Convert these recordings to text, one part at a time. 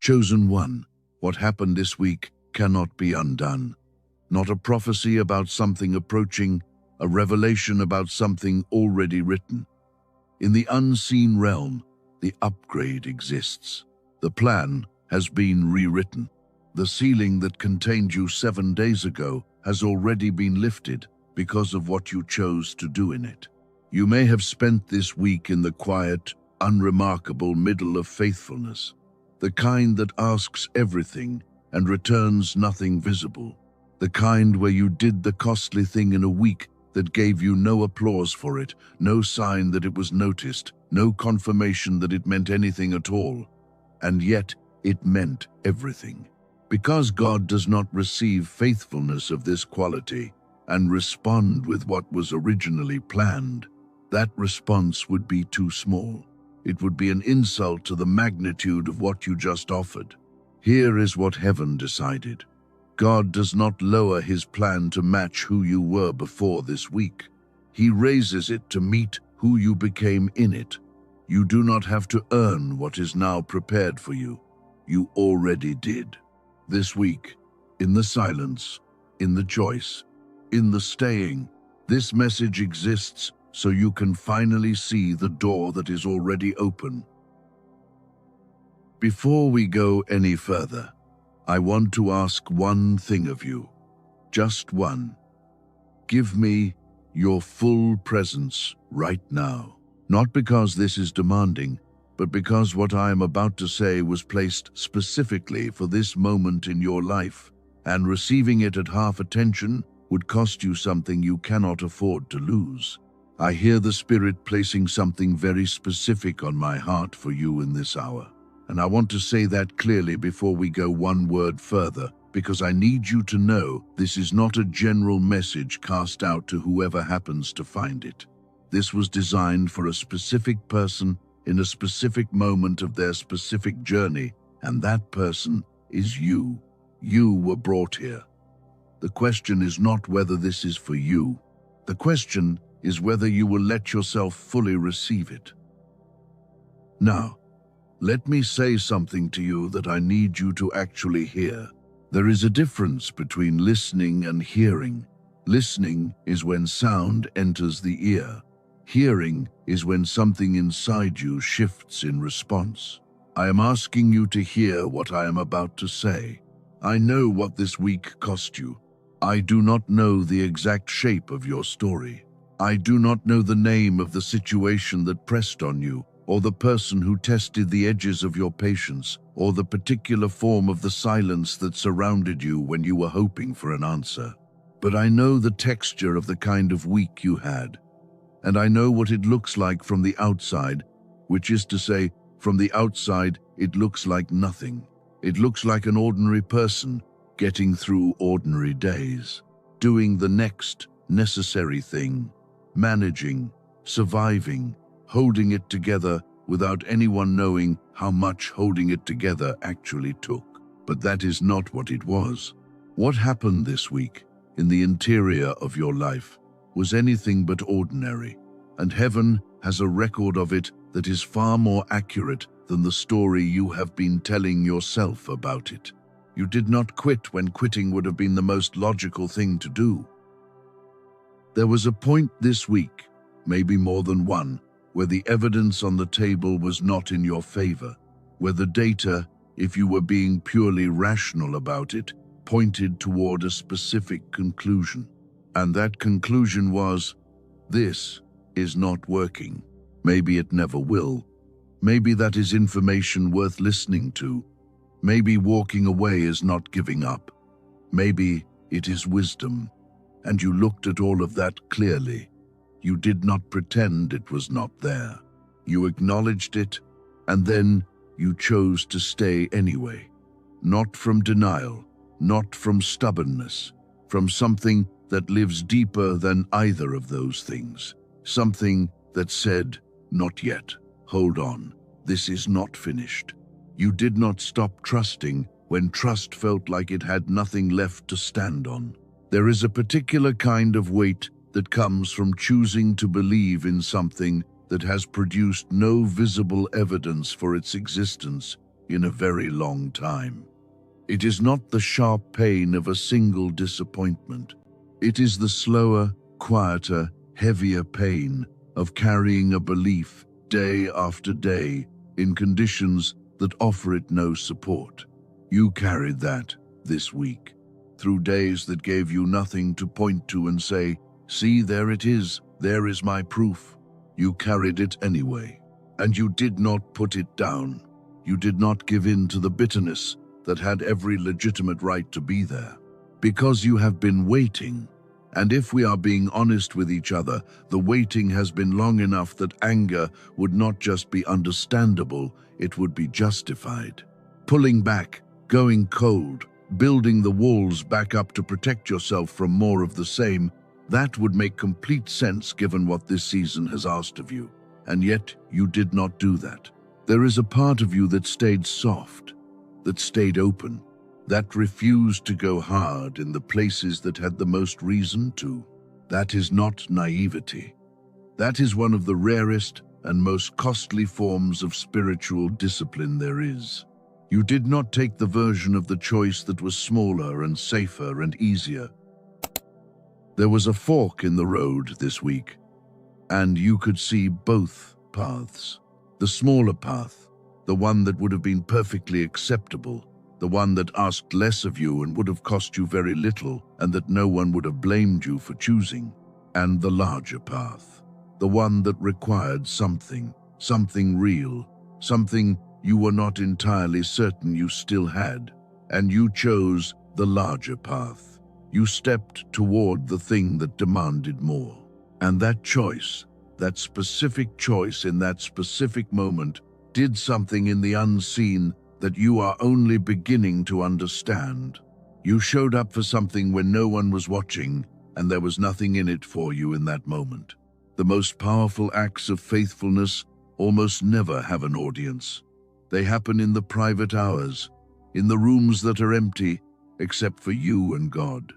Chosen one, what happened this week cannot be undone. Not a prophecy about something approaching, a revelation about something already written. In the unseen realm, the upgrade exists. The plan has been rewritten. The ceiling that contained you 7 days ago has already been lifted because of what you chose to do in it. You may have spent this week in the quiet, unremarkable middle of faithfulness, the kind that asks everything and returns nothing visible, the kind where you did the costly thing in a week that gave you no applause for it, no sign that it was noticed, no confirmation that it meant anything at all, and yet it meant everything. Because God does not receive faithfulness of this quality and respond with what was originally planned, that response would be too small. It would be an insult to the magnitude of what you just offered. Here is what heaven decided. God does not lower his plan to match who you were before this week. He raises it to meet who you became in it. You do not have to earn what is now prepared for you. You already did. This week, in the silence, in the choice, in the staying, this message exists so you can finally see the door that is already open. Before we go any further, I want to ask one thing of you. Just one. Give me your full presence right now. Not because this is demanding, but because what I am about to say was placed specifically for this moment in your life, and receiving it at half attention would cost you something you cannot afford to lose. I hear the Spirit placing something very specific on my heart for you in this hour. And I want to say that clearly before we go one word further, because I need you to know this is not a general message cast out to whoever happens to find it. This was designed for a specific person in a specific moment of their specific journey, and that person is you. You were brought here. The question is not whether this is for you. The question is whether you will let yourself fully receive it. Now, let me say something to you that I need you to actually hear. There is a difference between listening and hearing. Listening is when sound enters the ear. Hearing is when something inside you shifts in response. I am asking you to hear what I am about to say. I know what this week cost you. I do not know the exact shape of your story. I do not know the name of the situation that pressed on you, or the person who tested the edges of your patience, or the particular form of the silence that surrounded you when you were hoping for an answer. But I know the texture of the kind of week you had, and I know what it looks like from the outside, which is to say, from the outside, it looks like nothing. It looks like an ordinary person getting through ordinary days, doing the next necessary thing, managing, surviving, holding it together without anyone knowing how much holding it together actually took. But that is not what it was. What happened this week in the interior of your life was anything but ordinary, and heaven has a record of it that is far more accurate than the story you have been telling yourself about it. You did not quit when quitting would have been the most logical thing to do. There was a point this week, maybe more than one, where the evidence on the table was not in your favor, where the data, if you were being purely rational about it, pointed toward a specific conclusion. And that conclusion was, this is not working. Maybe it never will. Maybe that is information worth listening to. Maybe walking away is not giving up. Maybe it is wisdom. And you looked at all of that clearly. You did not pretend it was not there. You acknowledged it, and then you chose to stay anyway. Not from denial, not from stubbornness, from something that lives deeper than either of those things. Something that said, not yet, hold on, this is not finished. You did not stop trusting when trust felt like it had nothing left to stand on. There is a particular kind of weight that comes from choosing to believe in something that has produced no visible evidence for its existence, in a very long time. It is not the sharp pain of a single disappointment. It is the slower, quieter, heavier pain of carrying a belief day after day in conditions that offer it no support. You carried that this week, through days that gave you nothing to point to and say, "See, there it is, there is my proof." You carried it anyway, and you did not put it down. You did not give in to the bitterness that had every legitimate right to be there. Because you have been waiting, and if we are being honest with each other, the waiting has been long enough that anger would not just be understandable, it would be justified. Pulling back, going cold, building the walls back up to protect yourself from more of the same, that would make complete sense given what this season has asked of you. And yet, you did not do that. There is a part of you that stayed soft, that stayed open, that refused to go hard in the places that had the most reason to. That is not naivety. That is one of the rarest and most costly forms of spiritual discipline there is. You did not take the version of the choice that was smaller and safer and easier. There was a fork in the road this week, and you could see both paths. The smaller path, the one that would have been perfectly acceptable, the one that asked less of you and would have cost you very little, and that no one would have blamed you for choosing. And the larger path, the one that required something real, something you were not entirely certain you still had, and you chose the larger path. You stepped toward the thing that demanded more. And that choice, that specific choice in that specific moment, did something in the unseen that you are only beginning to understand. You showed up for something when no one was watching, and there was nothing in it for you in that moment. The most powerful acts of faithfulness almost never have an audience. They happen in the private hours, in the rooms that are empty except for you and God,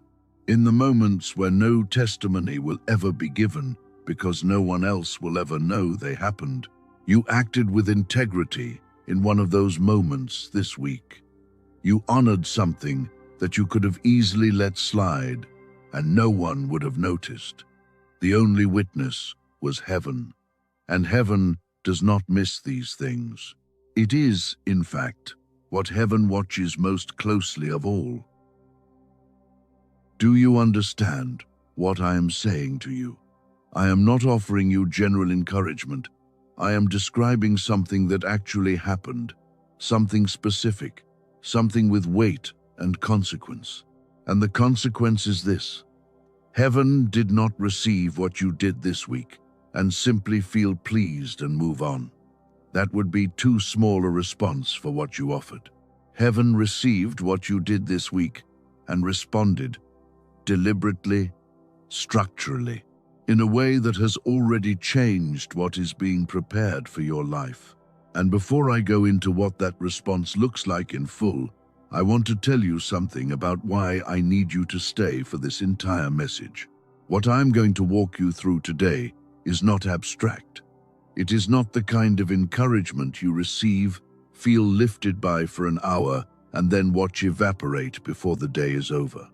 in the moments where no testimony will ever be given because no one else will ever know they happened. You acted with integrity in one of those moments this week. You honored something that you could have easily let slide, and no one would have noticed. The only witness was heaven, and heaven does not miss these things. It is, in fact, what heaven watches most closely of all. Do you understand what I am saying to you? I am not offering you general encouragement. I am describing something that actually happened, something specific, something with weight and consequence. And the consequence is this: heaven did not receive what you did this week and simply feel pleased and move on. That would be too small a response for what you offered. Heaven received what you did this week and responded deliberately, structurally, in a way that has already changed what is being prepared for your life. And before I go into what that response looks like in full, I want to tell you something about why I need you to stay for this entire message. What I'm going to walk you through today is not abstract. It is not the kind of encouragement you receive, feel lifted by for an hour, and then watch evaporate before the day is over.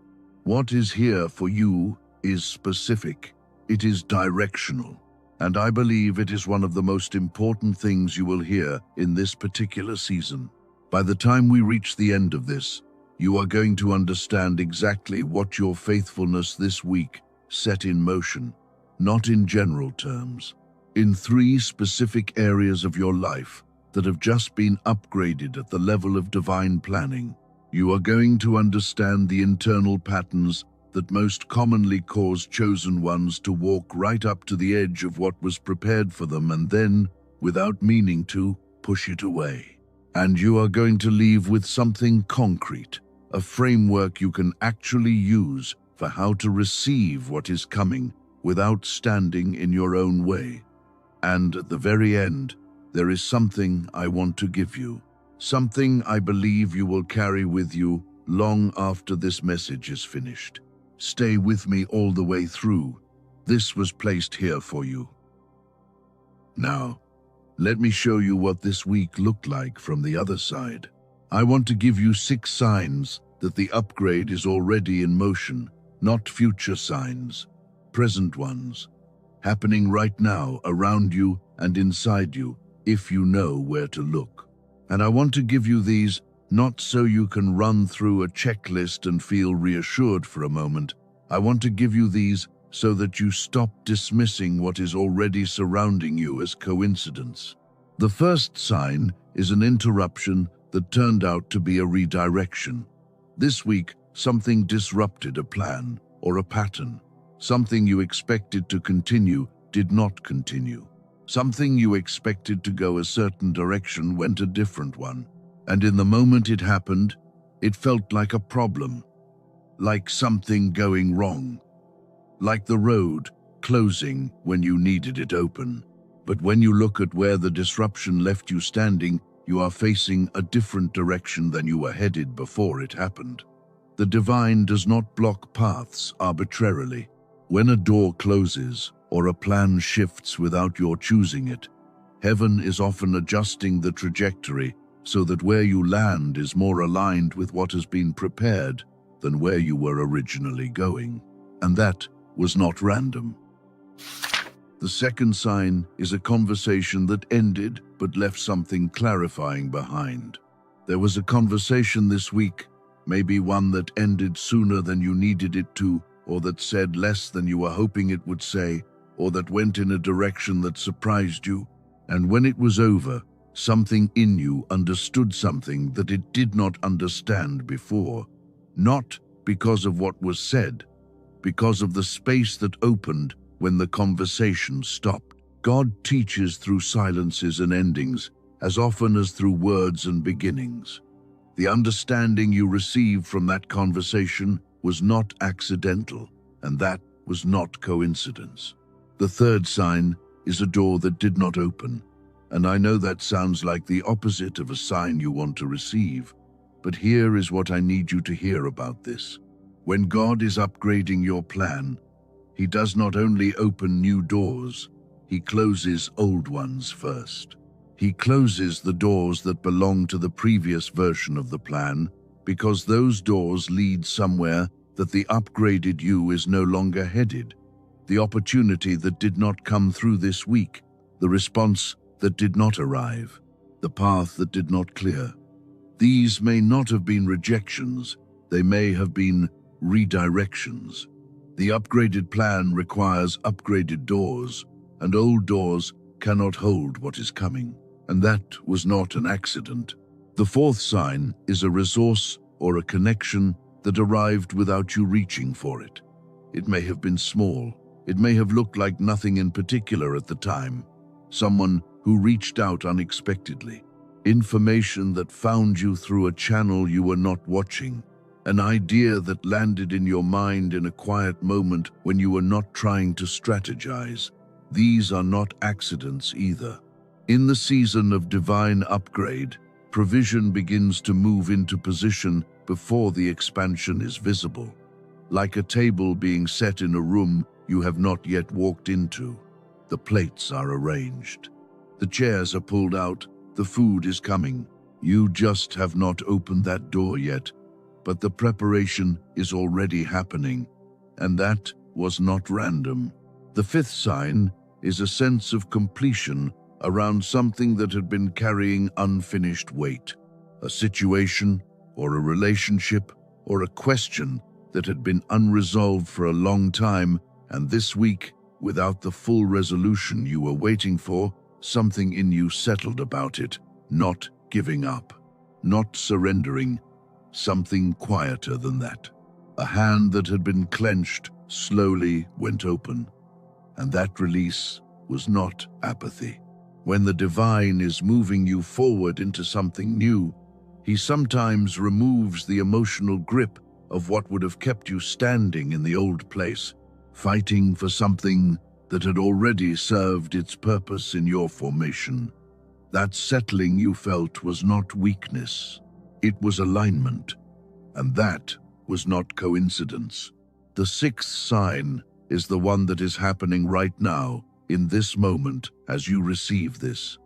What is here for you is specific. It is directional, and I believe it is one of the most important things you will hear in this particular season. By the time we reach the end of this, you are going to understand exactly what your faithfulness this week set in motion, not in general terms, in 3 specific areas of your life that have just been upgraded at the level of divine planning. You are going to understand the internal patterns that most commonly cause chosen ones to walk right up to the edge of what was prepared for them and then, without meaning to, push it away. And you are going to leave with something concrete, a framework you can actually use for how to receive what is coming without standing in your own way. And at the very end, there is something I want to give you, something I believe you will carry with you long after this message is finished. Stay with me all the way through. This was placed here for you. Now, Let me show you what this week looked like from the other side. I want to give you 6 signs that the upgrade is already in motion, not future signs, present ones, happening right now around you and inside you, if you know where to look. And I want to give you these not so you can run through a checklist and feel reassured for a moment. I want to give you these so that you stop dismissing what is already surrounding you as coincidence. The first sign is an interruption that turned out to be a redirection. This week, something disrupted a plan or a pattern. Something you expected to continue did not continue. Something you expected to go a certain direction went a different one. And in the moment it happened, it felt like a problem, like something going wrong, like the road closing when you needed it open. But when you look at where the disruption left you standing, you are facing a different direction than you were headed before it happened. The divine does not block paths arbitrarily. When a door closes or a plan shifts without your choosing it, heaven is often adjusting the trajectory so that where you land is more aligned with what has been prepared than where you were originally going. And that was not random. The second sign is a conversation that ended but left something clarifying behind. There was a conversation this week, maybe one that ended sooner than you needed it to, or that said less than you were hoping it would say, or that went in a direction that surprised you. And when it was over, something in you understood something that it did not understand before. Not because of what was said, because of the space that opened when the conversation stopped. God teaches through silences and endings, as often as through words and beginnings. The understanding you received from that conversation was not accidental, and that was not coincidence. The third sign is a door that did not open, and I know that sounds like the opposite of a sign you want to receive, but here is what I need you to hear about this. When God is upgrading your plan, He does not only open new doors, He closes old ones first. He closes the doors that belong to the previous version of the plan, because those doors lead somewhere that the upgraded you is no longer headed. The opportunity that did not come through this week, the response that did not arrive, the path that did not clear. These may not have been rejections, they may have been redirections. The upgraded plan requires upgraded doors, and old doors cannot hold what is coming. And that was not an accident. The fourth sign is a resource or a connection that arrived without you reaching for it. It may have been small. It may have looked like nothing in particular at the time. Someone who reached out unexpectedly. Information that found you through a channel you were not watching. An idea that landed in your mind in a quiet moment when you were not trying to strategize. These are not accidents either. In the season of divine upgrade, provision begins to move into position before the expansion is visible. Like a table being set in a room you have not yet walked into. The plates are arranged. The chairs are pulled out. The food is coming. You just have not opened that door yet, but the preparation is already happening, and that was not random. The fifth sign is a sense of completion around something that had been carrying unfinished weight, a situation or a relationship or a question that had been unresolved for a long time, and this week, without the full resolution you were waiting for, something in you settled about it, not giving up, not surrendering, something quieter than that. A hand that had been clenched slowly went open, and that release was not apathy. When the divine is moving you forward into something new, He sometimes removes the emotional grip of what would have kept you standing in the old place, fighting for something that had already served its purpose in your formation. That settling you felt was not weakness, it was alignment, and that was not coincidence. The sixth sign is the one that is happening right now, in this moment, as you receive this.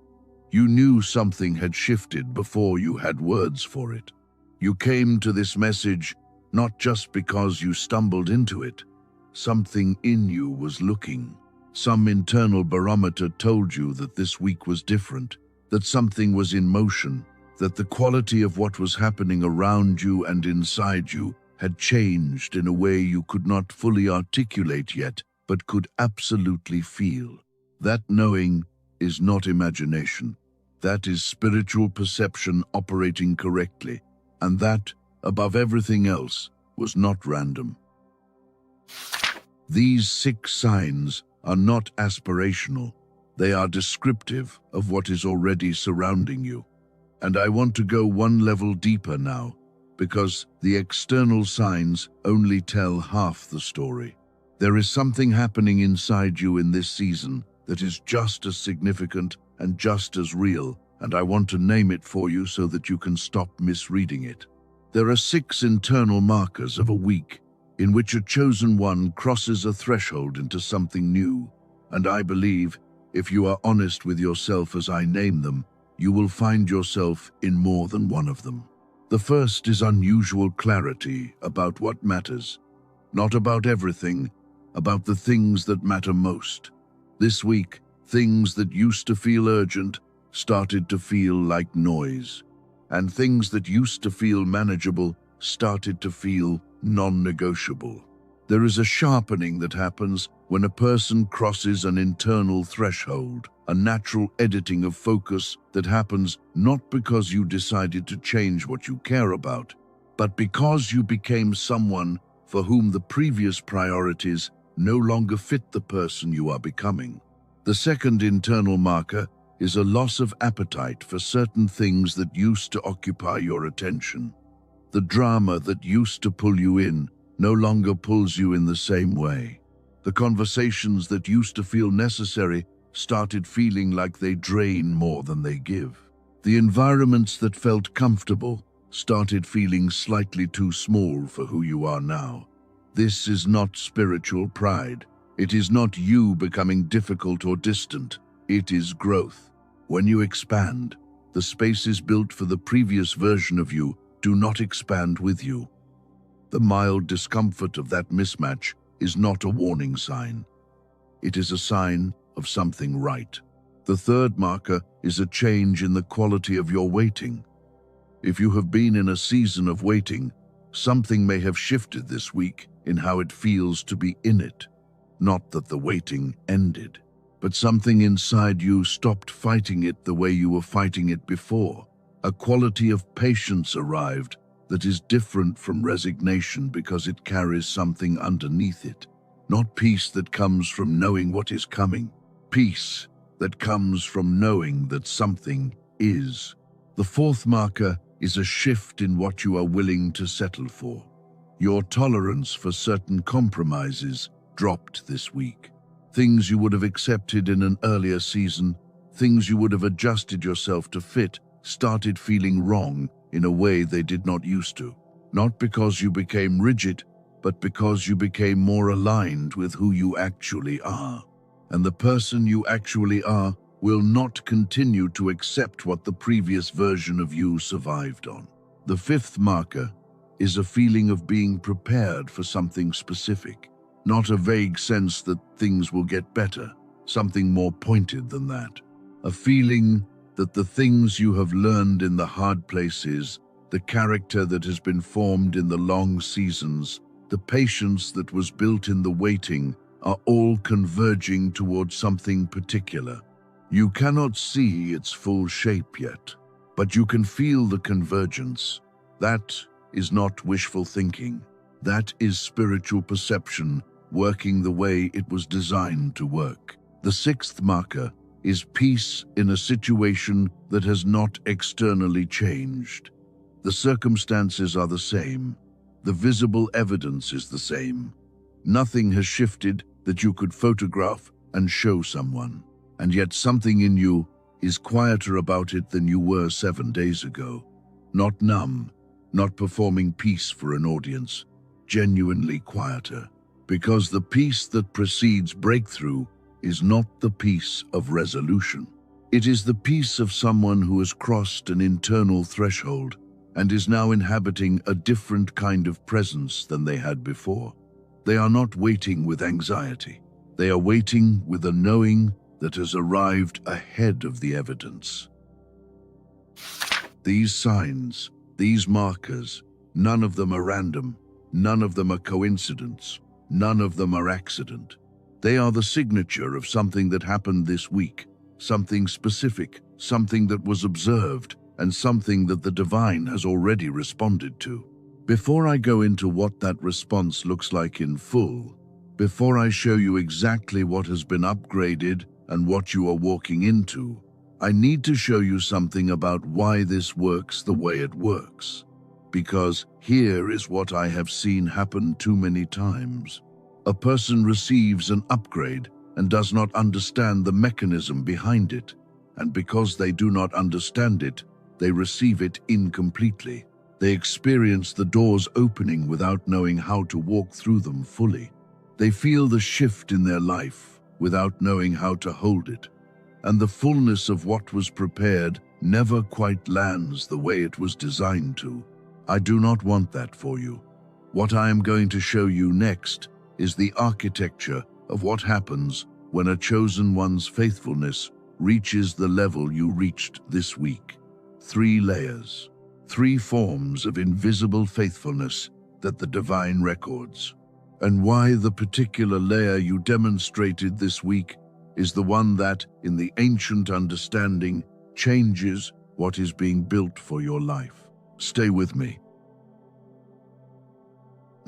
You knew something had shifted before you had words for it. You came to this message not just because you stumbled into it. Something in you was looking. Some internal barometer told you that this week was different, that something was in motion, that the quality of what was happening around you and inside you had changed in a way you could not fully articulate yet, but could absolutely feel. That knowing is not imagination. That is spiritual perception operating correctly, and that, above everything else, was not random. These 6 signs are not aspirational. They are descriptive of what is already surrounding you. And I want to go one level deeper now, because the external signs only tell half the story. There is something happening inside you in this season that is just as significant and just as real, and I want to name it for you so that you can stop misreading it. There are 6 internal markers of a week in which a chosen one crosses a threshold into something new, and I believe, if you are honest with yourself as I name them, you will find yourself in more than one of them. The first is unusual clarity about what matters. Not about everything, about the things that matter most. This week, things that used to feel urgent started to feel like noise, and things that used to feel manageable started to feel non-negotiable. There is a sharpening that happens when a person crosses an internal threshold, a natural editing of focus that happens not because you decided to change what you care about, but because you became someone for whom the previous priorities no longer fit the person you are becoming. The second internal marker is a loss of appetite for certain things that used to occupy your attention. The drama that used to pull you in no longer pulls you in the same way. The conversations that used to feel necessary started feeling like they drain more than they give. The environments that felt comfortable started feeling slightly too small for who you are now. This is not spiritual pride. It is not you becoming difficult or distant. It is growth. When you expand, the spaces built for the previous version of you do not expand with you. The mild discomfort of that mismatch is not a warning sign. It is a sign of something right. The third marker is a change in the quality of your waiting. If you have been in a season of waiting, something may have shifted this week in how it feels to be in it. Not that the waiting ended, but something inside you stopped fighting it the way you were fighting it before. A quality of patience arrived that is different from resignation because it carries something underneath it. Not peace that comes from knowing what is coming. Peace that comes from knowing that something is. The fourth marker is a shift in what you are willing to settle for. Your tolerance for certain compromises dropped this week. Things you would have accepted in an earlier season, things you would have adjusted yourself to fit, started feeling wrong in a way they did not used to. Not because you became rigid, but because you became more aligned with who you actually are. And the person you actually are will not continue to accept what the previous version of you survived on. The fifth marker is a feeling of being prepared for something specific, not a vague sense that things will get better, something more pointed than that. A feeling that the things you have learned in the hard places, the character that has been formed in the long seasons, the patience that was built in the waiting, are all converging towards something particular. You cannot see its full shape yet, but you can feel the convergence. That is not wishful thinking. That is spiritual perception working the way it was designed to work. The sixth marker is peace in a situation that has not externally changed. The circumstances are the same. The visible evidence is the same. Nothing has shifted that you could photograph and show someone. And yet something in you is quieter about it than you were 7 days ago. Not numb, not performing peace for an audience, genuinely quieter. Because the peace that precedes breakthrough is not the peace of resolution. It is the peace of someone who has crossed an internal threshold and is now inhabiting a different kind of presence than they had before. They are not waiting with anxiety. They are waiting with a knowing that has arrived ahead of the evidence. These signs, these markers, none of them are random, none of them are coincidence, none of them are accident. They are the signature of something that happened this week, something specific, something that was observed, and something that the divine has already responded to. Before I go into what that response looks like in full, before I show you exactly what has been upgraded and what you are walking into, I need to show you something about why this works the way it works. Because here is what I have seen happen too many times. A person receives an upgrade and does not understand the mechanism behind it, and because they do not understand it, they receive it incompletely. They experience the doors opening without knowing how to walk through them fully. They feel the shift in their life without knowing how to hold it. And the fullness of what was prepared never quite lands the way it was designed to. I do not want that for you. What I am going to show you next is the architecture of what happens when a chosen one's faithfulness reaches the level you reached this week. 3 layers, 3 forms of invisible faithfulness that the divine records. And why the particular layer you demonstrated this week is the one that, in the ancient understanding, changes what is being built for your life. Stay with me.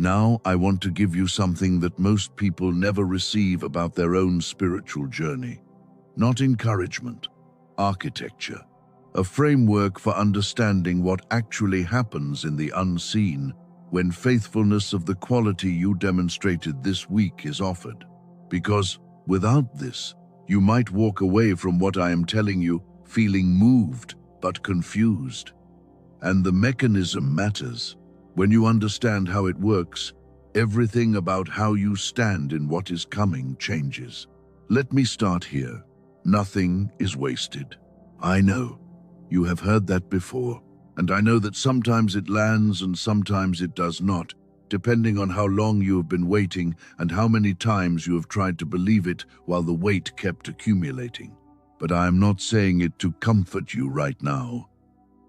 Now I want to give you something that most people never receive about their own spiritual journey. Not encouragement, architecture. A framework for understanding what actually happens in the unseen when faithfulness of the quality you demonstrated this week is offered. Because without this, you might walk away from what I am telling you feeling moved but confused. And the mechanism matters. When you understand how it works, everything about how you stand in what is coming changes. Let me start here. Nothing is wasted. I know. You have heard that before, and I know that sometimes it lands and sometimes it does not, depending on how long you have been waiting and how many times you have tried to believe it while the weight kept accumulating. But I am not saying it to comfort you right now.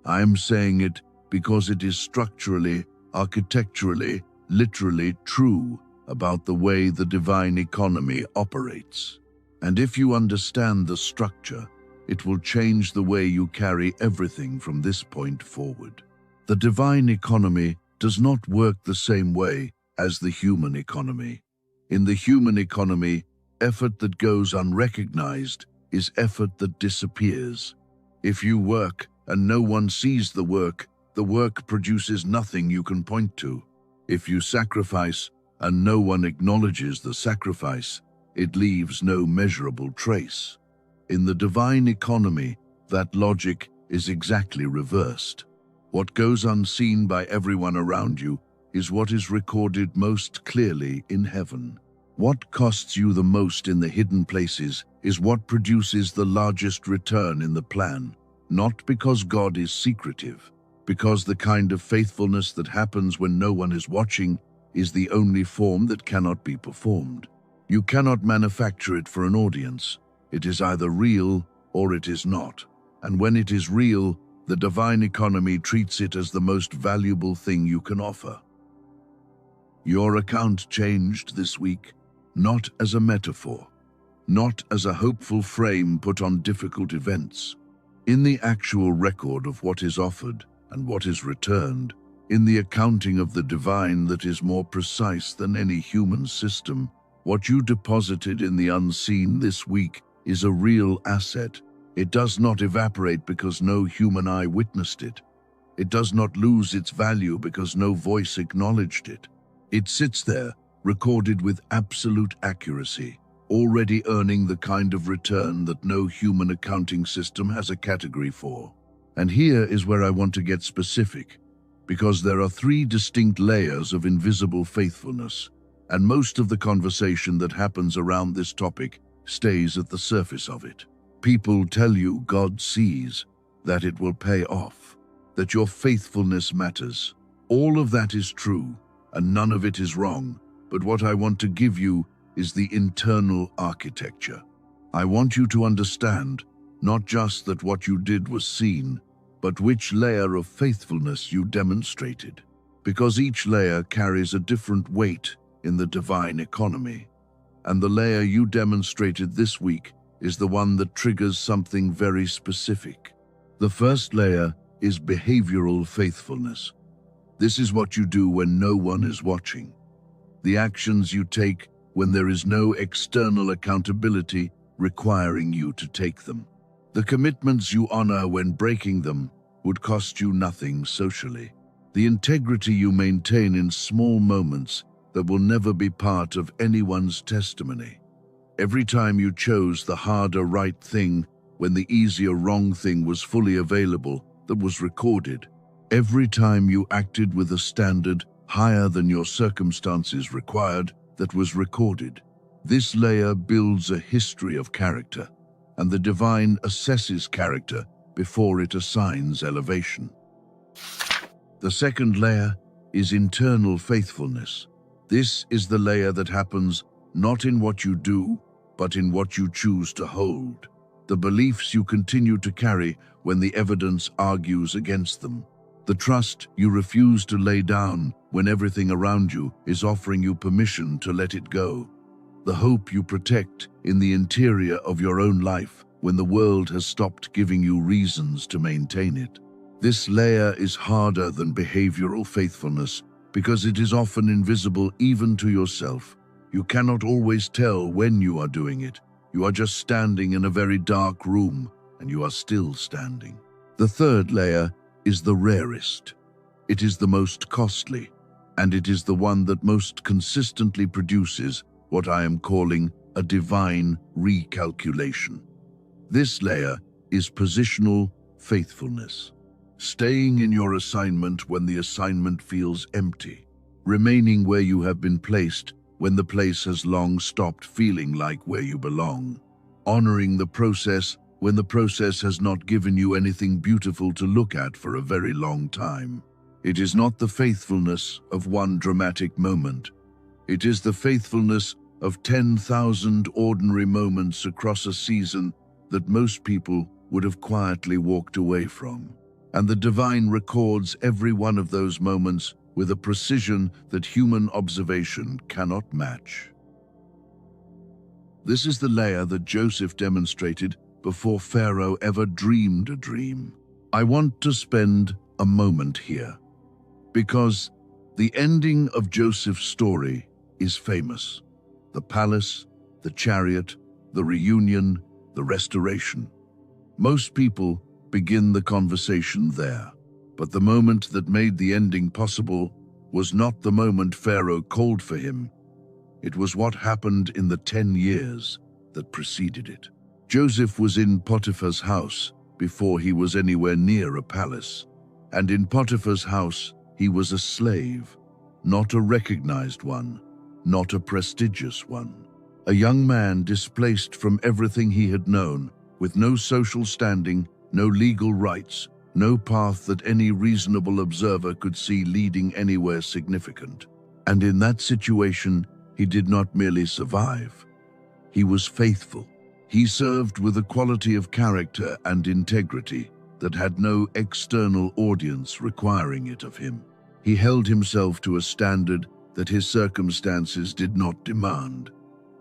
I am saying it because it is structurally, architecturally, literally true about the way the divine economy operates. And if you understand the structure, it will change the way you carry everything from this point forward. The divine economy does not work the same way as the human economy. In the human economy, effort that goes unrecognized is effort that disappears. If you work and no one sees the work produces nothing you can point to. If you sacrifice and no one acknowledges the sacrifice, it leaves no measurable trace. In the divine economy, that logic is exactly reversed. What goes unseen by everyone around you is what is recorded most clearly in heaven. What costs you the most in the hidden places is what produces the largest return in the plan, not because God is secretive, because the kind of faithfulness that happens when no one is watching is the only form that cannot be performed. You cannot manufacture it for an audience. It is either real or it is not. And when it is real, the divine economy treats it as the most valuable thing you can offer. Your account changed this week, not as a metaphor, not as a hopeful frame put on difficult events. In the actual record of what is offered and what is returned, in the accounting of the divine that is more precise than any human system, what you deposited in the unseen this week is a real asset. It does not evaporate because no human eye witnessed it. It does not lose its value because no voice acknowledged it. It sits there, recorded with absolute accuracy, already earning the kind of return that no human accounting system has a category for. And here is where I want to get specific, because there are 3 distinct layers of invisible faithfulness, and most of the conversation that happens around this topic stays at the surface of it. People tell you God sees, that it will pay off, that your faithfulness matters. All of that is true, and none of it is wrong, but what I want to give you is the internal architecture. I want you to understand not just that what you did was seen, but which layer of faithfulness you demonstrated, because each layer carries a different weight in the divine economy, and the layer you demonstrated this week is the one that triggers something very specific. The first layer is behavioral faithfulness. This is what you do when no one is watching. The actions you take when there is no external accountability requiring you to take them. The commitments you honor when breaking them would cost you nothing socially. The integrity you maintain in small moments that will never be part of anyone's testimony. Every time you chose the harder right thing when the easier wrong thing was fully available, that was recorded. Every time you acted with a standard higher than your circumstances required, that was recorded. This layer builds a history of character, and the divine assesses character before it assigns elevation. The second layer is internal faithfulness. This is the layer that happens not in what you do, but in what you choose to hold. The beliefs you continue to carry when the evidence argues against them. The trust you refuse to lay down when everything around you is offering you permission to let it go. The hope you protect in the interior of your own life when the world has stopped giving you reasons to maintain it. This layer is harder than behavioral faithfulness because it is often invisible even to yourself. You cannot always tell when you are doing it. You are just standing in a very dark room, and you are still standing. The third layer is the rarest. It is the most costly, and it is the one that most consistently produces what I am calling a divine recalculation. This layer is positional faithfulness. Staying in your assignment when the assignment feels empty. Remaining where you have been placed when the place has long stopped feeling like where you belong. Honoring the process when the process has not given you anything beautiful to look at for a very long time. It is not the faithfulness of one dramatic moment. It is the faithfulness of 10,000 ordinary moments across a season that most people would have quietly walked away from. And the divine records every one of those moments with a precision that human observation cannot match. This is the layer that Joseph demonstrated before Pharaoh ever dreamed a dream. I want to spend a moment here, because the ending of Joseph's story is famous. The palace, the chariot, the reunion, the restoration. Most people begin the conversation there, but the moment that made the ending possible was not the moment Pharaoh called for him. It was what happened in the 10 years that preceded it. Joseph was in Potiphar's house before he was anywhere near a palace, and in Potiphar's house he was a slave, not a recognized one, not a prestigious one. A young man displaced from everything he had known, with no social standing, no legal rights, no path that any reasonable observer could see leading anywhere significant. And in that situation, he did not merely survive. He was faithful. He served with a quality of character and integrity that had no external audience requiring it of him. He held himself to a standard that his circumstances did not demand.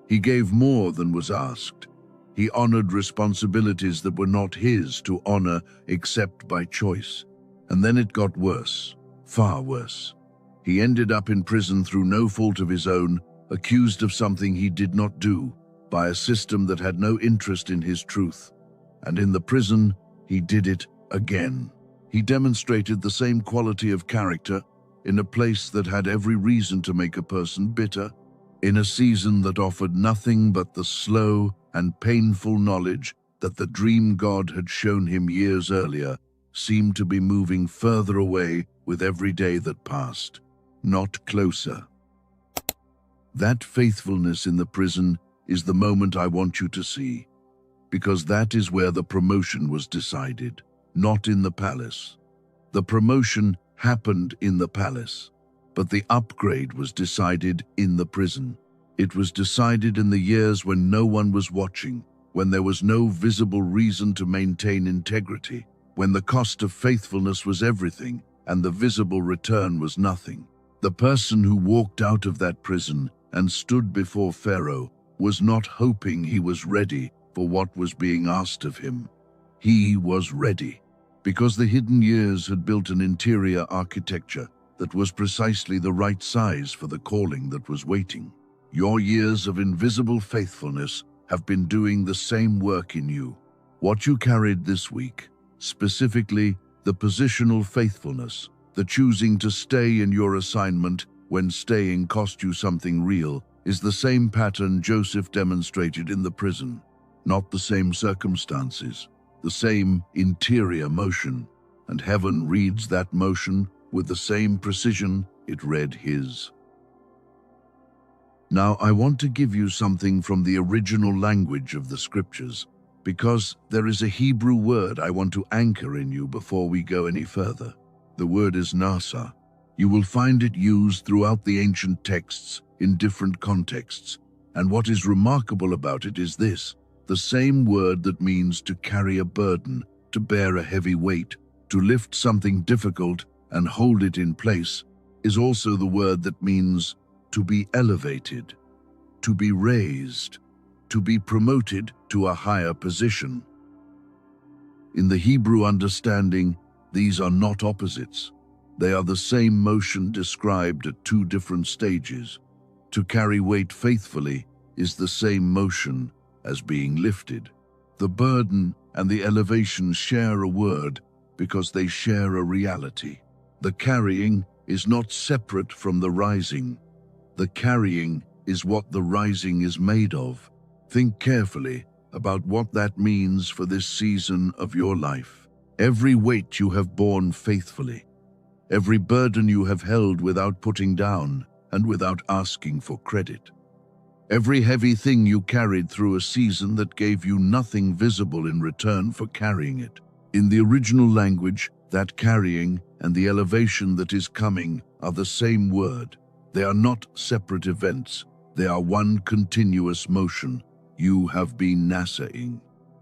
He gave more than was asked. He honored responsibilities that were not his to honor except by choice. And then it got worse, far worse. He ended up in prison through no fault of his own, accused of something he did not do, by a system that had no interest in his truth. And in the prison, he did it again. He demonstrated the same quality of character in a place that had every reason to make a person bitter, in a season that offered nothing but the slow and painful knowledge that the dream God had shown him years earlier seemed to be moving further away with every day that passed, not closer. That faithfulness in the prison is the moment I want you to see. because that is where the promotion was decided, not in the palace. The promotion happened in the palace, but the upgrade was decided in the prison. It was decided in the years when no one was watching, when there was no visible reason to maintain integrity, when the cost of faithfulness was everything and the visible return was nothing. The person who walked out of that prison and stood before Pharaoh was not hoping he was ready for what was being asked of him. He was ready, because the hidden years had built an interior architecture that was precisely the right size for the calling that was waiting. Your years of invisible faithfulness have been doing the same work in you. What you carried this week, specifically the positional faithfulness, the choosing to stay in your assignment when staying cost you something real, is the same pattern Joseph demonstrated in the prison. Not the same circumstances, the same interior motion, and heaven reads that motion with the same precision it read his. Now I want to give you something from the original language of the scriptures, because there is a Hebrew word I want to anchor in you before we go any further. The word is nasa. You will find it used throughout the ancient texts in different contexts, and what is remarkable about it is this: the same word that means to carry a burden, to bear a heavy weight, to lift something difficult and hold it in place, is also the word that means to be elevated, to be raised, to be promoted to a higher position. In the Hebrew understanding, these are not opposites. They are the same motion described at two different stages. To carry weight faithfully is the same motion as being lifted. The burden and the elevation share a word because they share a reality. The carrying is not separate from the rising. The carrying is what the rising is made of. Think carefully about what that means for this season of your life. Every weight you have borne faithfully, every burden you have held without putting down and without asking for credit, every heavy thing you carried through a season that gave you nothing visible in return for carrying it. In the original language, that carrying and the elevation that is coming are the same word. They are not separate events. They are one continuous motion. You have been NASA-ing.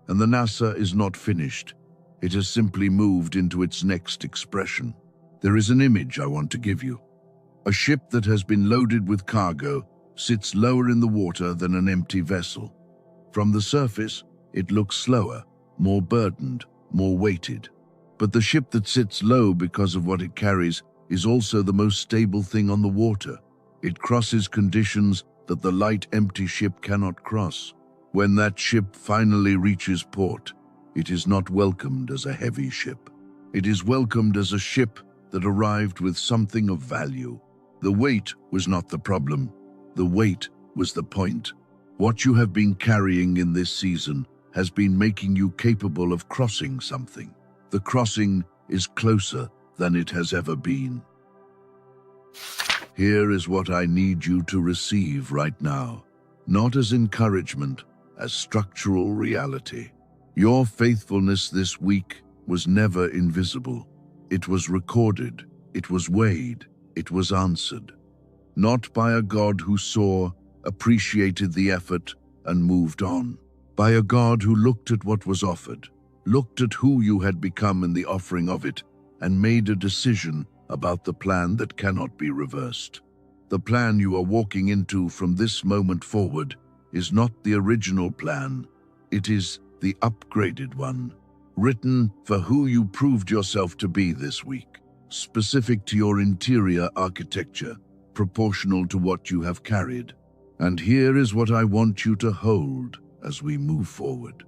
And the NASA is not finished. It has simply moved into its next expression. There is an image I want to give you. A ship that has been loaded with cargo sits lower in the water than an empty vessel. From the surface, it looks slower, more burdened, more weighted. But the ship that sits low because of what it carries is also the most stable thing on the water. It crosses conditions that the light, empty ship cannot cross. When that ship finally reaches port, it is not welcomed as a heavy ship. It is welcomed as a ship that arrived with something of value. The weight was not the problem. The weight was the point. What you have been carrying in this season has been making you capable of crossing something. The crossing is closer than it has ever been. Here is what I need you to receive right now, not as encouragement, as structural reality. Your faithfulness this week was never invisible. It was recorded, it was weighed, it was answered. Not by a God who saw, appreciated the effort, and moved on. By a God who looked at what was offered, looked at who you had become in the offering of it, and made a decision about the plan that cannot be reversed. The plan you are walking into from this moment forward is not the original plan. It is the upgraded one, written for who you proved yourself to be this week, specific to your interior architecture, proportional to what you have carried. And here is what I want you to hold as we move forward.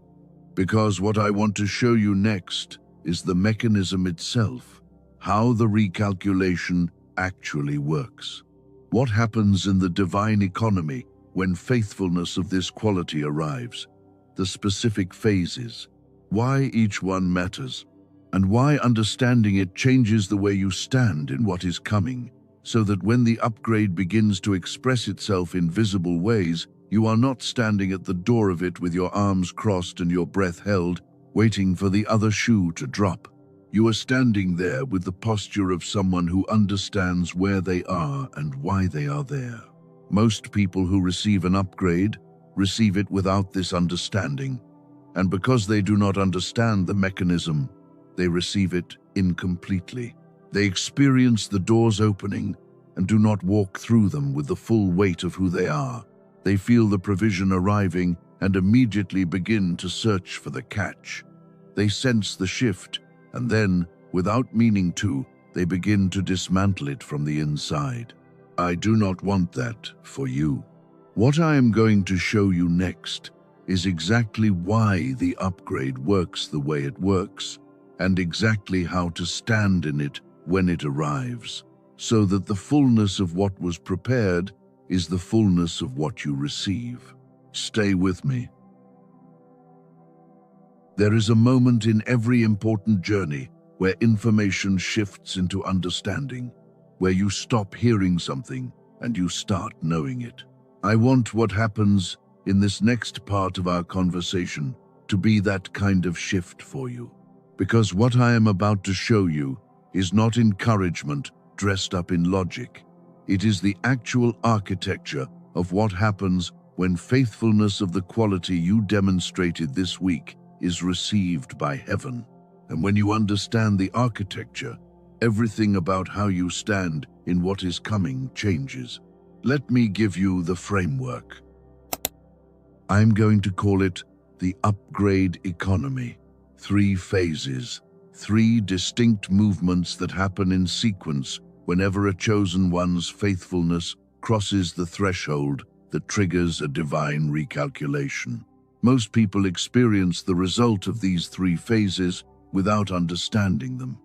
Because what I want to show you next is the mechanism itself, how the recalculation actually works. What happens in the divine economy when faithfulness of this quality arrives? The specific phases, why each one matters, and why understanding it changes the way you stand in what is coming, so that when the upgrade begins to express itself in visible ways, You are not standing at the door of it with your arms crossed and your breath held, waiting for the other shoe to drop. You are standing there with the posture of someone who understands where they are and why they are there. Most people who receive an upgrade receive it without this understanding, and because they do not understand the mechanism, they receive it incompletely. They experience the doors opening and do not walk through them with the full weight of who they are. They feel the provision arriving and immediately begin to search for the catch. They sense the shift, and then, without meaning to, they begin to dismantle it from the inside. I do not want that for you. What I am going to show you next is exactly why the upgrade works the way it works, and exactly how to stand in it when it arrives, so that the fullness of what was prepared is the fullness of what you receive. Stay with me. There is a moment in every important journey where information shifts into understanding, where you stop hearing something and you start knowing it. I want what happens in this next part of our conversation to be that kind of shift for you, because what I am about to show you is not encouragement dressed up in logic. It is the actual architecture of what happens when faithfulness of the quality you demonstrated this week is received by heaven. And when you understand the architecture, everything about how you stand in what is coming changes. Let me give you the framework. I'm going to call it the upgrade economy. 3 phases, 3 distinct movements that happen in sequence whenever a chosen one's faithfulness crosses the threshold that triggers a divine recalculation. Most people experience the result of these 3 phases without understanding them.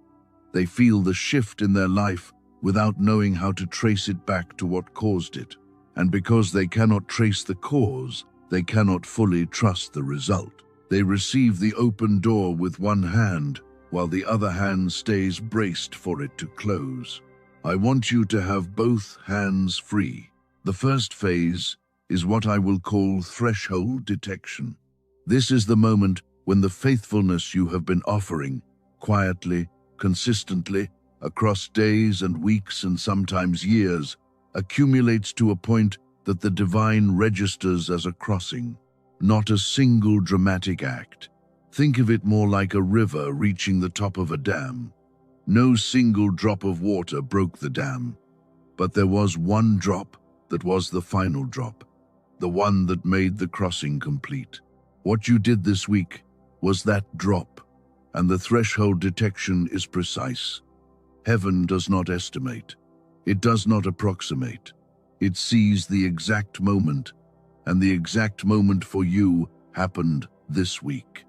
They feel the shift in their life without knowing how to trace it back to what caused it. And because they cannot trace the cause, they cannot fully trust the result. They receive the open door with one hand, while the other hand stays braced for it to close. I want you to have both hands free. The first phase is what I will call threshold detection. This is the moment when the faithfulness you have been offering, quietly, consistently, across days and weeks and sometimes years, accumulates to a point that the divine registers as a crossing, not a single dramatic act. Think of it more like a river reaching the top of a dam. No single drop of water broke the dam, but there was one drop that was the final drop, the one that made the crossing complete. What you did this week was that drop, and the threshold detection is precise. Heaven does not estimate. It does not approximate. It sees the exact moment, and the exact moment for you happened this week.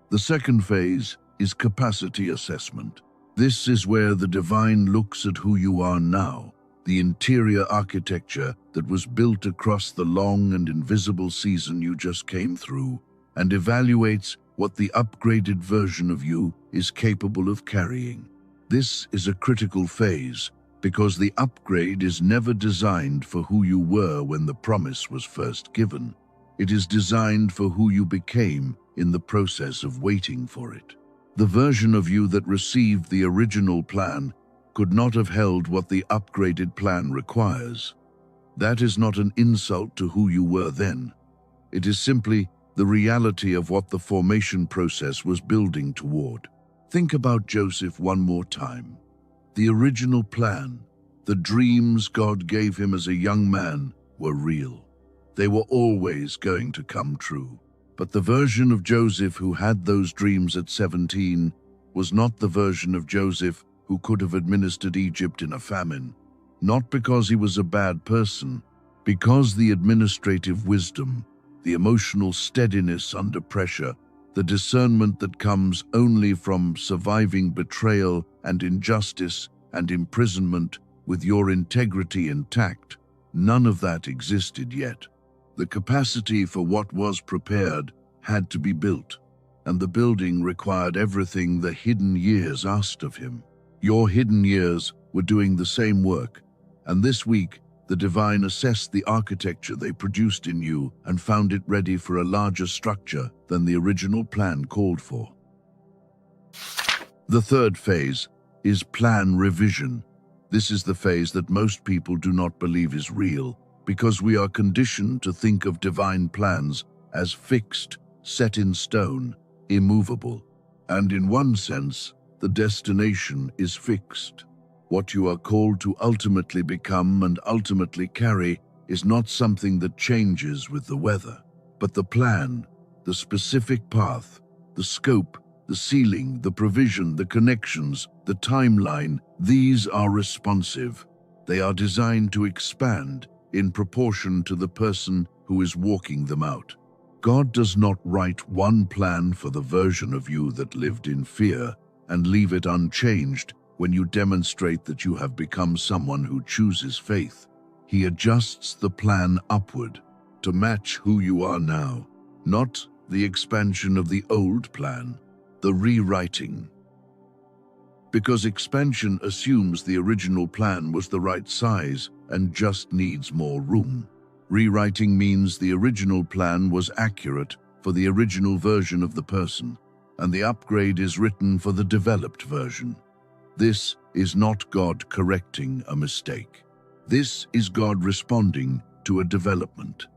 The second phase is capacity assessment. This is where the divine looks at who you are now, the interior architecture that was built across the long and invisible season you just came through, and evaluates what the upgraded version of you is capable of carrying. This is a critical phase because the upgrade is never designed for who you were when the promise was first given. It is designed for who you became in the process of waiting for it. The version of you that received the original plan could not have held what the upgraded plan requires. That is not an insult to who you were then. It is simply the reality of what the formation process was building toward. Think about Joseph one more time. The original plan, the dreams God gave him as a young man, were real. They were always going to come true. But the version of Joseph who had those dreams at 17 was not the version of Joseph who could have administered Egypt in a famine. Not because he was a bad person, because the administrative wisdom, the emotional steadiness under pressure, the discernment that comes only from surviving betrayal and injustice and imprisonment with your integrity intact, none of that existed yet. The capacity for what was prepared had to be built, and the building required everything the hidden years asked of him. Your hidden years were doing the same work, and this week The divine assessed the architecture they produced in you and found it ready for a larger structure than the original plan called for. The third phase is plan revision. This is the phase that most people do not believe is real, because we are conditioned to think of divine plans as fixed, set in stone, immovable. And in one sense, the destination is fixed. What you are called to ultimately become and ultimately carry is not something that changes with the weather, but the plan, the specific path, the scope, the ceiling, the provision, the connections, the timeline. These are responsive. They are designed to expand in proportion to the person who is walking them out. God does not write one plan for the version of you that lived in fear and leave it unchanged when you demonstrate that you have become someone who chooses faith. He adjusts the plan upward to match who you are now, not the expansion of the old plan, the rewriting. Because expansion assumes the original plan was the right size and just needs more room. Rewriting means the original plan was accurate for the original version of the person, and the upgrade is written for the developed version. This is not God correcting a mistake. This is God responding to a development.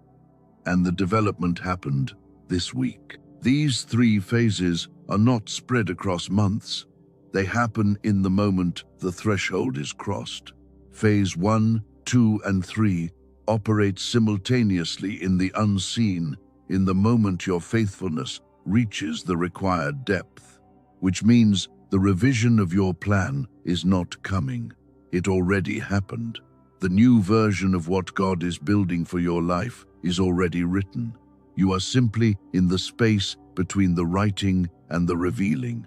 And the development happened this week. These three phases are not spread across months. They happen in the moment the threshold is crossed. Phase 1, 2, and 3 operate simultaneously in the unseen in the moment your faithfulness reaches the required depth, which means the revision of your plan is not coming. It already happened. The new version of what God is building for your life is already written. You are simply in the space between the writing and the revealing.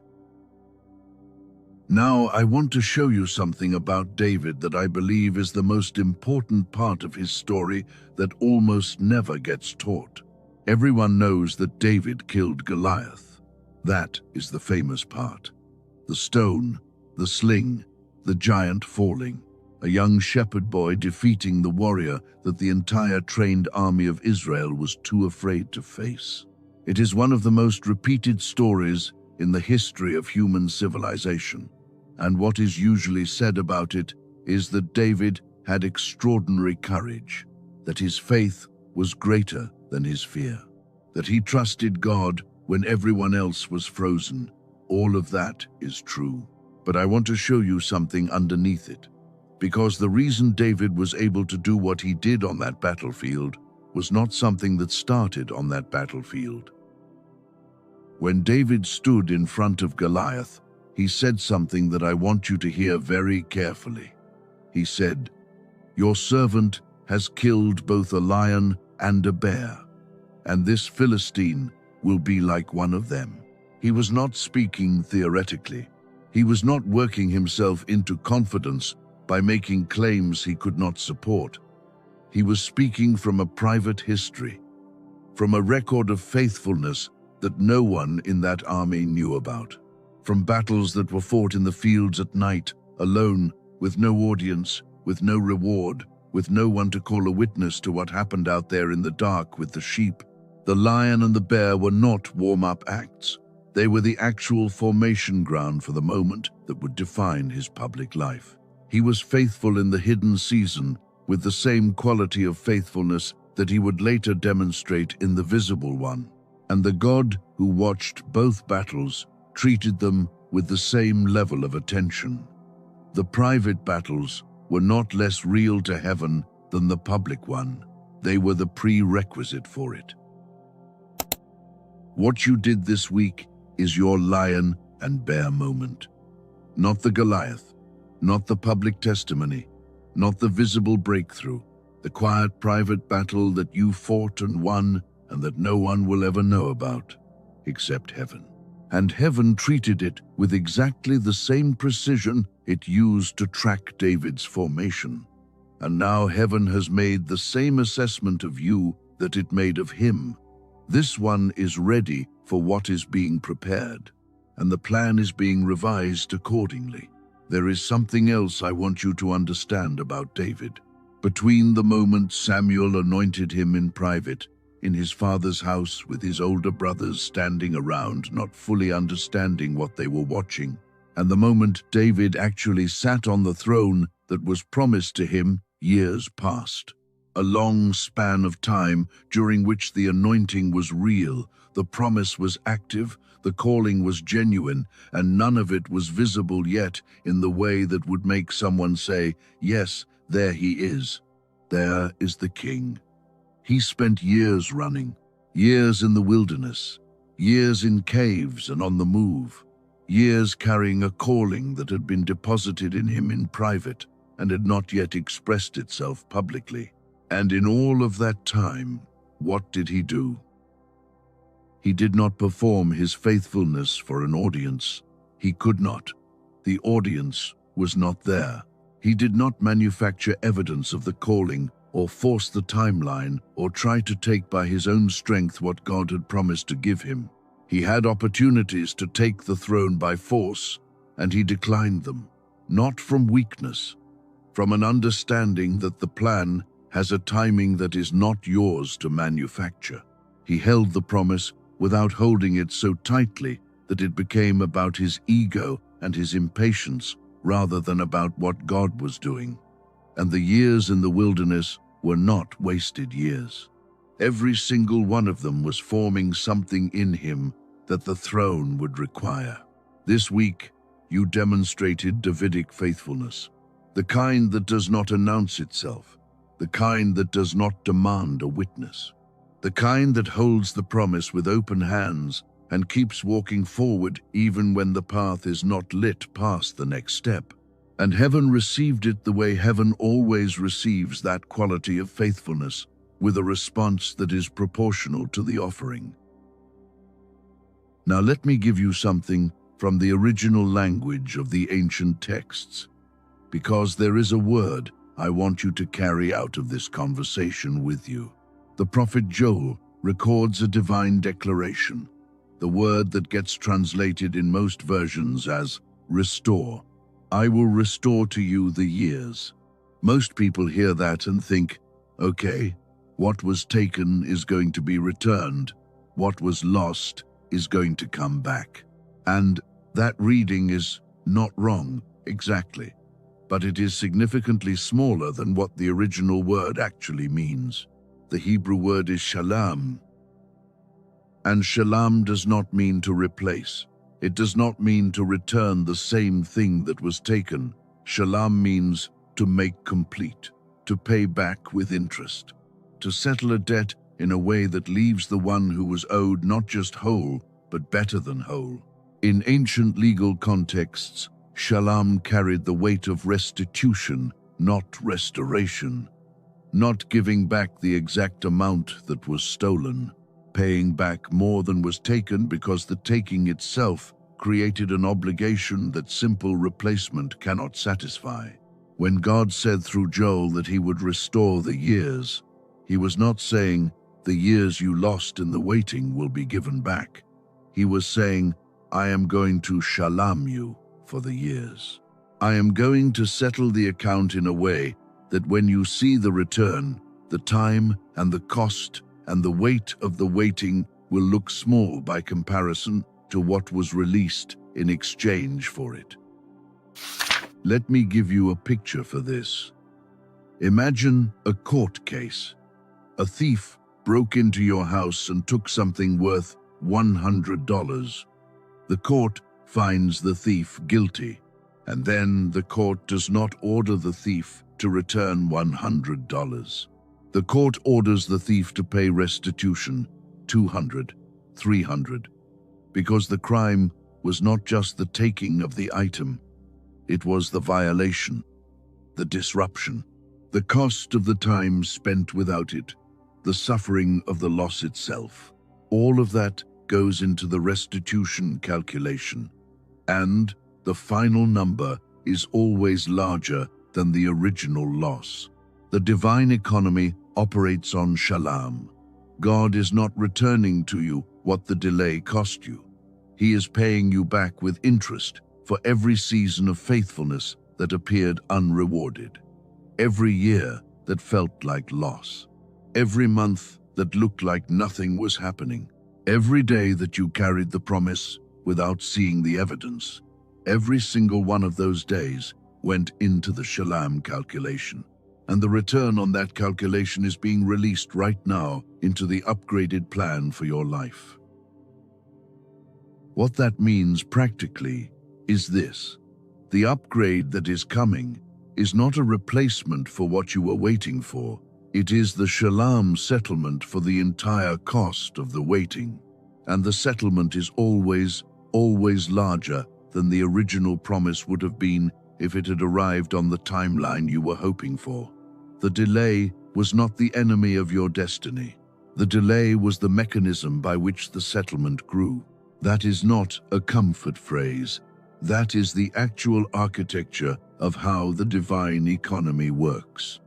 Now, I want to show you something about David that I believe is the most important part of his story that almost never gets taught. Everyone knows that David killed Goliath. That is the famous part. The stone, the sling, the giant falling, a young shepherd boy defeating the warrior that the entire trained army of Israel was too afraid to face. It is one of the most repeated stories in the history of human civilization, and what is usually said about it is that David had extraordinary courage, that his faith was greater than his fear, that he trusted God when everyone else was frozen. All of that is true, but I want to show you something underneath it, because the reason David was able to do what he did on that battlefield was not something that started on that battlefield. When David stood in front of Goliath, he said something that I want you to hear very carefully. He said, "Your servant has killed both a lion and a bear, and this Philistine will be like one of them." He was not speaking theoretically. He was not working himself into confidence by making claims he could not support. He was speaking from a private history, from a record of faithfulness that no one in that army knew about, from battles that were fought in the fields at night, alone, with no audience, with no reward, with no one to call a witness to what happened out there in the dark with the sheep. The lion and the bear were not warm-up acts. They were the actual formation ground for the moment that would define his public life. He was faithful in the hidden season with the same quality of faithfulness that he would later demonstrate in the visible one. And the God who watched both battles treated them with the same level of attention. The private battles were not less real to heaven than the public one. They were the prerequisite for it. What you did this week is your lion and bear moment. Not the Goliath, not the public testimony, not the visible breakthrough, the quiet private battle that you fought and won and that no one will ever know about, except heaven. And heaven treated it with exactly the same precision it used to track David's formation. And now heaven has made the same assessment of you that it made of him. This one is ready for what is being prepared, and the plan is being revised accordingly. There is something else I want you to understand about David. Between the moment Samuel anointed him in private, in his father's house with his older brothers standing around, not fully understanding what they were watching, and the moment David actually sat on the throne that was promised to him, years passed. A long span of time during which the anointing was real, the promise was active, the calling was genuine, and none of it was visible yet in the way that would make someone say, "Yes, there he is. There is the king." He spent years running, years in the wilderness, years in caves and on the move, years carrying a calling that had been deposited in him in private and had not yet expressed itself publicly. And in all of that time, what did he do? He did not perform his faithfulness for an audience. He could not. The audience was not there. He did not manufacture evidence of the calling or force the timeline or try to take by his own strength what God had promised to give him. He had opportunities to take the throne by force, and he declined them, not from weakness, from an understanding that the plan has a timing that is not yours to manufacture. He held the promise without holding it so tightly that it became about his ego and his impatience rather than about what God was doing. And the years in the wilderness were not wasted years. Every single one of them was forming something in him that the throne would require. This week, you demonstrated Davidic faithfulness, the kind that does not announce itself, the kind that does not demand a witness, the kind that holds the promise with open hands and keeps walking forward even when the path is not lit past the next step. And heaven received it the way heaven always receives that quality of faithfulness, with a response that is proportional to the offering. Now let me give you something from the original language of the ancient texts, because there is a word I want you to carry out of this conversation with you. The prophet Joel records a divine declaration, the word that gets translated in most versions as restore. I will restore to you the years. Most people hear that and think, okay, what was taken is going to be returned. What was lost is going to come back. And that reading is not wrong, exactly, but it is significantly smaller than what the original word actually means. The Hebrew word is shalam. And shalam does not mean to replace. It does not mean to return the same thing that was taken. Shalam means to make complete, to pay back with interest, to settle a debt in a way that leaves the one who was owed not just whole, but better than whole. In ancient legal contexts, shalam carried the weight of restitution, not restoration, not giving back the exact amount that was stolen, paying back more than was taken because the taking itself created an obligation that simple replacement cannot satisfy. When God said through Joel that he would restore the years, he was not saying, the years you lost in the waiting will be given back. He was saying, I am going to shalam you for the years. I am going to settle the account in a way that when you see the return, the time and the cost and the weight of the waiting will look small by comparison to what was released in exchange for it. Let me give you a picture for this. Imagine a court case. A thief broke into your house and took something worth $100. The court finds the thief guilty, and then the court does not order the thief to return $100. The court orders the thief to pay restitution, $200, $300, because the crime was not just the taking of the item, it was the violation, the disruption, the cost of the time spent without it, the suffering of the loss itself. All of that goes into the restitution calculation, and the final number is always larger than the original loss. The divine economy operates on shalam. God is not returning to you what the delay cost you. He is paying you back with interest for every season of faithfulness that appeared unrewarded. Every year, that felt like loss. Every month that looked like nothing was happening. Every day that you carried the promise without seeing the evidence. Every single one of those days went into the Shalam calculation. And the return on that calculation is being released right now into the upgraded plan for your life. What that means practically is this. The upgrade that is coming is not a replacement for what you were waiting for. It is the Shalam settlement for the entire cost of the waiting. And the settlement is always larger than the original promise would have been if it had arrived on the timeline you were hoping for. The delay was not the enemy of your destiny. The delay was the mechanism by which the settlement grew. That is not a comfort phrase. That is the actual architecture of how the divine economy works.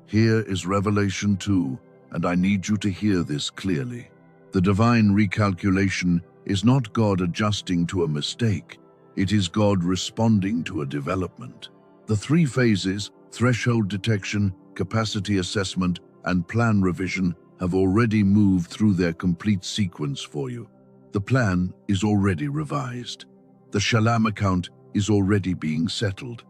Here is Revelation 2, and I need you to hear this clearly. The divine recalculation is not God adjusting to a mistake. It is God responding to a development. The three phases, threshold detection, capacity assessment, and plan revision, have already moved through their complete sequence for you. The plan is already revised. The Shalam account is already being settled.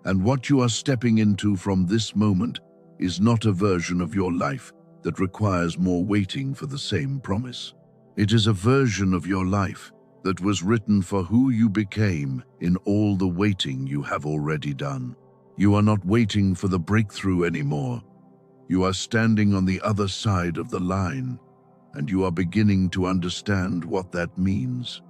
And what you are stepping into from this moment is not a version of your life that requires more waiting for the same promise. It is a version of your life that was written for who you became in all the waiting you have already done. You are not waiting for the breakthrough anymore. You are standing on the other side of the line, and you are beginning to understand what that means.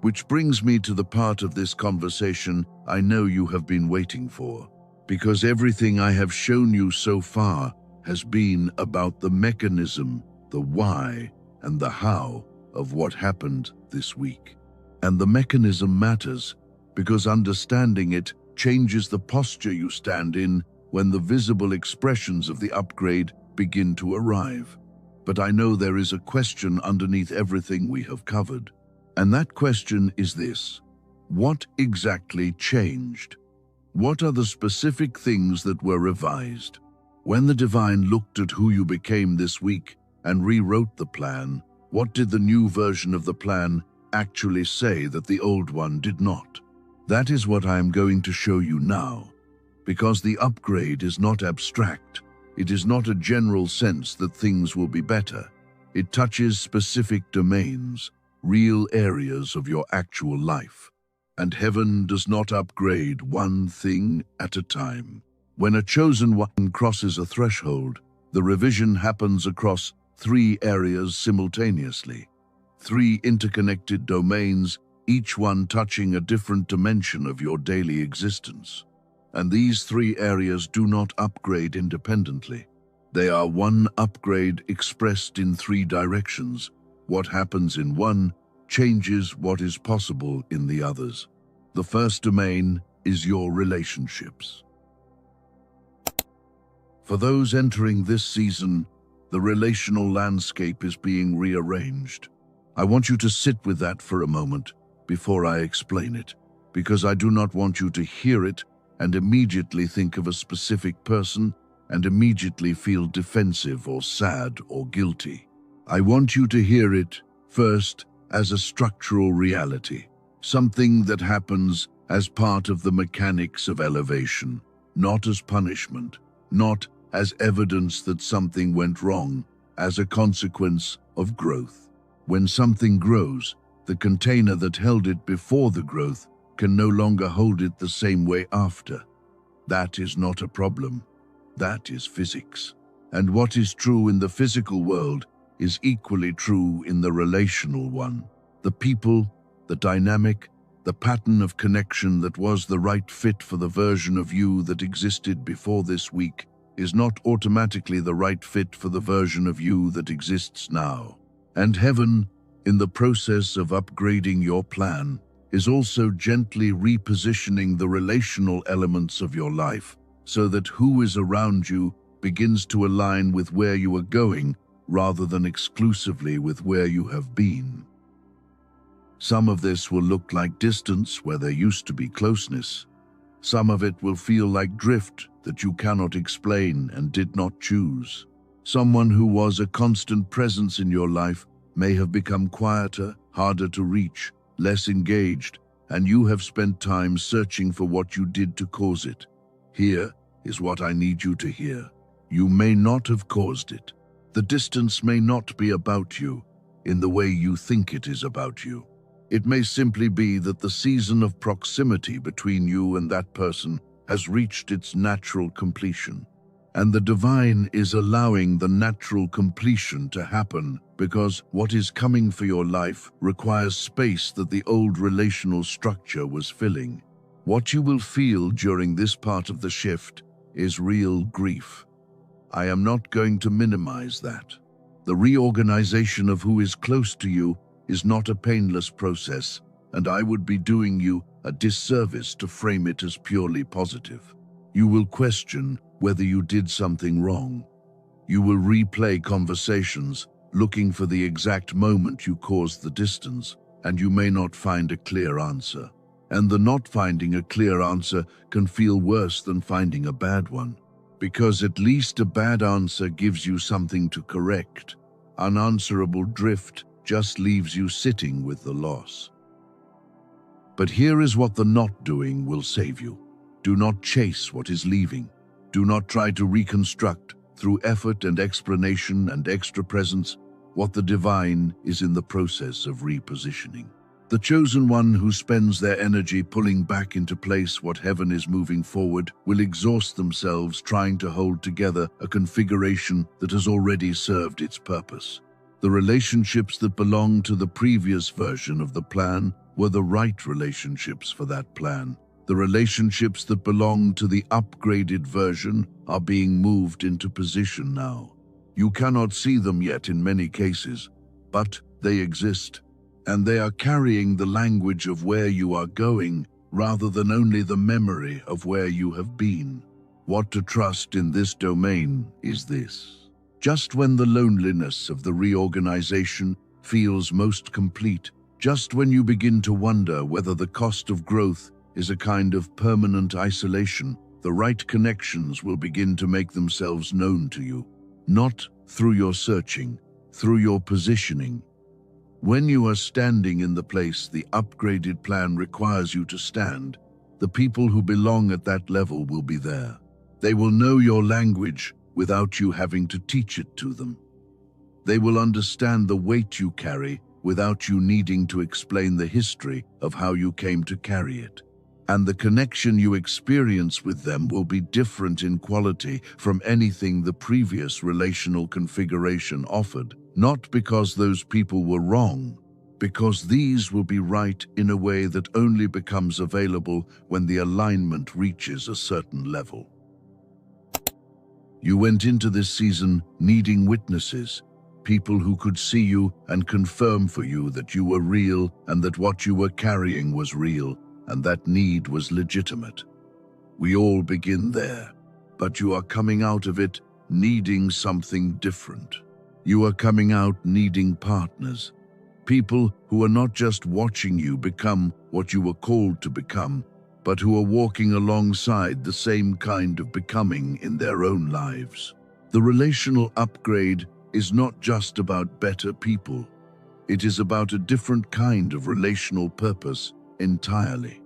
Which brings me to the part of this conversation I know you have been waiting for, because everything I have shown you so far has been about the mechanism, the why, and the how of what happened this week. And the mechanism matters because understanding it changes the posture you stand in when the visible expressions of the upgrade begin to arrive. But I know there is a question underneath everything we have covered. And that question is this: what exactly changed? What are the specific things that were revised? When the divine looked at who you became this week and rewrote the plan, what did the new version of the plan actually say that the old one did not? That is what I am going to show you now. Because the upgrade is not abstract. It is not a general sense that things will be better. It touches specific domains, real areas of your actual life. And heaven does not upgrade one thing at a time. When a chosen one crosses a threshold, the revision happens across 3 areas simultaneously. 3 interconnected domains, each one touching a different dimension of your daily existence. And these 3 areas do not upgrade independently. They are one upgrade expressed in 3 directions. What happens in one changes what is possible in the others. The first domain is your relationships. For those entering this season, the relational landscape is being rearranged. I want you to sit with that for a moment before I explain it, because I do not want you to hear it and immediately think of a specific person and immediately feel defensive or sad or guilty. I want you to hear it first as a structural reality, something that happens as part of the mechanics of elevation, not as punishment, not as evidence that something went wrong, as a consequence of growth. When something grows, the container that held it before the growth can no longer hold it the same way after. That is not a problem. That is physics. And what is true in the physical world is equally true in the relational one. The people, the dynamic, the pattern of connection that was the right fit for the version of you that existed before this week is not automatically the right fit for the version of you that exists now. And heaven, in the process of upgrading your plan, is also gently repositioning the relational elements of your life so that who is around you begins to align with where you are going rather than exclusively with where you have been. Some of this will look like distance where there used to be closeness. Some of it will feel like drift that you cannot explain and did not choose. Someone who was a constant presence in your life may have become quieter, harder to reach, less engaged, and you have spent time searching for what you did to cause it. Here is what I need you to hear. You may not have caused it. The distance may not be about you in the way you think it is about you. It may simply be that the season of proximity between you and that person has reached its natural completion. And the divine is allowing the natural completion to happen because what is coming for your life requires space that the old relational structure was filling. What you will feel during this part of the shift is real grief. I am not going to minimize that. The reorganization of who is close to you is not a painless process, and I would be doing you a disservice to frame it as purely positive. You will question whether you did something wrong. You will replay conversations, looking for the exact moment you caused the distance, and you may not find a clear answer. And the not finding a clear answer can feel worse than finding a bad one, because at least a bad answer gives you something to correct. Unanswerable drift just leaves you sitting with the loss. But here is what the not doing will save you. Do not chase what is leaving. Do not try to reconstruct, through effort and explanation and extra presence, what the divine is in the process of repositioning. The chosen one who spends their energy pulling back into place what heaven is moving forward will exhaust themselves trying to hold together a configuration that has already served its purpose. The relationships that belong to the previous version of the plan were the right relationships for that plan. The relationships that belong to the upgraded version are being moved into position now. You cannot see them yet in many cases, but they exist, and they are carrying the language of where you are going rather than only the memory of where you have been. What to trust in this domain is this. Just when the loneliness of the reorganization feels most complete, just when you begin to wonder whether the cost of growth is a kind of permanent isolation, the right connections will begin to make themselves known to you. Not through your searching, through your positioning. When you are standing in the place the upgraded plan requires you to stand, the people who belong at that level will be there. They will know your language without you having to teach it to them. They will understand the weight you carry without you needing to explain the history of how you came to carry it. And the connection you experience with them will be different in quality from anything the previous relational configuration offered, not because those people were wrong, because these will be right in a way that only becomes available when the alignment reaches a certain level. You went into this season needing witnesses, people who could see you and confirm for you that you were real and that what you were carrying was real, and that need was legitimate. We all begin there, but you are coming out of it needing something different. You are coming out needing partners, people who are not just watching you become what you were called to become, but who are walking alongside the same kind of becoming in their own lives. The relational upgrade is not just about better people. It is about a different kind of relational purpose entirely.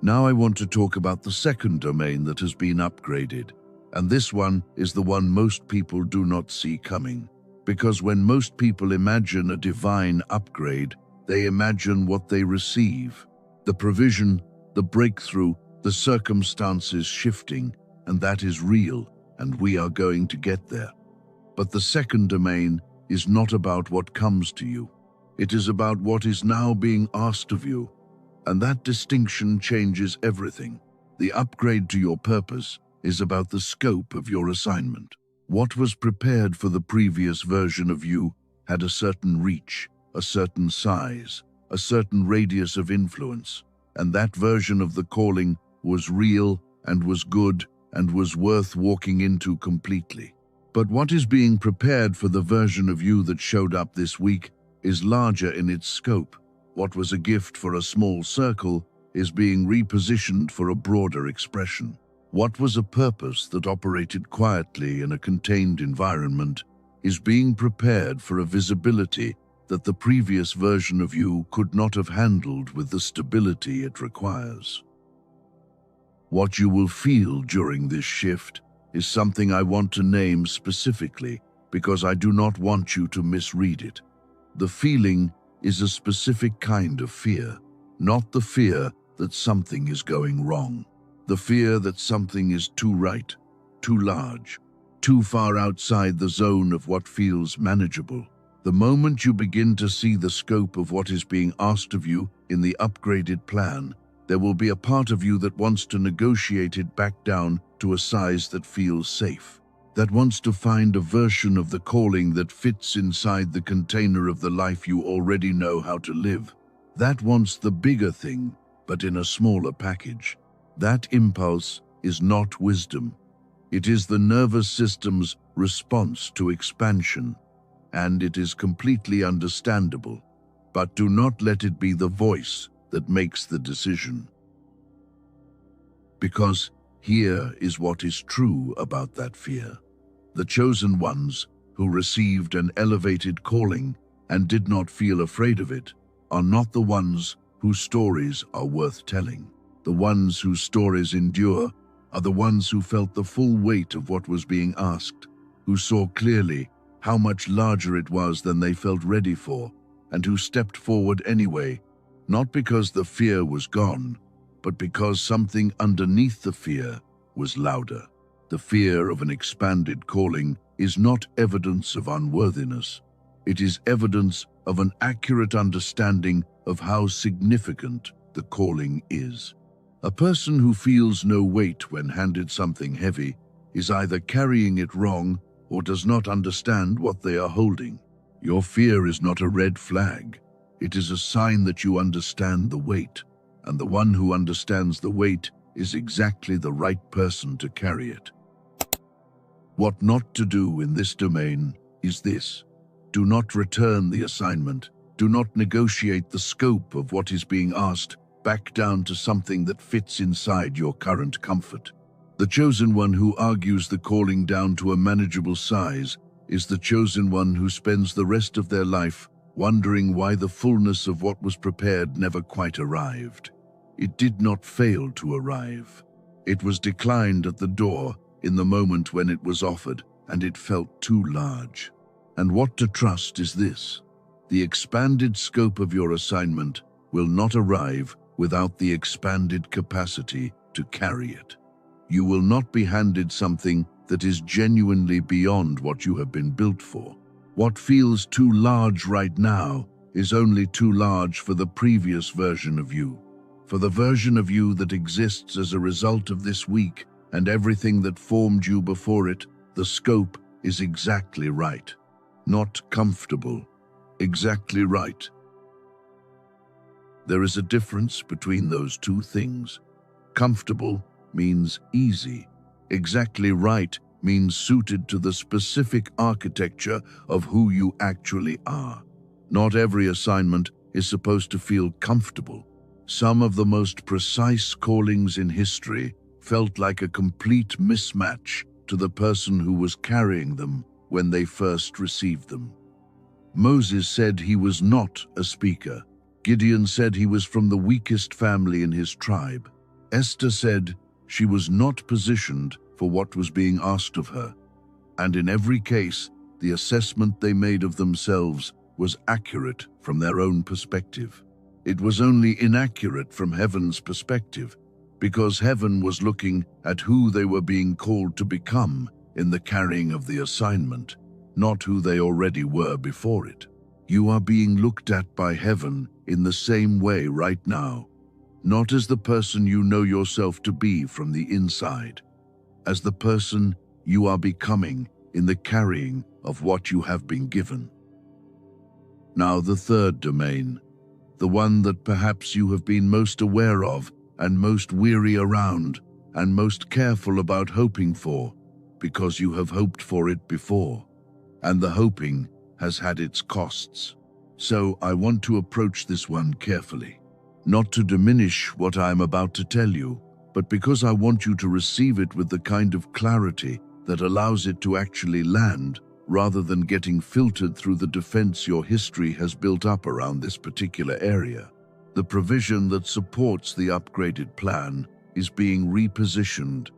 Now I want to talk about the second domain that has been upgraded, and this one is the one most people do not see coming. Because when most people imagine a divine upgrade, they imagine what they receive. The provision, the breakthrough, the circumstances shifting, and that is real, and we are going to get there. But the second domain is not about what comes to you. It is about what is now being asked of you. And that distinction changes everything. The upgrade to your purpose is about the scope of your assignment. What was prepared for the previous version of you had a certain reach, a certain size, a certain radius of influence, and that version of the calling was real and was good and was worth walking into completely. But what is being prepared for the version of you that showed up this week is larger in its scope. What was a gift for a small circle is being repositioned for a broader expression. What was a purpose that operated quietly in a contained environment is being prepared for a visibility that the previous version of you could not have handled with the stability it requires. What you will feel during this shift is something I want to name specifically because I do not want you to misread it. The feeling is a specific kind of fear, not the fear that something is going wrong. The fear that something is too right, too large, too far outside the zone of what feels manageable. The moment you begin to see the scope of what is being asked of you in the upgraded plan, there will be a part of you that wants to negotiate it back down to a size that feels safe, that wants to find a version of the calling that fits inside the container of the life you already know how to live. That wants the bigger thing, but in a smaller package. That impulse is not wisdom. It is the nervous system's response to expansion, and it is completely understandable. But do not let it be the voice that makes the decision. Because here is what is true about that fear. The chosen ones who received an elevated calling and did not feel afraid of it are not the ones whose stories are worth telling. The ones whose stories endure are the ones who felt the full weight of what was being asked, who saw clearly how much larger it was than they felt ready for, and who stepped forward anyway, not because the fear was gone, but because something underneath the fear was louder. The fear of an expanded calling is not evidence of unworthiness. It is evidence of an accurate understanding of how significant the calling is. A person who feels no weight when handed something heavy is either carrying it wrong or does not understand what they are holding. Your fear is not a red flag. It is a sign that you understand the weight, and the one who understands the weight is exactly the right person to carry it. What not to do in this domain is this. Do not return the assignment. Do not negotiate the scope of what is being asked back down to something that fits inside your current comfort. The chosen one who argues the calling down to a manageable size is the chosen one who spends the rest of their life wondering why the fullness of what was prepared never quite arrived. It did not fail to arrive. It was declined at the door in the moment when it was offered, and it felt too large. And what to trust is this: the expanded scope of your assignment will not arrive without the expanded capacity to carry it. You will not be handed something that is genuinely beyond what you have been built for. What feels too large right now is only too large for the previous version of you, for the version of you that exists as a result of this week and everything that formed you before it. The scope is exactly right. Not comfortable, exactly right. There is a difference between those two things. Comfortable means easy. Exactly right means suited to the specific architecture of who you actually are. Not every assignment is supposed to feel comfortable. Some of the most precise callings in history felt like a complete mismatch to the person who was carrying them when they first received them. Moses said he was not a speaker. Gideon said he was from the weakest family in his tribe. Esther said she was not positioned for what was being asked of her. And in every case, the assessment they made of themselves was accurate from their own perspective. It was only inaccurate from heaven's perspective, because heaven was looking at who they were being called to become in the carrying of the assignment, not who they already were before it. You are being looked at by heaven in the same way right now, not as the person you know yourself to be from the inside, as the person you are becoming in the carrying of what you have been given. Now the third domain, the one that perhaps you have been most aware of and most weary around and most careful about hoping for, because you have hoped for it before, and the hoping has had its costs. So I want to approach this one carefully. not to diminish what I am about to tell you, but because I want you to receive it with the kind of clarity that allows it to actually land, rather than getting filtered through the defense your history has built up around this particular area. The provision that supports the upgraded plan is being repositioned.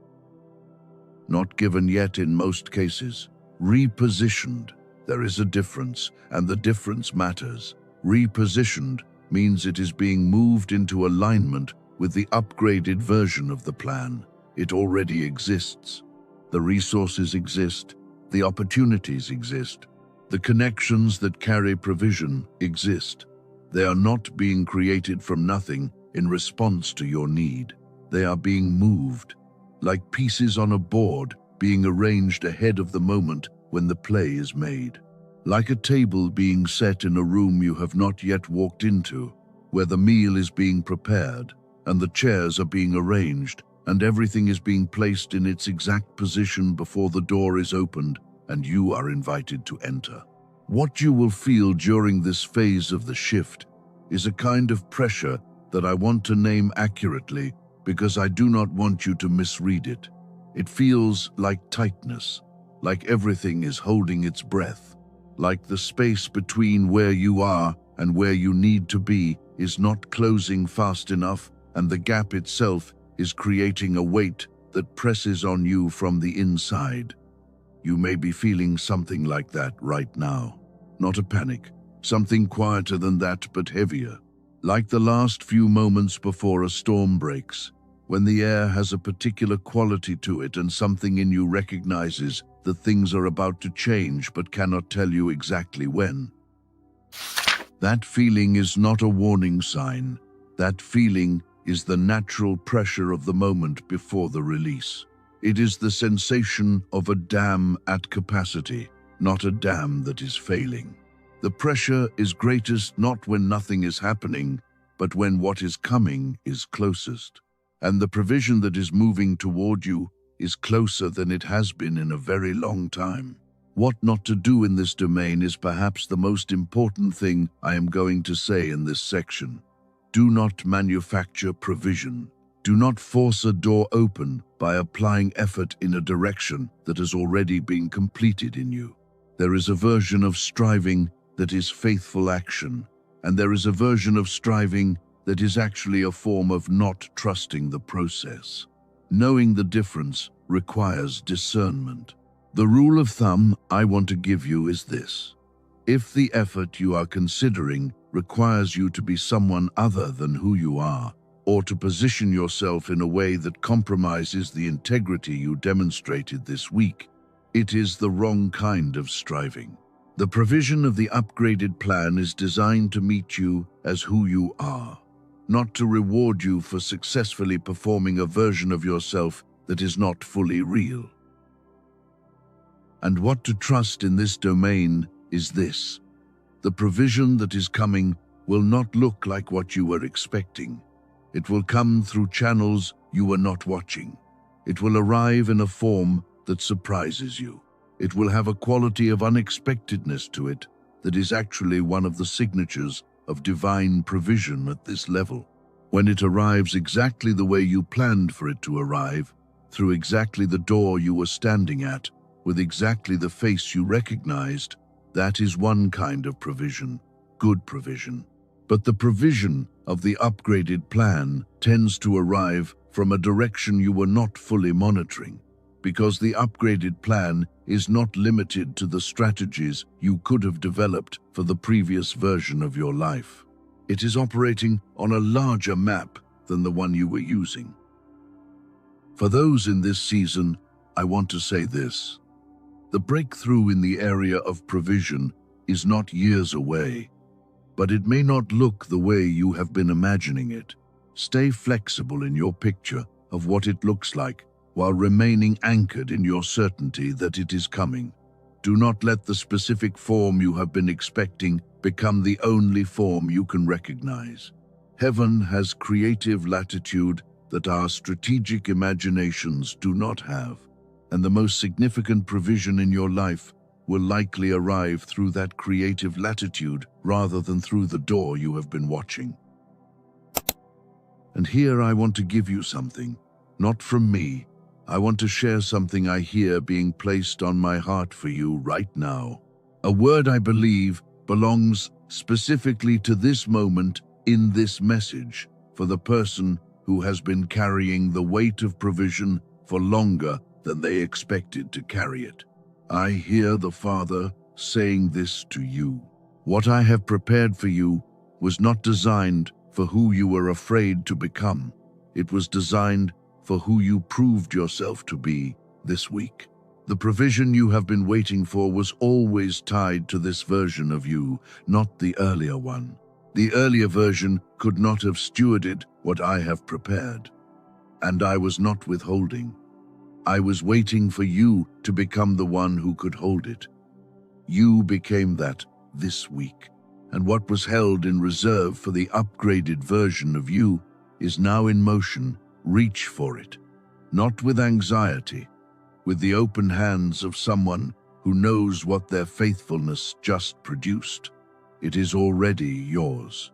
Not given yet in most cases. Repositioned. There is a difference, and the difference matters. Repositioned means it is being moved into alignment with the upgraded version of the plan. It already exists. The resources exist. The opportunities exist. The connections that carry provision exist. They are not being created from nothing in response to your need. They are being moved, like pieces on a board being arranged ahead of the moment when the play is made. Like a table being set in a room you have not yet walked into, where the meal is being prepared, and the chairs are being arranged, and everything is being placed in its exact position before the door is opened and you are invited to enter. What you will feel during this phase of the shift is a kind of pressure that I want to name accurately because I do not want you to misread it. It feels like tightness, like everything is holding its breath, like the space between where you are and where you need to be is not closing fast enough, and the gap itself is creating a weight that presses on you from the inside. You may be feeling something like that right now. Not a panic, something quieter than that but heavier. Like the last few moments before a storm breaks, when the air has a particular quality to it and something in you recognizes that things are about to change but cannot tell you exactly when. That feeling is not a warning sign. That feeling is the natural pressure of the moment before the release. It is the sensation of a dam at capacity, not a dam that is failing. The pressure is greatest not when nothing is happening, but when what is coming is closest. And the provision that is moving toward you is closer than it has been in a very long time. What not to do in this domain is perhaps the most important thing I am going to say in this section. Do not manufacture provision. Do not force a door open by applying effort in a direction that has already been completed in you. There is a version of striving that is faithful action, and there is a version of striving that is actually a form of not trusting the process. Knowing the difference requires discernment. The rule of thumb I want to give you is this. If the effort you are considering requires you to be someone other than who you are, or to position yourself in a way that compromises the integrity you demonstrated this week, it is the wrong kind of striving. The provision of the upgraded plan is designed to meet you as who you are, not to reward you for successfully performing a version of yourself that is not fully real. And what to trust in this domain is this. The provision that is coming will not look like what you were expecting. It will come through channels you were not watching. It will arrive in a form that surprises you. It will have a quality of unexpectedness to it that is actually one of the signatures of divine provision at this level. When it arrives exactly the way you planned for it to arrive, through exactly the door you were standing at, with exactly the face you recognized, that is one kind of provision, good provision. But the provision of the upgraded plan tends to arrive from a direction you were not fully monitoring, because the upgraded plan is not limited to the strategies you could have developed for the previous version of your life. It is operating on a larger map than the one you were using. For those in this season, I want to say this. The breakthrough in the area of provision is not years away, but it may not look the way you have been imagining it. Stay flexible in your picture of what it looks like while remaining anchored in your certainty that it is coming. Do not let the specific form you have been expecting become the only form you can recognize. Heaven has creative latitude that our strategic imaginations do not have, and the most significant provision in your life will likely arrive through that creative latitude rather than through the door you have been watching. And here I want to give you something, not from me. I want to share something I hear being placed on my heart for you right now. A word I believe belongs specifically to this moment in this message for the person who has been carrying the weight of provision for longer than they expected to carry it. I hear the Father saying this to you. What I have prepared for you was not designed for who you were afraid to become. It was designed for who you proved yourself to be this week. The provision you have been waiting for was always tied to this version of you, not the earlier one. The earlier version could not have stewarded what I have prepared. And I was not withholding. I was waiting for you to become the one who could hold it. You became that this week. And what was held in reserve for the upgraded version of you is now in motion. Reach for it. Not with anxiety, with the open hands of someone who knows what their faithfulness just produced. It is already yours.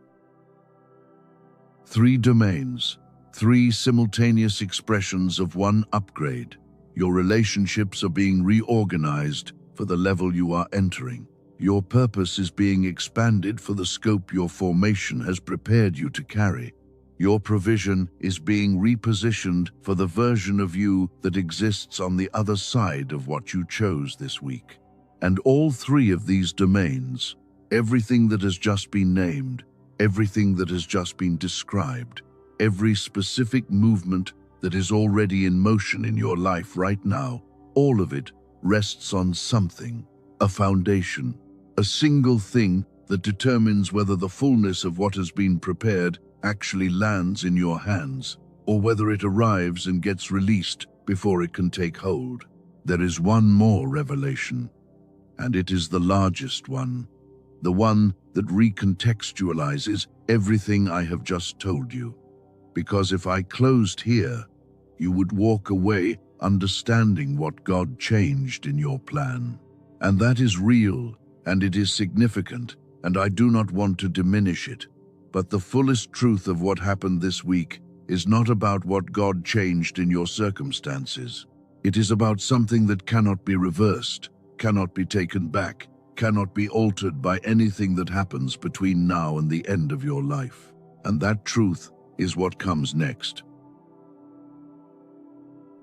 3 domains, 3 simultaneous expressions of one upgrade. Your relationships are being reorganized for the level you are entering. Your purpose is being expanded for the scope your formation has prepared you to carry. Your provision is being repositioned for the version of you that exists on the other side of what you chose this week. And all 3 of these domains, everything that has just been named, everything that has just been described, every specific movement that is already in motion in your life right now, all of it rests on something, a foundation, a single thing that determines whether the fullness of what has been prepared actually lands in your hands, or whether it arrives and gets released before it can take hold. There is one more revelation, and it is the largest one, the one that recontextualizes everything I have just told you. Because if I closed here, you would walk away understanding what God changed in your plan. And that is real, and it is significant, and I do not want to diminish it. But the fullest truth of what happened this week is not about what God changed in your circumstances. It is about something that cannot be reversed, cannot be taken back, cannot be altered by anything that happens between now and the end of your life. And that truth is what comes next.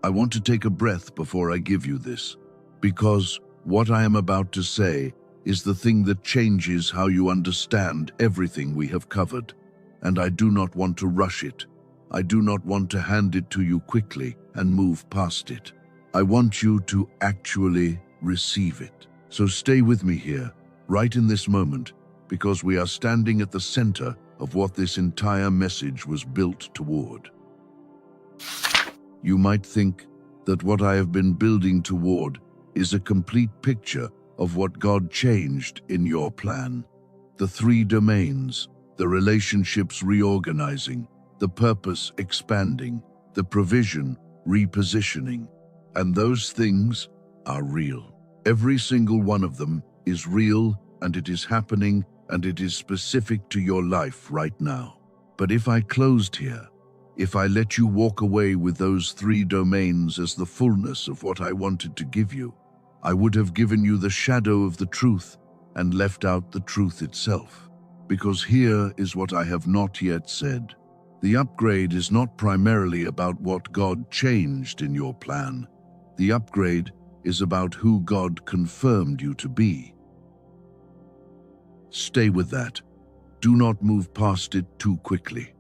I want to take a breath before I give you this, because what I am about to say is the thing that changes how you understand everything we have covered. And I do not want to rush it. I do not want to hand it to you quickly and move past it. I want you to actually receive it. So stay with me here, right in this moment, because we are standing at the center of what this entire message was built toward. You might think that what I have been building toward is a complete picture of what God changed in your plan. The 3 domains, the relationships reorganizing, the purpose expanding, the provision repositioning. And those things are real. Every single one of them is real, and it is happening, and it is specific to your life right now. But if I closed here, if I let you walk away with those 3 domains as the fullness of what I wanted to give you, I would have given you the shadow of the truth and left out the truth itself. Because here is what I have not yet said. The upgrade is not primarily about what God changed in your plan. The upgrade is about who God confirmed you to be. Stay with that. Do not move past it too quickly,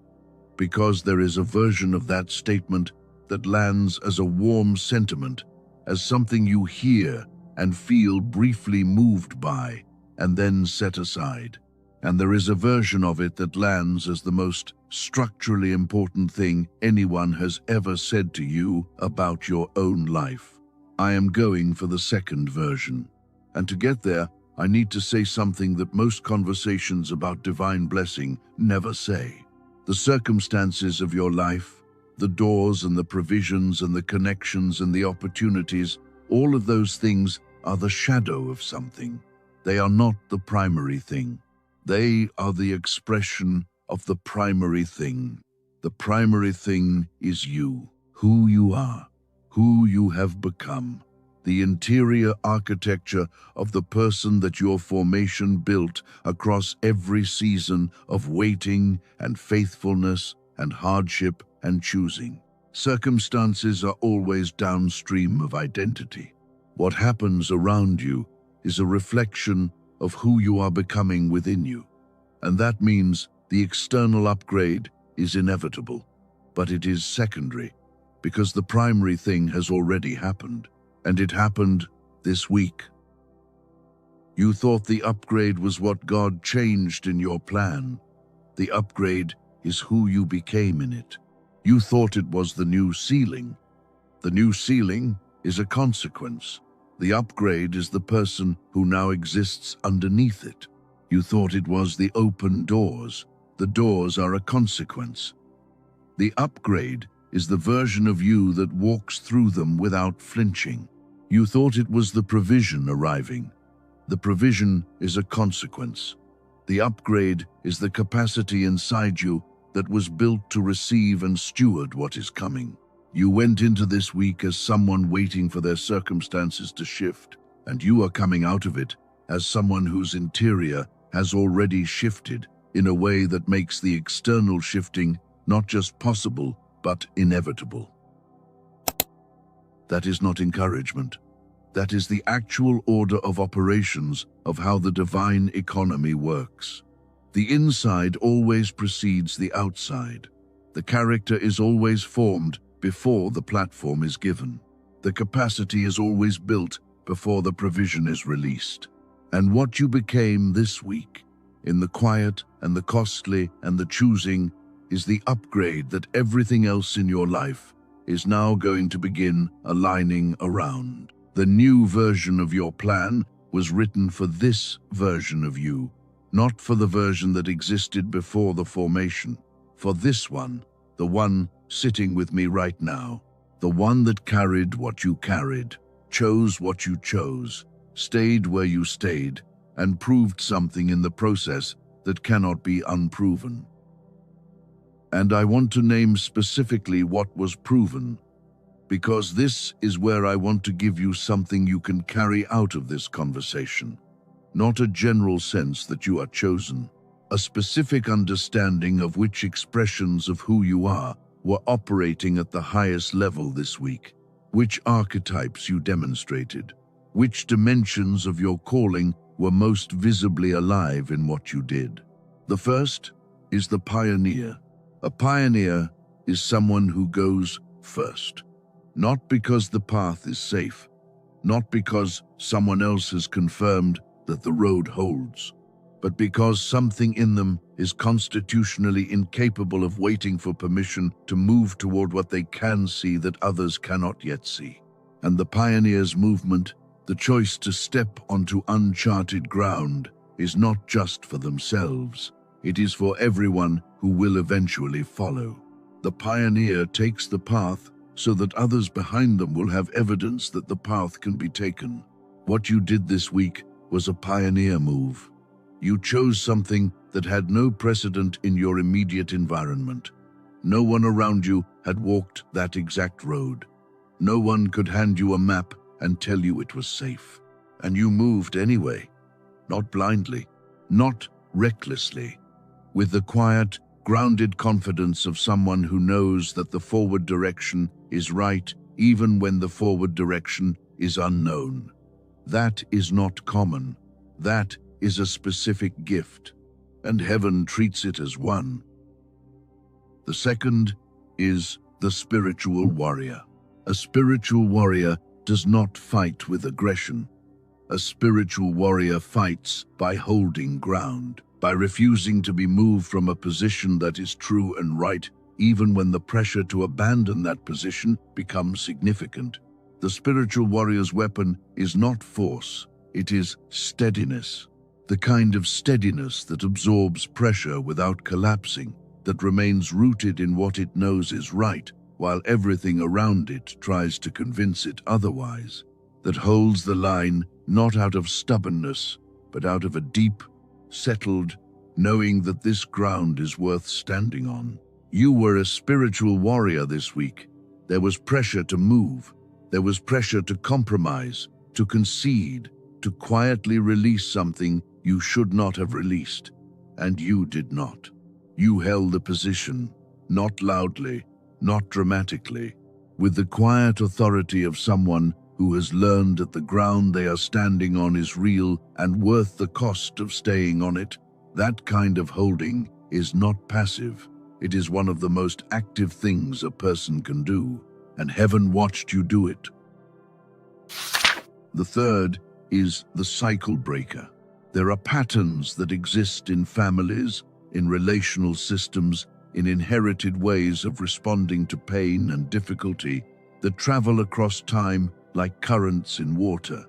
because there is a version of that statement that lands as a warm sentiment, as something you hear and feel briefly moved by, and then set aside. And there is a version of it that lands as the most structurally important thing anyone has ever said to you about your own life. I am going for the second version. And to get there, I need to say something that most conversations about divine blessing never say. The circumstances of your life, the doors and the provisions and the connections and the opportunities, all of those things are the shadow of something. They are not the primary thing. They are the expression of the primary thing. The primary thing is you, who you are, who you have become, the interior architecture of the person that your formation built across every season of waiting and faithfulness and hardship and choosing. Circumstances are always downstream of identity. What happens around you is a reflection of who you are becoming within you. And that means the external upgrade is inevitable, but it is secondary, because the primary thing has already happened, and it happened this week. You thought the upgrade was what God changed in your plan. The upgrade is who you became in it. You thought it was the new ceiling. The new ceiling is a consequence. The upgrade is the person who now exists underneath it. You thought it was the open doors. The doors are a consequence. The upgrade is the version of you that walks through them without flinching. You thought it was the provision arriving. The provision is a consequence. The upgrade is the capacity inside you that was built to receive and steward what is coming. You went into this week as someone waiting for their circumstances to shift, and you are coming out of it as someone whose interior has already shifted in a way that makes the external shifting not just possible, but inevitable. That is not encouragement. That is the actual order of operations of how the divine economy works. The inside always precedes the outside. The character is always formed before the platform is given. The capacity is always built before the provision is released. And what you became this week, in the quiet and the costly and the choosing, is the upgrade that everything else in your life is now going to begin aligning around. The new version of your plan was written for this version of you, not for the version that existed before the formation. For this one, the one sitting with me right now, the one that carried what you carried, chose what you chose, stayed where you stayed, and proved something in the process that cannot be unproven. And I want to name specifically what was proven, because this is where I want to give you something you can carry out of this conversation. Not a general sense that you are chosen, a specific understanding of which expressions of who you are were operating at the highest level this week, which archetypes you demonstrated, which dimensions of your calling were most visibly alive in what you did. The first is the pioneer. A pioneer is someone who goes first, not because the path is safe, not because someone else has confirmed that the road holds, but because something in them is constitutionally incapable of waiting for permission to move toward what they can see that others cannot yet see. And the pioneer's movement, the choice to step onto uncharted ground, is not just for themselves. It is for everyone who will eventually follow. The pioneer takes the path so that others behind them will have evidence that the path can be taken. What you did this week was a pioneer move. You chose something that had no precedent in your immediate environment. No one around you had walked that exact road. No one could hand you a map and tell you it was safe. And you moved anyway, not blindly, not recklessly, with the quiet, grounded confidence of someone who knows that the forward direction is right even when the forward direction is unknown. That is not common. That is a specific gift, and heaven treats it as one. The second is the spiritual warrior. A spiritual warrior does not fight with aggression. A spiritual warrior fights by holding ground, by refusing to be moved from a position that is true and right, even when the pressure to abandon that position becomes significant. The spiritual warrior's weapon is not force, it is steadiness. The kind of steadiness that absorbs pressure without collapsing, that remains rooted in what it knows is right, while everything around it tries to convince it otherwise. That holds the line not out of stubbornness, but out of a deep, settled, knowing that this ground is worth standing on. You were a spiritual warrior this week. There was pressure to move. There was pressure to compromise, to concede, to quietly release something you should not have released. And you did not. You held the position, not loudly, not dramatically, with the quiet authority of someone who has learned that the ground they are standing on is real and worth the cost of staying on it. That kind of holding is not passive. It is one of the most active things a person can do, and heaven watched you do it. The third is the cycle breaker. There are patterns that exist in families, in relational systems, in inherited ways of responding to pain and difficulty that travel across time like currents in water.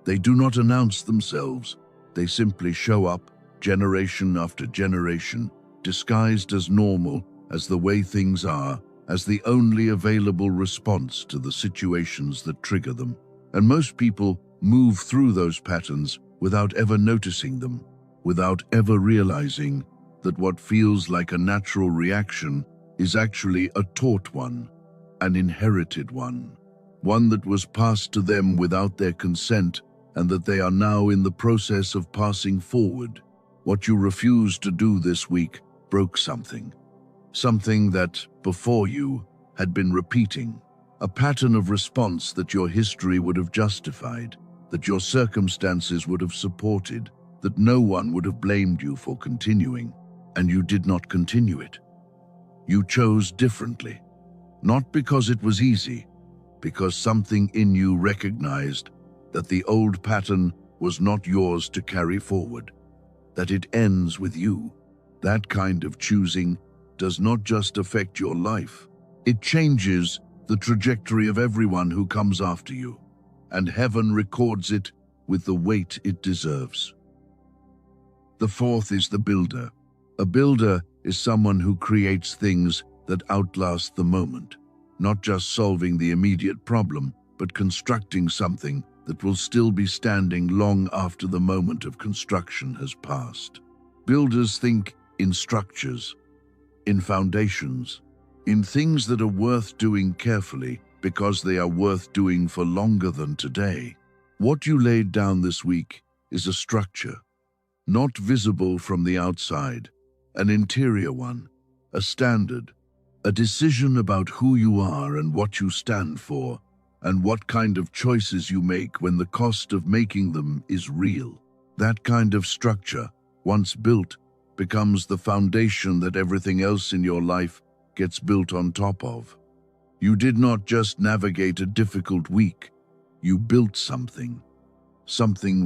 They do not announce themselves. They simply show up, generation after generation, disguised as normal, as the way things are, as the only available response to the situations that trigger them. And most people move through those patterns without ever noticing them, without ever realizing that what feels like a natural reaction is actually a taught one, an inherited one that was passed to them without their consent, and that they are now in the process of passing forward. What you refused to do this week broke something that, before you, had been repeating, a pattern of response that your history would have justified, that your circumstances would have supported, that no one would have blamed you for continuing, and you did not continue it. You chose differently, not because it was easy, because something in you recognized that the old pattern was not yours to carry forward, that it ends with you. That kind of choosing does not just affect your life, it changes the trajectory of everyone who comes after you, and heaven records it with the weight it deserves. The fourth is the builder. A builder is someone who creates things that outlast the moment, not just solving the immediate problem, but constructing something that will still be standing long after the moment of construction has passed. Builders think in structures, in foundations, in things that are worth doing carefully because they are worth doing for longer than today. What you laid down this week is a structure, not visible from the outside, an interior one, a standard, a decision about who you are and what you stand for, and what kind of choices you make when the cost of making them is real. That kind of structure, once built, becomes the foundation that everything else in your life gets built on top of. You did not just navigate a difficult week, you built something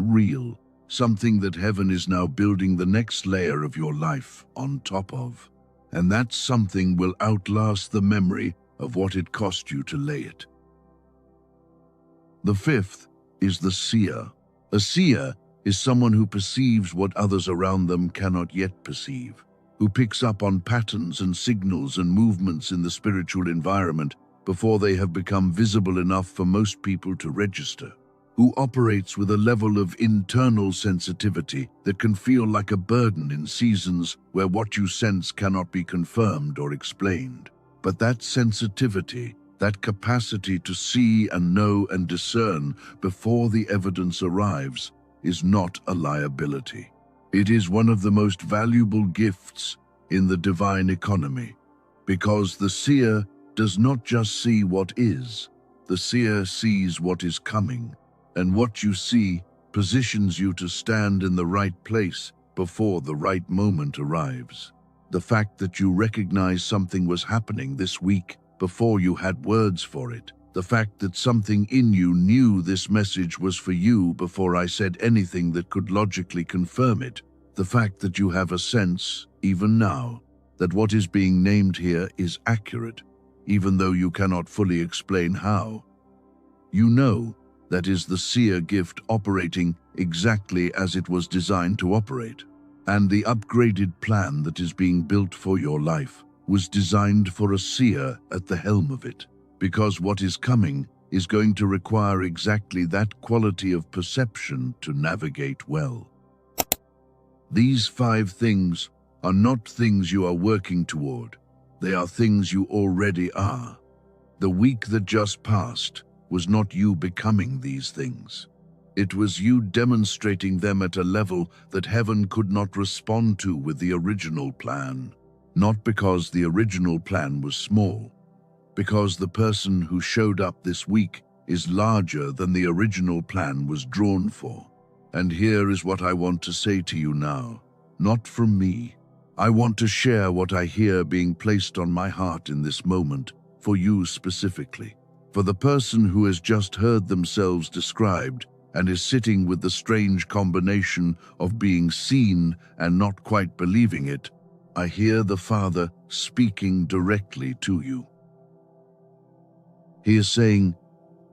real, something that heaven is now building the next layer of your life on top of. And that something will outlast the memory of what it cost you to lay it. The fifth is the seer. A seer is someone who perceives what others around them cannot yet perceive, who picks up on patterns and signals and movements in the spiritual environment before they have become visible enough for most people to register, who operates with a level of internal sensitivity that can feel like a burden in seasons where what you sense cannot be confirmed or explained. But that sensitivity, that capacity to see and know and discern before the evidence arrives, is not a liability. It is one of the most valuable gifts in the divine economy, because the seer does not just see what is, the seer sees what is coming. And what you see positions you to stand in the right place before the right moment arrives. The fact that you recognize something was happening this week before you had words for it. The fact that something in you knew this message was for you before I said anything that could logically confirm it. The fact that you have a sense, even now, that what is being named here is accurate, even though you cannot fully explain how. You know, that is the seer gift operating exactly as it was designed to operate. And the upgraded plan that is being built for your life was designed for a seer at the helm of it, because what is coming is going to require exactly that quality of perception to navigate well. These 5 things are not things you are working toward. They are things you already are. The week that just passed was not you becoming these things. It was you demonstrating them at a level that heaven could not respond to with the original plan. Not because the original plan was small, because the person who showed up this week is larger than the original plan was drawn for. And here is what I want to say to you now, not from me. I want to share what I hear being placed on my heart in this moment, for you specifically. For the person who has just heard themselves described and is sitting with the strange combination of being seen and not quite believing it, I hear the Father speaking directly to you. He is saying,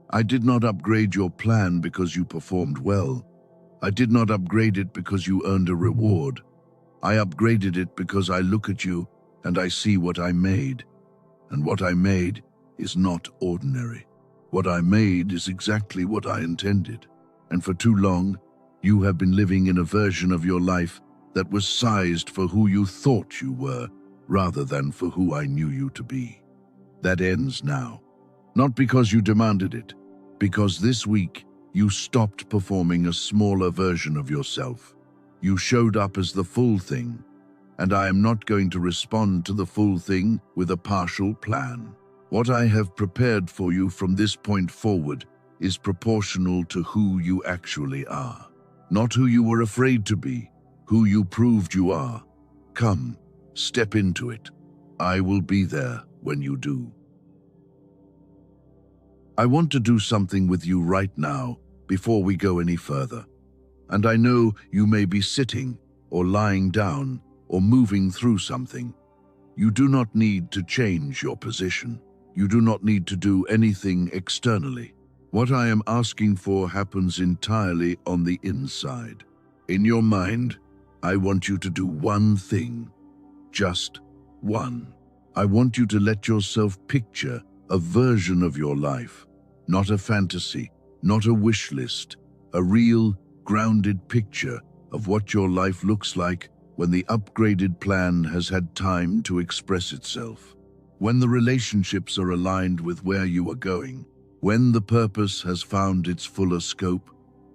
I did not upgrade your plan because you performed well. I did not upgrade it because you earned a reward. I upgraded it because I look at you and I see what I made. And what I made is not ordinary. What I made is exactly what I intended. And for too long, you have been living in a version of your life that was sized for who you thought you were, rather than for who I knew you to be. That ends now. Not because you demanded it, because this week you stopped performing a smaller version of yourself. You showed up as the full thing, and I am not going to respond to the full thing with a partial plan. What I have prepared for you from this point forward is proportional to who you actually are. Not who you were afraid to be, who you proved you are. Come, step into it. I will be there when you do. I want to do something with you right now before we go any further. And I know you may be sitting or lying down or moving through something. You do not need to change your position. You do not need to do anything externally. What I am asking for happens entirely on the inside. In your mind, I want you to do one thing. Just one. I want you to let yourself picture a version of your life, not a fantasy, not a wish list, a real, grounded picture of what your life looks like when the upgraded plan has had time to express itself. When the relationships are aligned with where you are going, when the purpose has found its fuller scope,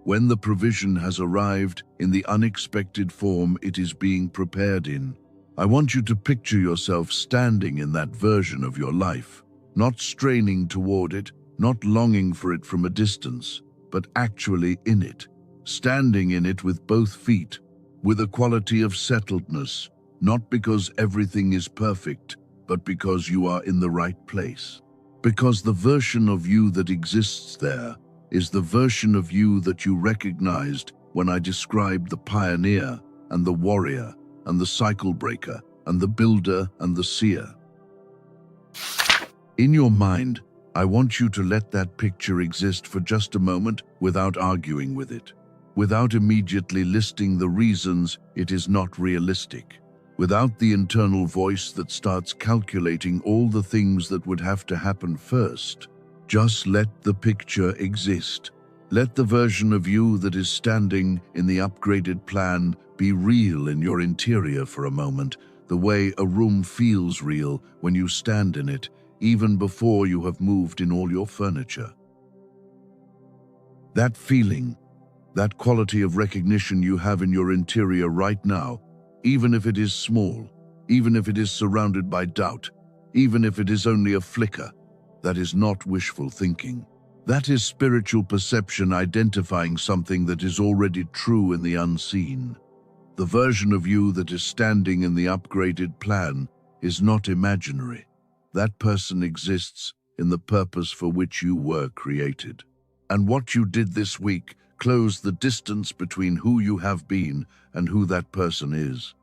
when the provision has arrived in the unexpected form it is being prepared in. I want you to picture yourself standing in that version of your life, not straining toward it, not longing for it from a distance, but actually in it, standing in it with both feet, with a quality of settledness, not because everything is perfect, but because you are in the right place. Because the version of you that exists there is the version of you that you recognized when I described the pioneer and the warrior and the cycle breaker and the builder and the seer. In your mind, I want you to let that picture exist for just a moment without arguing with it, without immediately listing the reasons it is not realistic, without the internal voice that starts calculating all the things that would have to happen first. Just let the picture exist. Let the version of you that is standing in the upgraded plan be real in your interior for a moment, the way a room feels real when you stand in it, even before you have moved in all your furniture. That feeling, that quality of recognition you have in your interior right now, even if it is small, even if it is surrounded by doubt, even if it is only a flicker, that is not wishful thinking. That is spiritual perception identifying something that is already true in the unseen. The version of you that is standing in the upgraded plan is not imaginary. That person exists in the purpose for which you were created. And what you did this week closed the distance between who you have been and who that person is.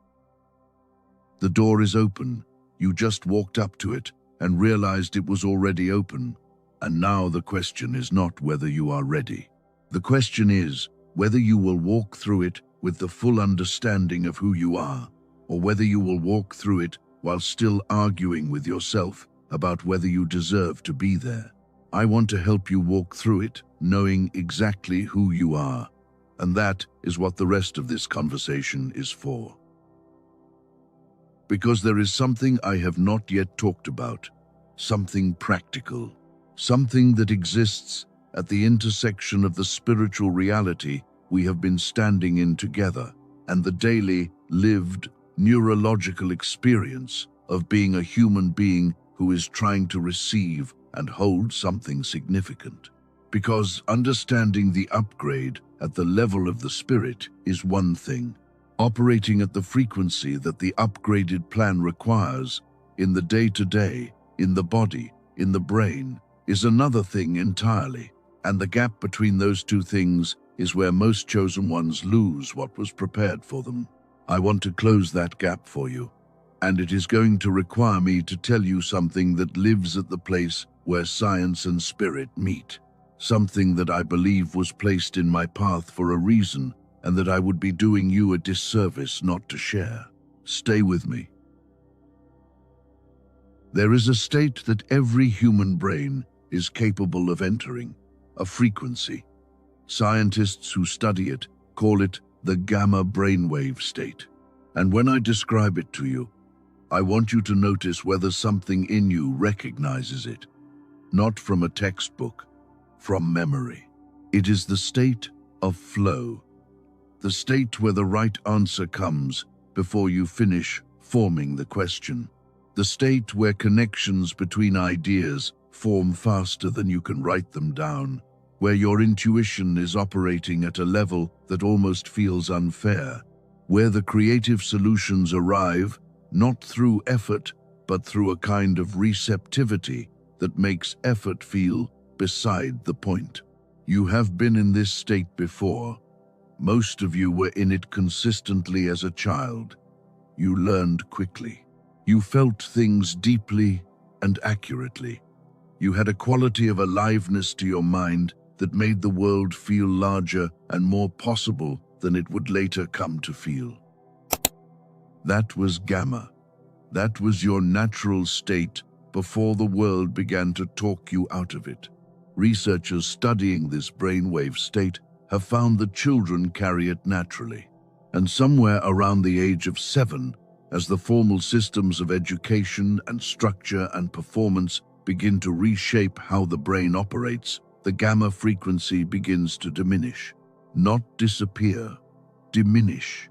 The door is open. You just walked up to it and realized it was already open. And now the question is not whether you are ready. The question is whether you will walk through it with the full understanding of who you are, or whether you will walk through it while still arguing with yourself about whether you deserve to be there. I want to help you walk through it, knowing exactly who you are. And that is what the rest of this conversation is for. Because there is something I have not yet talked about, something practical, something that exists at the intersection of the spiritual reality we have been standing in together and the daily, lived, neurological experience of being a human being who is trying to receive and hold something significant. Because understanding the upgrade at the level of the spirit is one thing. Operating at the frequency that the upgraded plan requires in the day-to-day, in the body, in the brain, is another thing entirely. And the gap between those two things is where most chosen ones lose what was prepared for them. I want to close that gap for you. And it is going to require me to tell you something that lives at the place where science and spirit meet. Something that I believe was placed in my path for a reason, and that I would be doing you a disservice not to share. Stay with me. There is a state that every human brain is capable of entering, a frequency. Scientists who study it call it the gamma brainwave state. And when I describe it to you, I want you to notice whether something in you recognizes it. Not from a textbook, from memory. It is the state of flow. The state where the right answer comes before you finish forming the question. The state where connections between ideas form faster than you can write them down. Where your intuition is operating at a level that almost feels unfair. Where the creative solutions arrive, not through effort, but through a kind of receptivity that makes effort feel beside the point. You have been in this state before. Most of you were in it consistently as a child. You learned quickly. You felt things deeply and accurately. You had a quality of aliveness to your mind that made the world feel larger and more possible than it would later come to feel. That was gamma. That was your natural state before the world began to talk you out of it. Researchers studying this brainwave state have found that children carry it naturally. And somewhere around the age of 7, as the formal systems of education and structure and performance begin to reshape how the brain operates, the gamma frequency begins to diminish. Not disappear, diminish.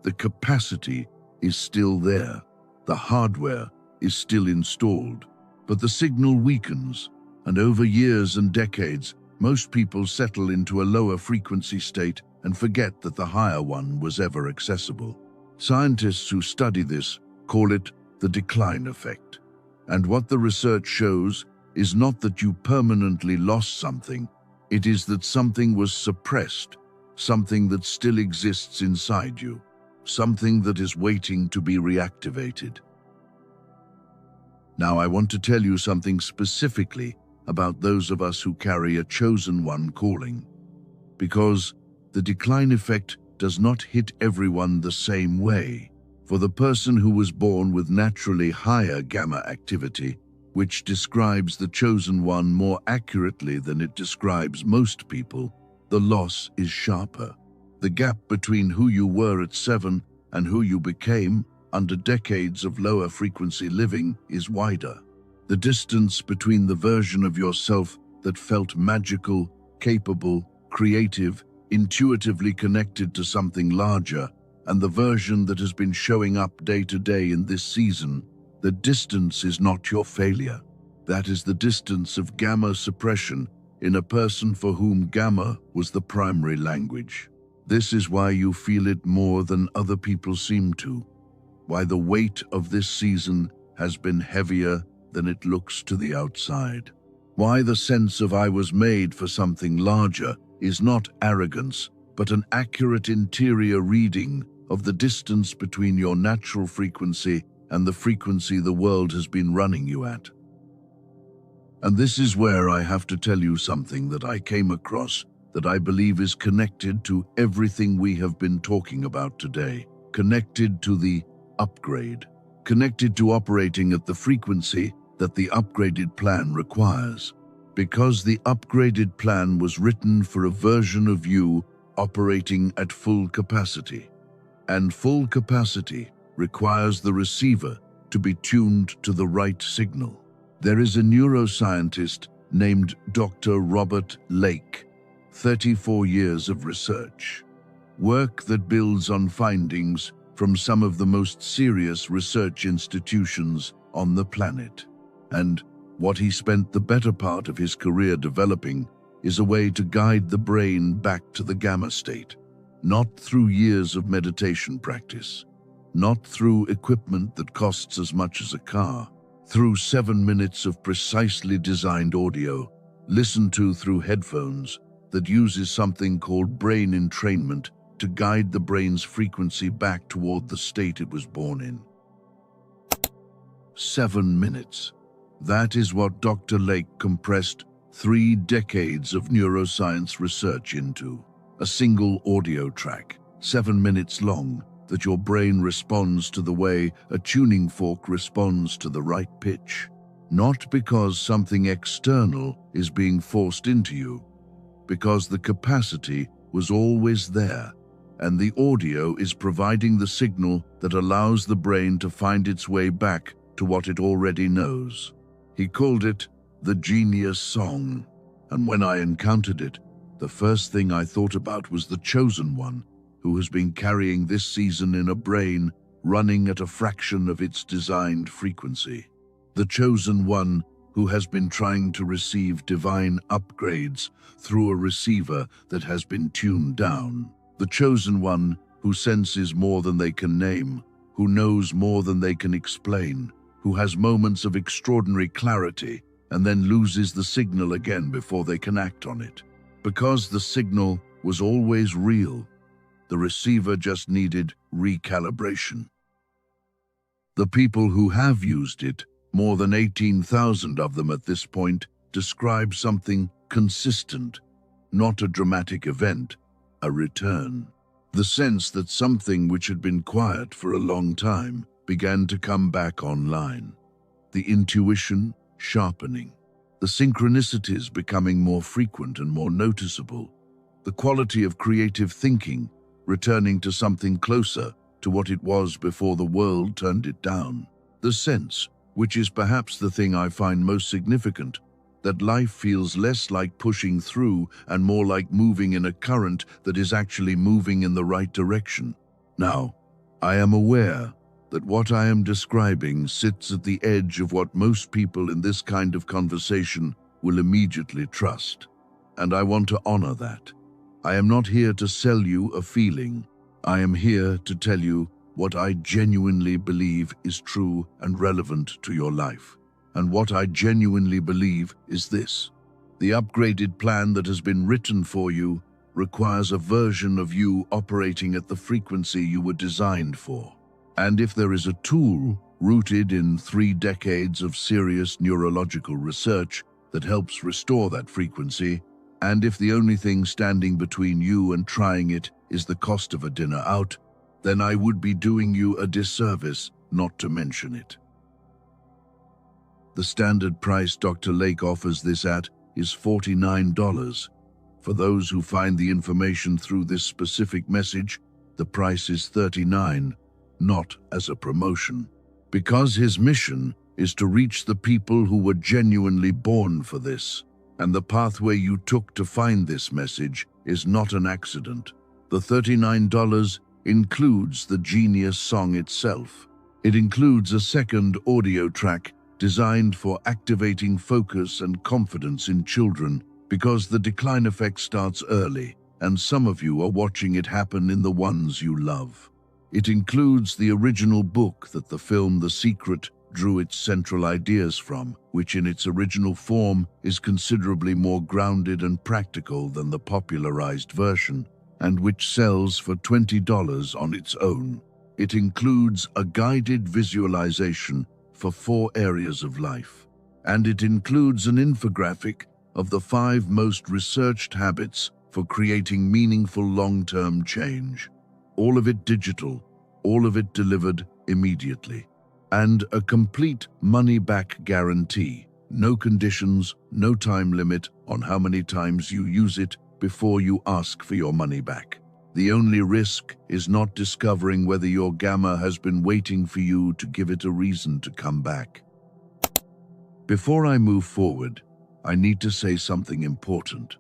The capacity is still there. The hardware is still installed, but the signal weakens, and over years and decades, most people settle into a lower frequency state and forget that the higher one was ever accessible. Scientists who study this call it the decline effect. And what the research shows is not that you permanently lost something, it is that something was suppressed, something that still exists inside you, something that is waiting to be reactivated. Now I want to tell you something specifically about those of us who carry a chosen one calling, because the decline effect does not hit everyone the same way. For the person who was born with naturally higher gamma activity, which describes the chosen one more accurately than it describes most people, the loss is sharper. The gap between who you were at 7 and who you became under decades of lower frequency living is wider. The distance between the version of yourself that felt magical, capable, creative, intuitively connected to something larger, and the version that has been showing up day to day in this season, the distance is not your failure. That is the distance of gamma suppression in a person for whom gamma was the primary language. This is why you feel it more than other people seem to. Why the weight of this season has been heavier than it looks to the outside. Why the sense of I was made for something larger is not arrogance, but an accurate interior reading of the distance between your natural frequency and the frequency the world has been running you at. And this is where I have to tell you something that I came across that I believe is connected to everything we have been talking about today, connected to the upgrade, connected to operating at the frequency that the upgraded plan requires. Because the upgraded plan was written for a version of you operating at full capacity. And full capacity requires the receiver to be tuned to the right signal. There is a neuroscientist named Dr. Robert Lake, 34 years of research, work that builds on findings from some of the most serious research institutions on the planet. And what he spent the better part of his career developing is a way to guide the brain back to the gamma state, not through years of meditation practice, not through equipment that costs as much as a car, through 7 minutes of precisely designed audio, listened to through headphones, that uses something called brain entrainment to guide the brain's frequency back toward the state it was born in. 7 minutes. That is what Dr. Lake compressed 3 decades of neuroscience research into. A single audio track, 7 minutes long, that your brain responds to the way a tuning fork responds to the right pitch. Not because something external is being forced into you, because the capacity was always there, and the audio is providing the signal that allows the brain to find its way back to what it already knows. He called it the genius song, and when I encountered it, the first thing I thought about was the chosen one, who has been carrying this season in a brain running at a fraction of its designed frequency. The chosen one who has been trying to receive divine upgrades through a receiver that has been tuned down. The chosen one who senses more than they can name, who knows more than they can explain, who has moments of extraordinary clarity and then loses the signal again before they can act on it. Because the signal was always real, the receiver just needed recalibration. The people who have used it, more than 18,000 of them at this point, describe something consistent, not a dramatic event, a return. The sense that something which had been quiet for a long time began to come back online. The intuition sharpening. The synchronicities becoming more frequent and more noticeable. The quality of creative thinking returning to something closer to what it was before the world turned it down. The sense, which is perhaps the thing I find most significant, that life feels less like pushing through and more like moving in a current that is actually moving in the right direction. Now, I am aware that what I am describing sits at the edge of what most people in this kind of conversation will immediately trust, and I want to honor that. I am not here to sell you a feeling. I am here to tell you what I genuinely believe is true and relevant to your life. And what I genuinely believe is this: the upgraded plan that has been written for you requires a version of you operating at the frequency you were designed for. And if there is a tool rooted in 3 decades of serious neurological research that helps restore that frequency, and if the only thing standing between you and trying it is the cost of a dinner out, then I would be doing you a disservice not to mention it. The standard price Dr. Lake offers this at is $49. For those who find the information through this specific message, the price is $39, not as a promotion. Because his mission is to reach the people who were genuinely born for this, and the pathway you took to find this message is not an accident. The $39 includes the genius song itself. It includes a second audio track designed for activating focus and confidence in children, because the decline effect starts early, and some of you are watching it happen in the ones you love. It includes the original book that the film The Secret drew its central ideas from, which in its original form is considerably more grounded and practical than the popularized version, and which sells for $20 on its own. It includes a guided visualization for 4 areas of life, and it includes an infographic of the 5 most researched habits for creating meaningful long-term change. All of it digital, all of it delivered immediately, and a complete money-back guarantee. No conditions, no time limit on how many times you use it before you ask for your money back. The only risk is not discovering whether your gamma has been waiting for you to give it a reason to come back. Before I move forward, I need to say something important,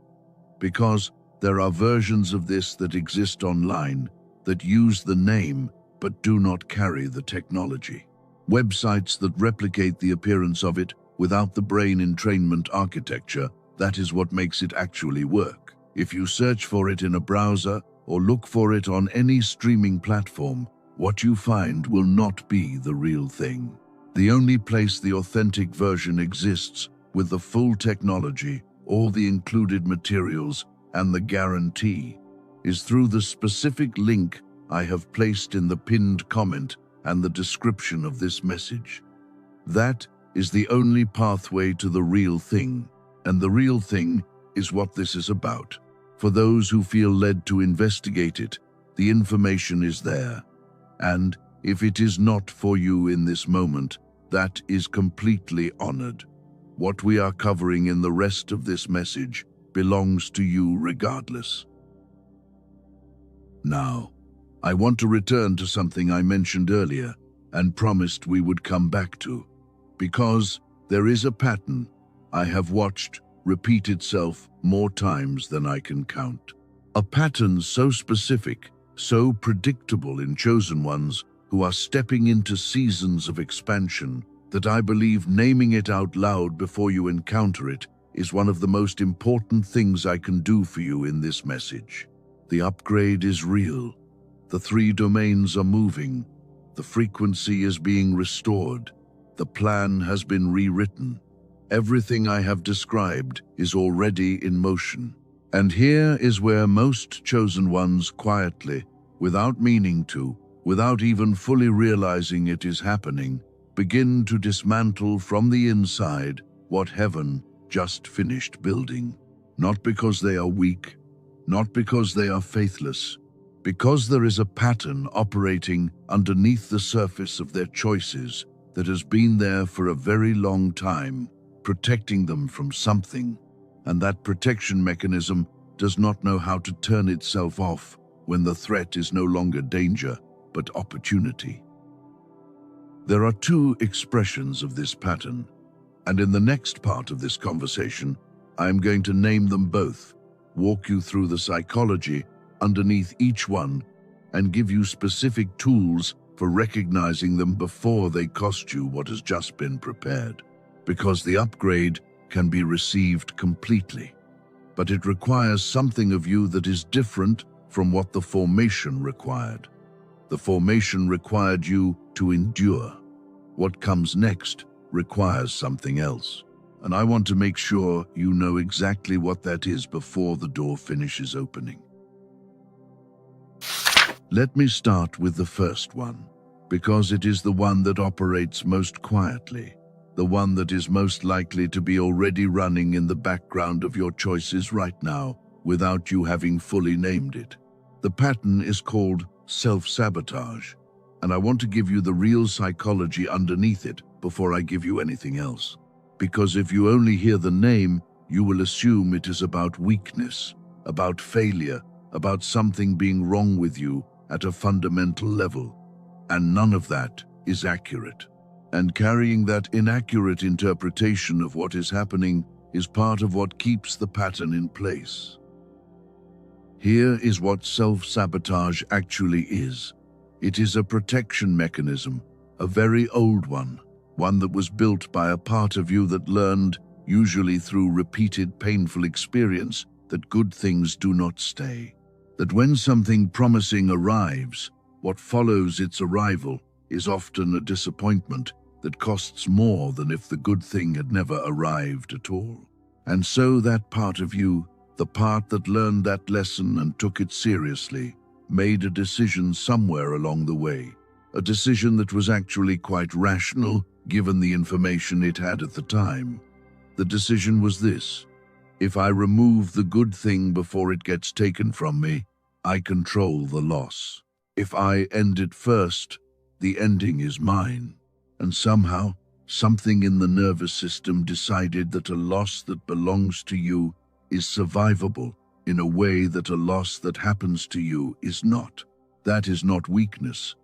because there are versions of this that exist online that use the name but do not carry the technology. Websites that replicate the appearance of it without the brain entrainment architecture, that is what makes it actually work. If you search for it in a browser or look for it on any streaming platform, what you find will not be the real thing. The only place the authentic version exists, with the full technology, all the included materials, and the guarantee, is through the specific link I have placed in the pinned comment and the description of this message. That is the only pathway to the real thing, and the real thing is what this is about. For those who feel led to investigate it, the information is there. And if it is not for you in this moment, that is completely honored. What we are covering in the rest of this message belongs to you regardless. Now, I want to return to something I mentioned earlier and promised we would come back to, because there is a pattern I have watched repeat itself more times than I can count. A pattern so specific, so predictable in chosen ones who are stepping into seasons of expansion that I believe naming it out loud before you encounter it is one of the most important things I can do for you in this message. The upgrade is real. The 3 domains are moving. The frequency is being restored. The plan has been rewritten. Everything I have described is already in motion. And here is where most chosen ones quietly, without meaning to, without even fully realizing it is happening, begin to dismantle from the inside what heaven just finished building. Not because they are weak, not because they are faithless, because there is a pattern operating underneath the surface of their choices that has been there for a very long time, protecting them from something, and that protection mechanism does not know how to turn itself off when the threat is no longer danger, but opportunity. There are 2 expressions of this pattern, and in the next part of this conversation, I am going to name them both, walk you through the psychology underneath each one, and give you specific tools for recognizing them before they cost you what has just been prepared. Because the upgrade can be received completely, but it requires something of you that is different from what the formation required. The formation required you to endure. What comes next requires something else, and I want to make sure you know exactly what that is before the door finishes opening. Let me start with the first one, because it is the one that operates most quietly, the one that is most likely to be already running in the background of your choices right now without you having fully named it. The pattern is called self-sabotage, and I want to give you the real psychology underneath it before I give you anything else. Because if you only hear the name, you will assume it is about weakness, about failure, about something being wrong with you at a fundamental level. And none of that is accurate. And carrying that inaccurate interpretation of what is happening is part of what keeps the pattern in place. Here is what self-sabotage actually is. It is a protection mechanism, a very old one that was built by a part of you that learned, usually through repeated painful experience, that good things do not stay. That when something promising arrives, what follows its arrival is often a disappointment that costs more than if the good thing had never arrived at all. And so that part of you, the part that learned that lesson and took it seriously, made a decision somewhere along the way, a decision that was actually quite rational given the information it had at the time. The decision was this: if I remove the good thing before it gets taken from me, I control the loss. If I end it first, the ending is mine. And somehow, something in the nervous system decided that a loss that belongs to you is survivable in a way that a loss that happens to you is not. That is not weakness.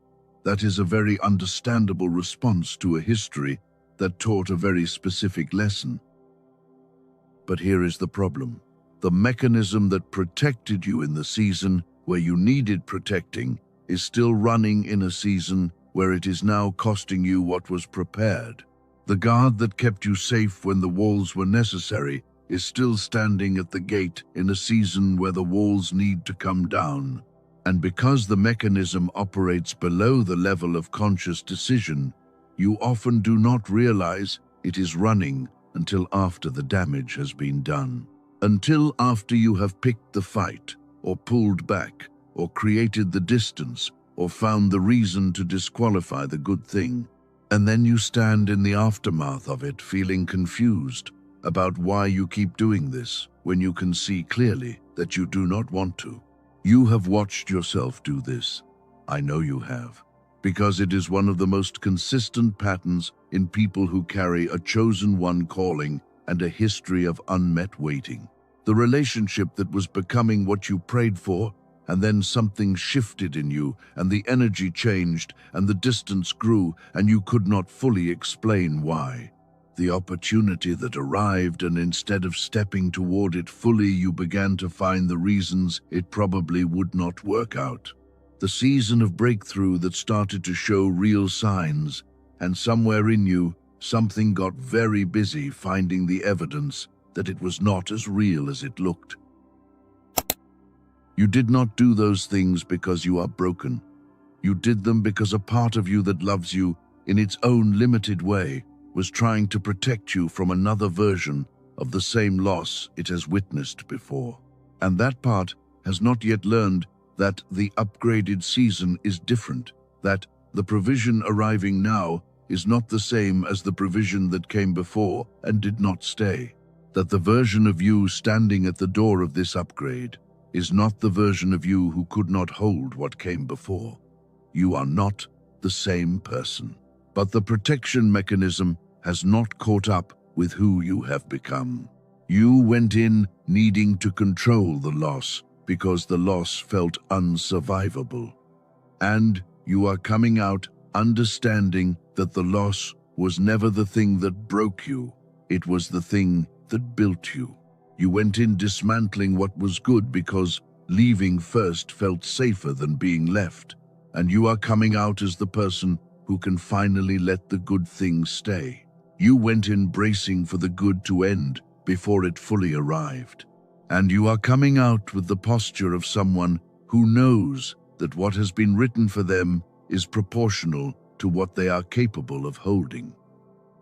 That is a very understandable response to a history that taught a very specific lesson. But here is the problem. The mechanism that protected you in the season where you needed protecting is still running in a season where it is now costing you what was prepared. The guard that kept you safe when the walls were necessary is still standing at the gate in a season where the walls need to come down. And because the mechanism operates below the level of conscious decision, you often do not realize it is running until after the damage has been done. Until after you have picked the fight, or pulled back, or created the distance, or found the reason to disqualify the good thing. And then you stand in the aftermath of it feeling confused about why you keep doing this when you can see clearly that you do not want to. You have watched yourself do this. I know you have, because it is one of the most consistent patterns in people who carry a chosen one calling and a history of unmet waiting. The relationship that was becoming what you prayed for, and then something shifted in you, and the energy changed, and the distance grew, and you could not fully explain why. The opportunity that arrived, and instead of stepping toward it fully, you began to find the reasons it probably would not work out. The season of breakthrough that started to show real signs, and somewhere in you, something got very busy finding the evidence that it was not as real as it looked. You did not do those things because you are broken. You did them because a part of you that loves you in its own limited way was trying to protect you from another version of the same loss it has witnessed before. And that part has not yet learned that the upgraded season is different, that the provision arriving now is not the same as the provision that came before and did not stay, that the version of you standing at the door of this upgrade is not the version of you who could not hold what came before. You are not the same person, but the protection mechanism has not caught up with who you have become. You went in needing to control the loss because the loss felt unsurvivable. And you are coming out understanding that the loss was never the thing that broke you, it was the thing that built you. You went in dismantling what was good because leaving first felt safer than being left, and you are coming out as the person who can finally let the good things stay. You went in bracing for the good to end before it fully arrived, and you are coming out with the posture of someone who knows that what has been written for them is proportional to what they are capable of holding.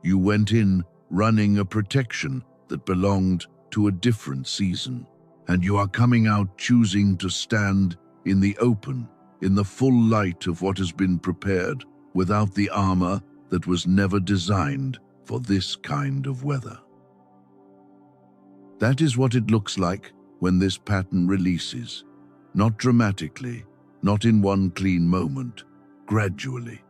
You went in running a protection that belonged to a different season, and you are coming out choosing to stand in the open, in the full light of what has been prepared, without the armor that was never designed for this kind of weather. That is what it looks like when this pattern releases. Not dramatically, not in one clean moment, gradually.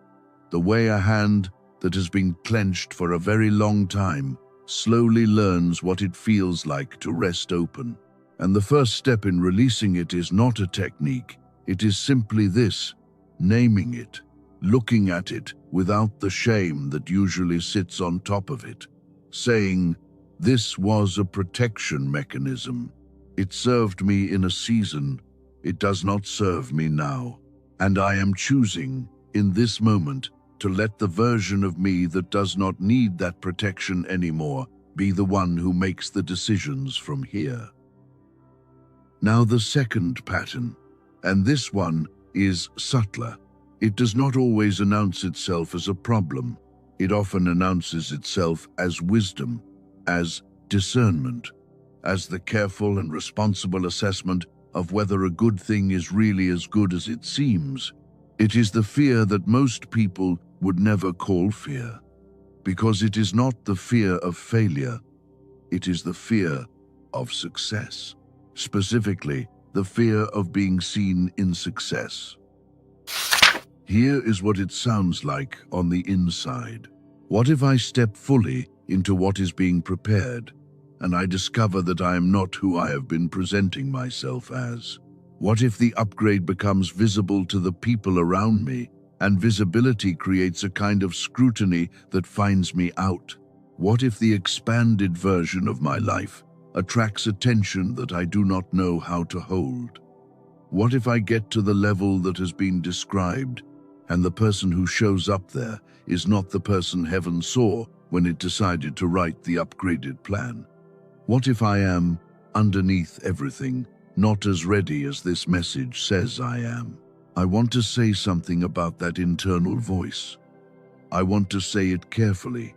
The way a hand that has been clenched for a very long time slowly learns what it feels like to rest open. And the first step in releasing it is not a technique, it is simply this: naming it, looking at it without the shame that usually sits on top of it, saying, "This was a protection mechanism. It served me in a season. It does not serve me now. And I am choosing, in this moment, to let the version of me that does not need that protection anymore be the one who makes the decisions from here." Now the second pattern, and this one is subtler. It does not always announce itself as a problem. It often announces itself as wisdom, as discernment, as the careful and responsible assessment of whether a good thing is really as good as it seems. It is the fear that most people would never call fear, because it is not the fear of failure, it is the fear of success. Specifically, the fear of being seen in success. Here is what it sounds like on the inside. What if I step fully into what is being prepared, and I discover that I am not who I have been presenting myself as? What if the upgrade becomes visible to the people around me, and visibility creates a kind of scrutiny that finds me out? What if the expanded version of my life attracts attention that I do not know how to hold? What if I get to the level that has been described, and the person who shows up there is not the person heaven saw when it decided to write the upgraded plan? What if I am, underneath everything, not as ready as this message says I am? I want to say something about that internal voice. I want to say it carefully,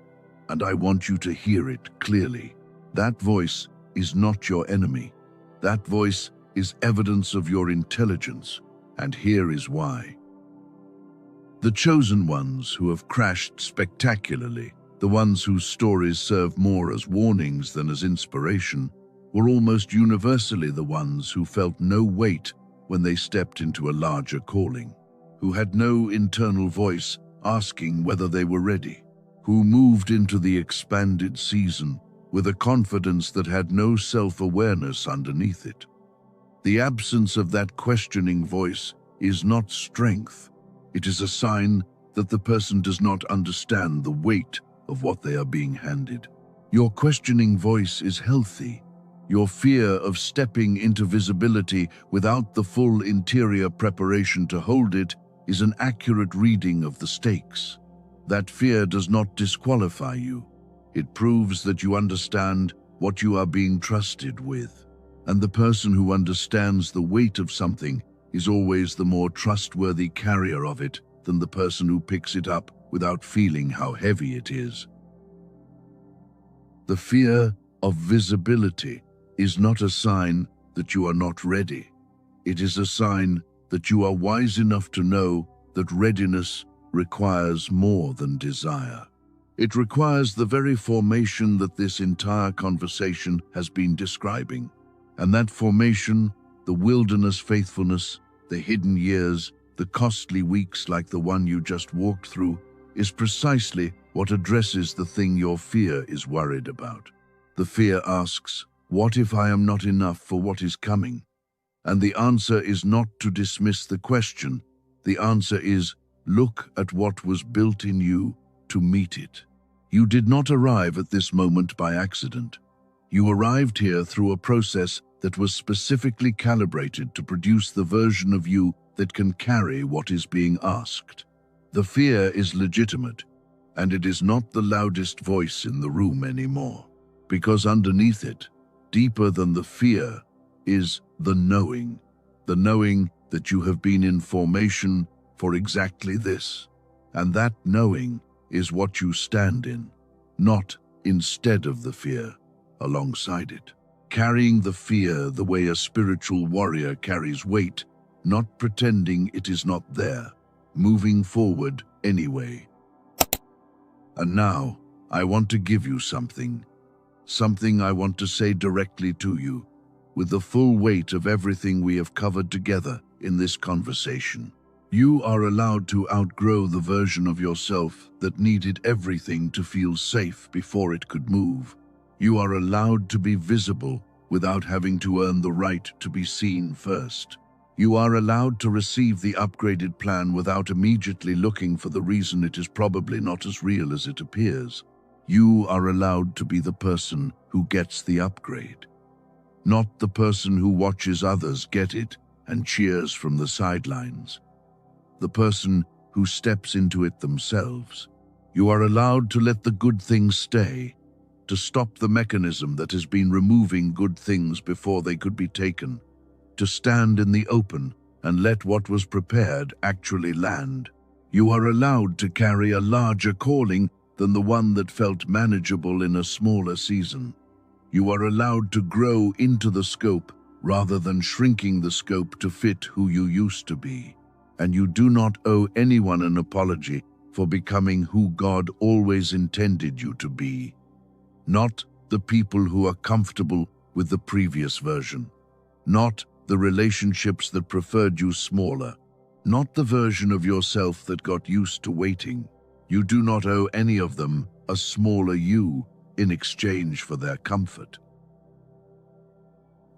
and I want you to hear it clearly. That voice is not your enemy. That voice is evidence of your intelligence, and here is why. The chosen ones who have crashed spectacularly, the ones whose stories serve more as warnings than as inspiration, were almost universally the ones who felt no weight when they stepped into a larger calling, who had no internal voice asking whether they were ready, who moved into the expanded season with a confidence that had no self-awareness underneath it. The absence of that questioning voice is not strength. It is a sign that the person does not understand the weight of what they are being handed. Your questioning voice is healthy. Your fear of stepping into visibility without the full interior preparation to hold it is an accurate reading of the stakes. That fear does not disqualify you. It proves that you understand what you are being trusted with. And the person who understands the weight of something is always the more trustworthy carrier of it than the person who picks it up without feeling how heavy it is. The fear of visibility is not a sign that you are not ready. It is a sign that you are wise enough to know that readiness requires more than desire. It requires the very formation that this entire conversation has been describing. And that formation, the wilderness faithfulness, the hidden years, the costly weeks like the one you just walked through, is precisely what addresses the thing your fear is worried about. The fear asks, what if I am not enough for what is coming? And the answer is not to dismiss the question. The answer is, look at what was built in you to meet it. You did not arrive at this moment by accident. You arrived here through a process that was specifically calibrated to produce the version of you that can carry what is being asked. The fear is legitimate, and it is not the loudest voice in the room anymore, because underneath it, deeper than the fear, is the knowing that you have been in formation for exactly this, and that knowing is what you stand in, not instead of the fear, alongside it. Carrying the fear the way a spiritual warrior carries weight, not pretending it is not there, moving forward anyway. And now, I want to give you something I want to say directly to you, with the full weight of everything we have covered together in this conversation. You are allowed to outgrow the version of yourself that needed everything to feel safe before it could move. You are allowed to be visible without having to earn the right to be seen first. You are allowed to receive the upgraded plan without immediately looking for the reason it is probably not as real as it appears. You are allowed to be the person who gets the upgrade, not the person who watches others get it and cheers from the sidelines. The person who steps into it themselves. You are allowed to let the good things stay, to stop the mechanism that has been removing good things before they could be taken, to stand in the open and let what was prepared actually land. You are allowed to carry a larger calling than the one that felt manageable in a smaller season. You are allowed to grow into the scope rather than shrinking the scope to fit who you used to be. And you do not owe anyone an apology for becoming who God always intended you to be. Not the people who are comfortable with the previous version. Not the relationships that preferred you smaller. Not the version of yourself that got used to waiting. You do not owe any of them a smaller you in exchange for their comfort.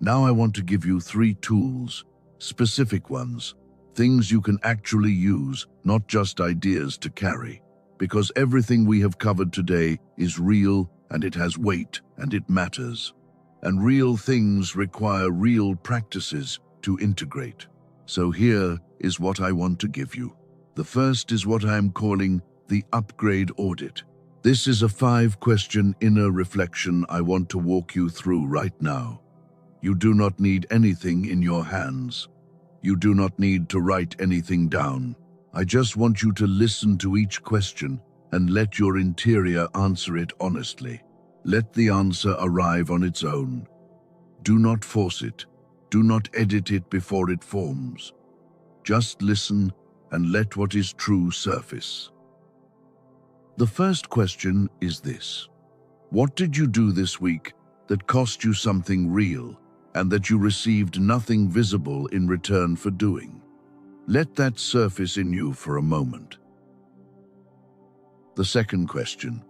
Now I want to give you 3 tools, specific ones, things you can actually use, not just ideas to carry. Because everything we have covered today is real, and it has weight, and it matters. And real things require real practices to integrate. So here is what I want to give you. The first is what I am calling the upgrade audit. This is a 5-question inner reflection I want to walk you through right now. You do not need anything in your hands. You do not need to write anything down. I just want you to listen to each question and let your interior answer it honestly. Let the answer arrive on its own. Do not force it. Do not edit it before it forms. Just listen and let what is true surface. The first question is this: what did you do this week that cost you something real and that you received nothing visible in return for doing? Let that surface in you for a moment. The second question: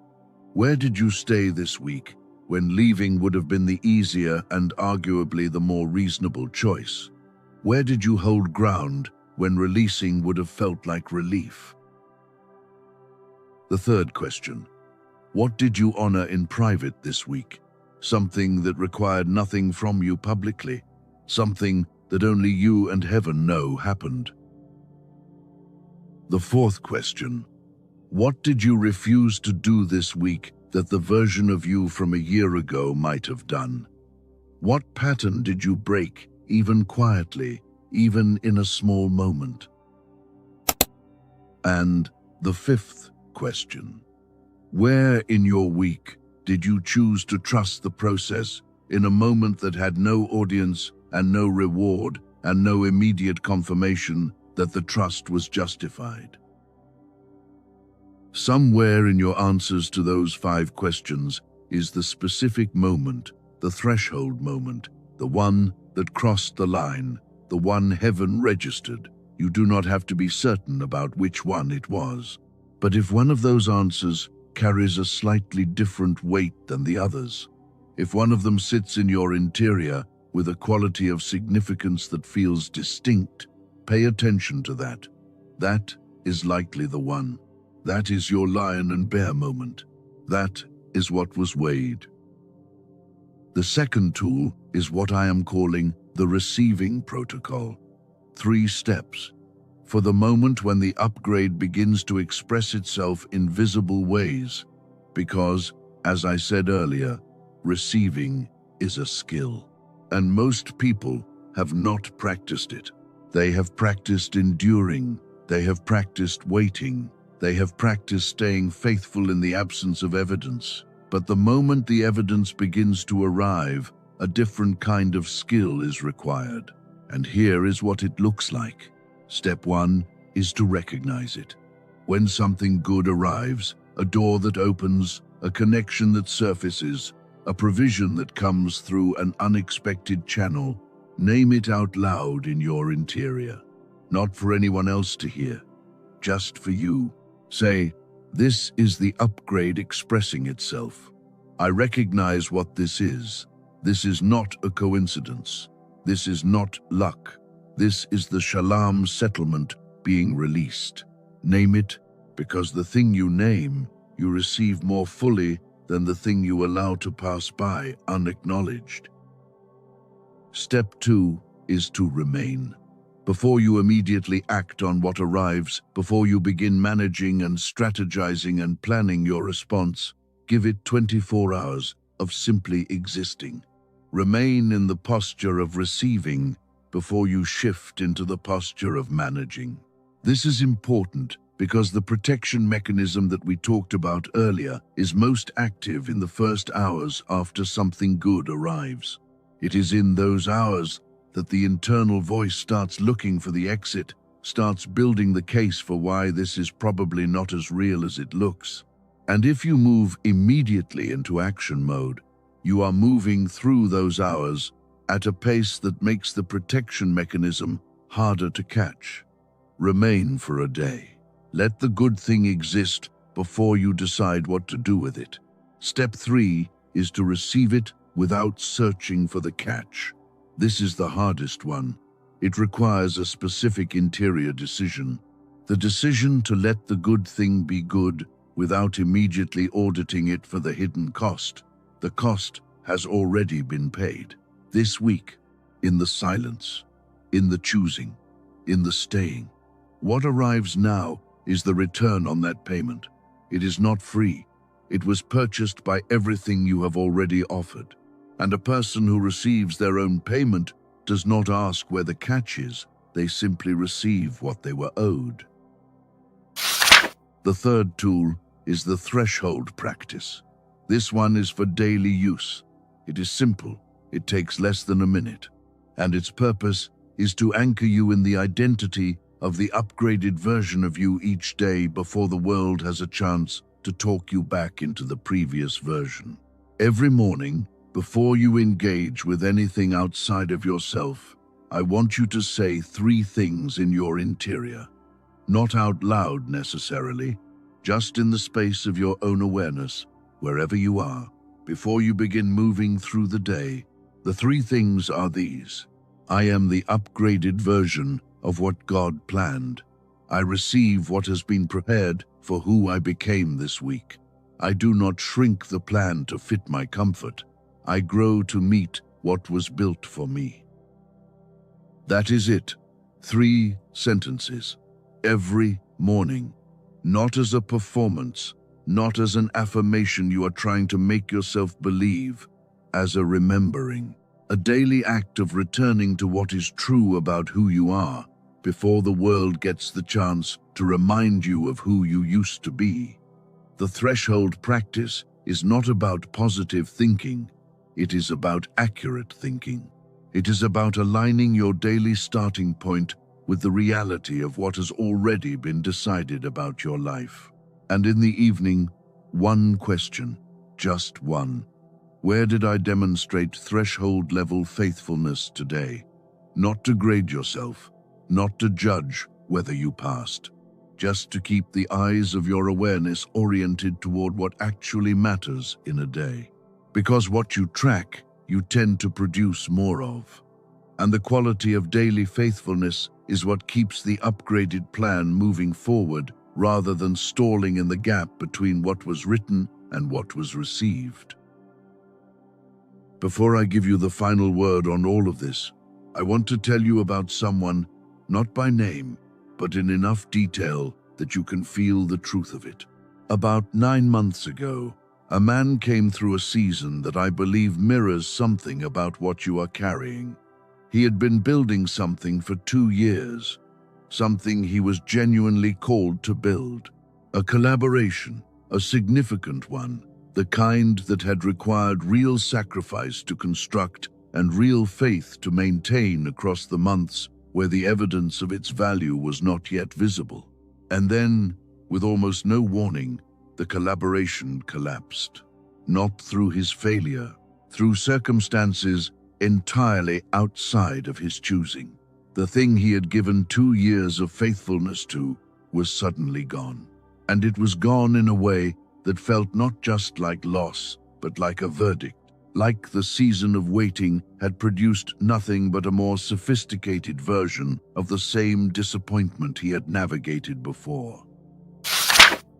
where did you stay this week when leaving would have been the easier and arguably the more reasonable choice? Where did you hold ground when releasing would have felt like relief? The third question: what did you honor in private this week? Something that required nothing from you publicly, something that only you and heaven know happened. The fourth question: what did you refuse to do this week that the version of you from a year ago might have done? What pattern did you break, even quietly, even in a small moment? And the fifth question: where in your week did you choose to trust the process in a moment that had no audience and no reward and no immediate confirmation that the trust was justified? Somewhere in your answers to those 5 questions is the specific moment, the threshold moment, the one that crossed the line, the one heaven registered. You do not have to be certain about which one it was. But if one of those answers carries a slightly different weight than the others, if one of them sits in your interior with a quality of significance that feels distinct, pay attention to that. That is likely the one. That is your lion and bear moment. That is what was weighed. The second tool is what I am calling the receiving protocol. 3 steps. For the moment when the upgrade begins to express itself in visible ways. Because, as I said earlier, receiving is a skill. And most people have not practiced it. They have practiced enduring. They have practiced waiting. They have practiced staying faithful in the absence of evidence. But the moment the evidence begins to arrive, a different kind of skill is required. And here is what it looks like. Step 1 is to recognize it. When something good arrives, a door that opens, a connection that surfaces, a provision that comes through an unexpected channel, name it out loud in your interior. Not for anyone else to hear, just for you. Say, this is the upgrade expressing itself. I recognize what this is. This is not a coincidence. This is not luck. This is the Shalam settlement being released. Name it, because the thing you name, you receive more fully than the thing you allow to pass by unacknowledged. Step 2 is to remain. Before you immediately act on what arrives, before you begin managing and strategizing and planning your response, give it 24 hours of simply existing. Remain in the posture of receiving before you shift into the posture of managing. This is important because the protection mechanism that we talked about earlier is most active in the first hours after something good arrives. It is in those hours that the internal voice starts looking for the exit, starts building the case for why this is probably not as real as it looks. And if you move immediately into action mode, you are moving through those hours at a pace that makes the protection mechanism harder to catch. Remain for a day. Let the good thing exist before you decide what to do with it. Step 3 is to receive it without searching for the catch. This is the hardest one. It requires a specific interior decision. The decision to let the good thing be good without immediately auditing it for the hidden cost. The cost has already been paid. This week, in the silence, in the choosing, in the staying. What arrives now is the return on that payment. It is not free. It was purchased by everything you have already offered. And a person who receives their own payment does not ask where the catch is. They simply receive what they were owed. The third tool is the threshold practice. This one is for daily use. It is simple. It takes less than a minute. And its purpose is to anchor you in the identity of the upgraded version of you each day before the world has a chance to talk you back into the previous version. Every morning, before you engage with anything outside of yourself, I want you to say 3 things in your interior. Not out loud necessarily, just in the space of your own awareness, wherever you are, before you begin moving through the day. The 3 things are these. I am the upgraded version of what God planned. I receive what has been prepared for who I became this week. I do not shrink the plan to fit my comfort. I grow to meet what was built for me. That is it. 3 sentences. Every morning. Not as a performance, not as an affirmation you are trying to make yourself believe, as a remembering. A daily act of returning to what is true about who you are before the world gets the chance to remind you of who you used to be. The threshold practice is not about positive thinking. It is about accurate thinking. It is about aligning your daily starting point with the reality of what has already been decided about your life. And in the evening, one question, just one. Where did I demonstrate threshold-level faithfulness today? Not to grade yourself, not to judge whether you passed, just to keep the eyes of your awareness oriented toward what actually matters in a day. Because what you track, you tend to produce more of. And the quality of daily faithfulness is what keeps the upgraded plan moving forward rather than stalling in the gap between what was written and what was received. Before I give you the final word on all of this, I want to tell you about someone, not by name, but in enough detail that you can feel the truth of it. About 9 months ago, a man came through a season that I believe mirrors something about what you are carrying. He had been building something for 2 years, something he was genuinely called to build. A collaboration, a significant one, the kind that had required real sacrifice to construct and real faith to maintain across the months where the evidence of its value was not yet visible. And then, with almost no warning, the collaboration collapsed. Not through his failure, through circumstances entirely outside of his choosing. The thing he had given 2 years of faithfulness to was suddenly gone. And it was gone in a way that felt not just like loss, but like a verdict. Like the season of waiting had produced nothing but a more sophisticated version of the same disappointment he had navigated before.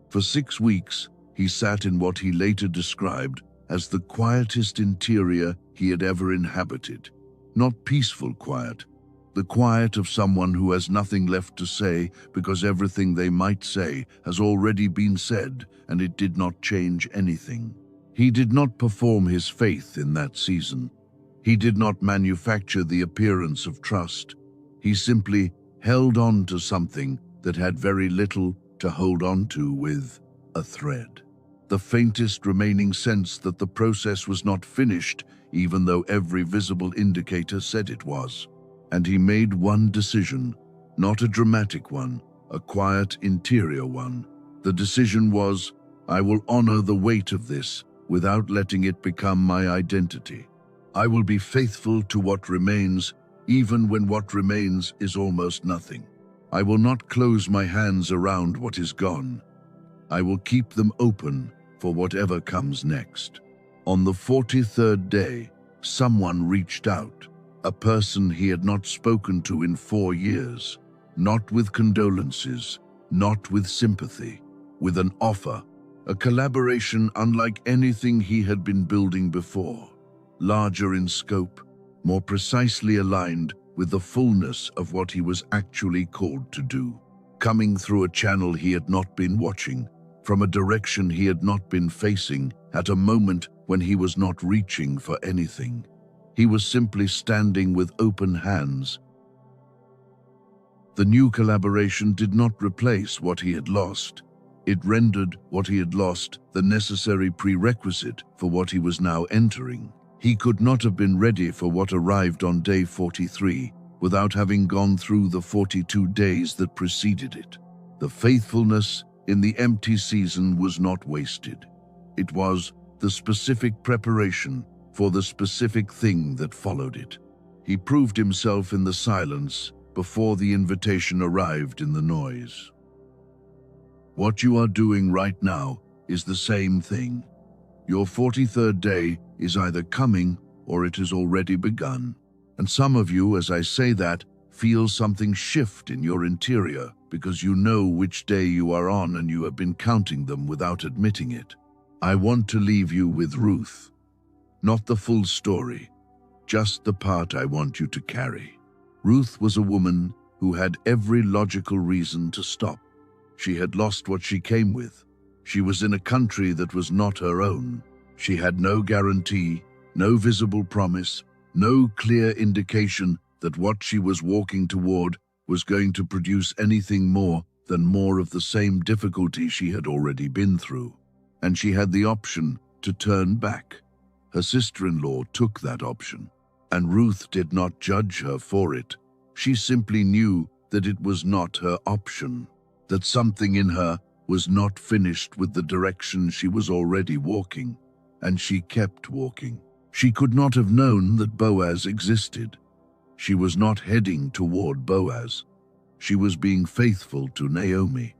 For 6 weeks, he sat in what he later described as the quietest interior he had ever inhabited. Not peaceful quiet, the quiet of someone who has nothing left to say because everything they might say has already been said and it did not change anything. He did not perform his faith in that season. He did not manufacture the appearance of trust. He simply held on to something that had very little to hold on to with a thread. The faintest remaining sense that the process was not finished, even though every visible indicator said it was. And he made one decision, not a dramatic one, a quiet interior one. The decision was, I will honor the weight of this without letting it become my identity. I will be faithful to what remains, even when what remains is almost nothing. I will not close my hands around what is gone. I will keep them open for whatever comes next. On the 43rd day, someone reached out. a person he had not spoken to in 4 years, not with condolences, not with sympathy, with an offer, a collaboration unlike anything he had been building before, larger in scope, more precisely aligned with the fullness of what he was actually called to do, coming through a channel he had not been watching, from a direction he had not been facing, at a moment when he was not reaching for anything. He was simply standing with open hands. The new collaboration did not replace what he had lost. It rendered what he had lost the necessary prerequisite for what he was now entering. He could not have been ready for what arrived on day 43 without having gone through the 42 days that preceded it. The faithfulness in the empty season was not wasted. It was the specific preparation for the specific thing that followed it. He proved himself in the silence before the invitation arrived in the noise. What you are doing right now is the same thing. Your 43rd day is either coming or it has already begun. And some of you, as I say that, feel something shift in your interior because you know which day you are on and you have been counting them without admitting it. I want to leave you with Ruth. Not the full story, just the part I want you to carry. Ruth was a woman who had every logical reason to stop. She had lost what she came with. She was in a country that was not her own. She had no guarantee, no visible promise, no clear indication that what she was walking toward was going to produce anything more than more of the same difficulty she had already been through. And she had the option to turn back. Her sister-in-law took that option, and Ruth did not judge her for it. She simply knew that it was not her option, that something in her was not finished with the direction she was already walking, and she kept walking. She could not have known that Boaz existed. She was not heading toward Boaz. She was being faithful to Naomi.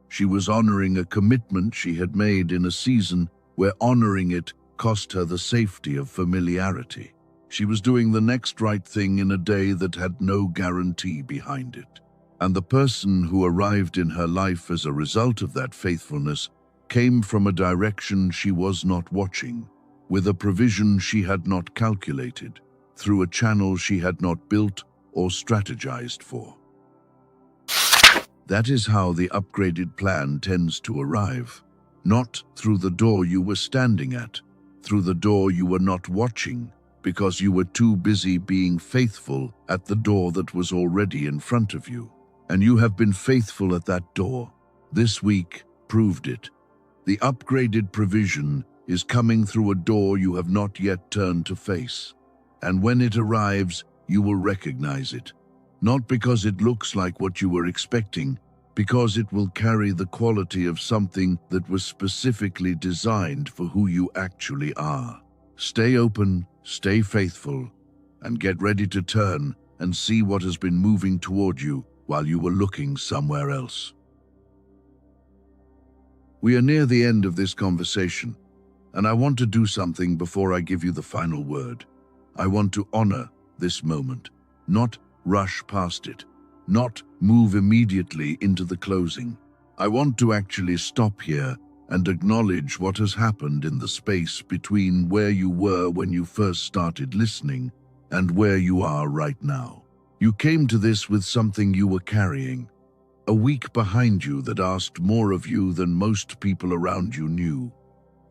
She was honoring a commitment she had made in a season where honoring it cost her the safety of familiarity. She was doing the next right thing in a day that had no guarantee behind it. And the person who arrived in her life as a result of that faithfulness came from a direction she was not watching, with a provision she had not calculated, through a channel she had not built or strategized for. That is how the upgraded plan tends to arrive, not through the door you were standing at, through the door you were not watching, because you were too busy being faithful at the door that was already in front of you. And you have been faithful at that door. This week proved it. The upgraded provision is coming through a door you have not yet turned to face. And when it arrives, you will recognize it. Not because it looks like what you were expecting, because it will carry the quality of something that was specifically designed for who you actually are. Stay open, stay faithful, and get ready to turn and see what has been moving toward you while you were looking somewhere else. We are near the end of this conversation, and I want to do something before I give you the final word. I want to honor this moment, not rush past it, not move immediately into the closing. I want to actually stop here and acknowledge what has happened in the space between where you were when you first started listening and where you are right now. You came to this with something you were carrying, a week behind you that asked more of you than most people around you knew,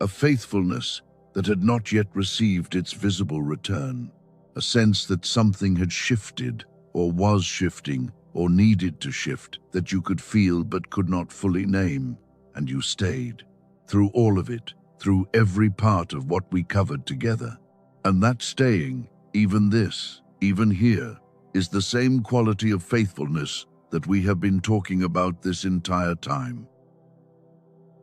a faithfulness that had not yet received its visible return, a sense that something had shifted or was shifting or needed to shift that you could feel but could not fully name, and you stayed. Through all of it, through every part of what we covered together. And that staying, even this, even here, is the same quality of faithfulness that we have been talking about this entire time.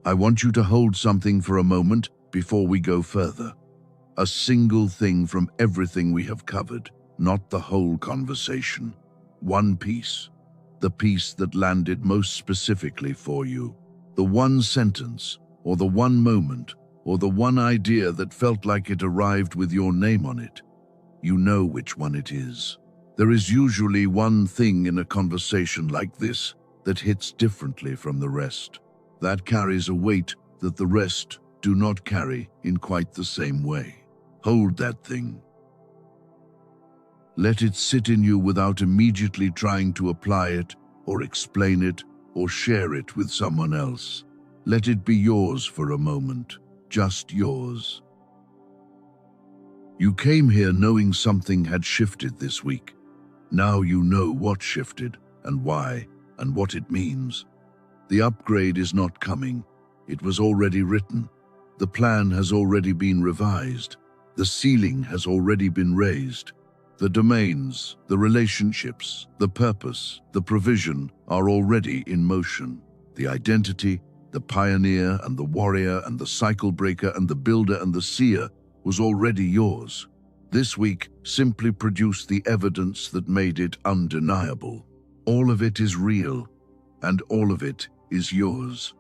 I want you to hold something for a moment before we go further. A single thing from everything we have covered, not the whole conversation. One piece, the piece that landed most specifically for you. The one sentence, or the one moment, or the one idea that felt like it arrived with your name on it. you know which one it is. There is usually one thing in a conversation like this that hits differently from the rest. That carries a weight that the rest do not carry in quite the same way. Hold that thing. Let it sit in you without immediately trying to apply it or explain it or share it with someone else. Let it be yours for a moment, just yours. You came here knowing something had shifted this week. Now you know what shifted and why and what it means. The upgrade is not coming. It was already written. The plan has already been revised. The ceiling has already been raised. The domains, the relationships, the purpose, the provision are already in motion. The identity, the pioneer and the warrior and the cycle breaker and the builder and the seer was already yours. This week simply produced the evidence that made it undeniable. All of it is real, and all of it is yours.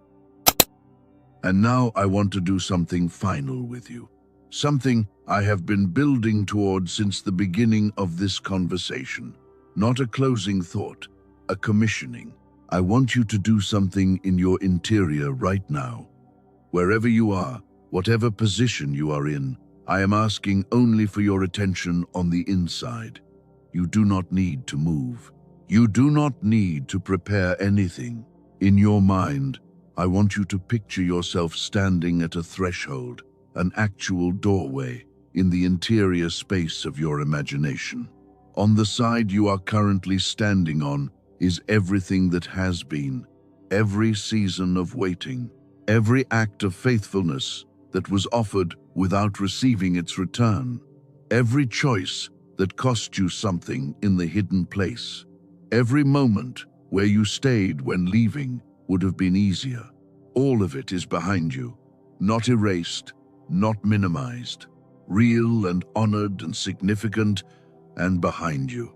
And now I want to do something final with you. Something I have been building toward since the beginning of this conversation. Not a closing thought, a commissioning. I want you to do something in your interior right now. Wherever you are, whatever position you are in, I am asking only for your attention on the inside. You do not need to move. You do not need to prepare anything. In your mind, I want you to picture yourself standing at a threshold, an actual doorway in the interior space of your imagination. On the side you are currently standing on is everything that has been, every season of waiting, every act of faithfulness that was offered without receiving its return, every choice that cost you something in the hidden place, every moment where you stayed when leaving would have been easier. All of it is behind you, not erased, not minimized, real and honored and significant and behind you.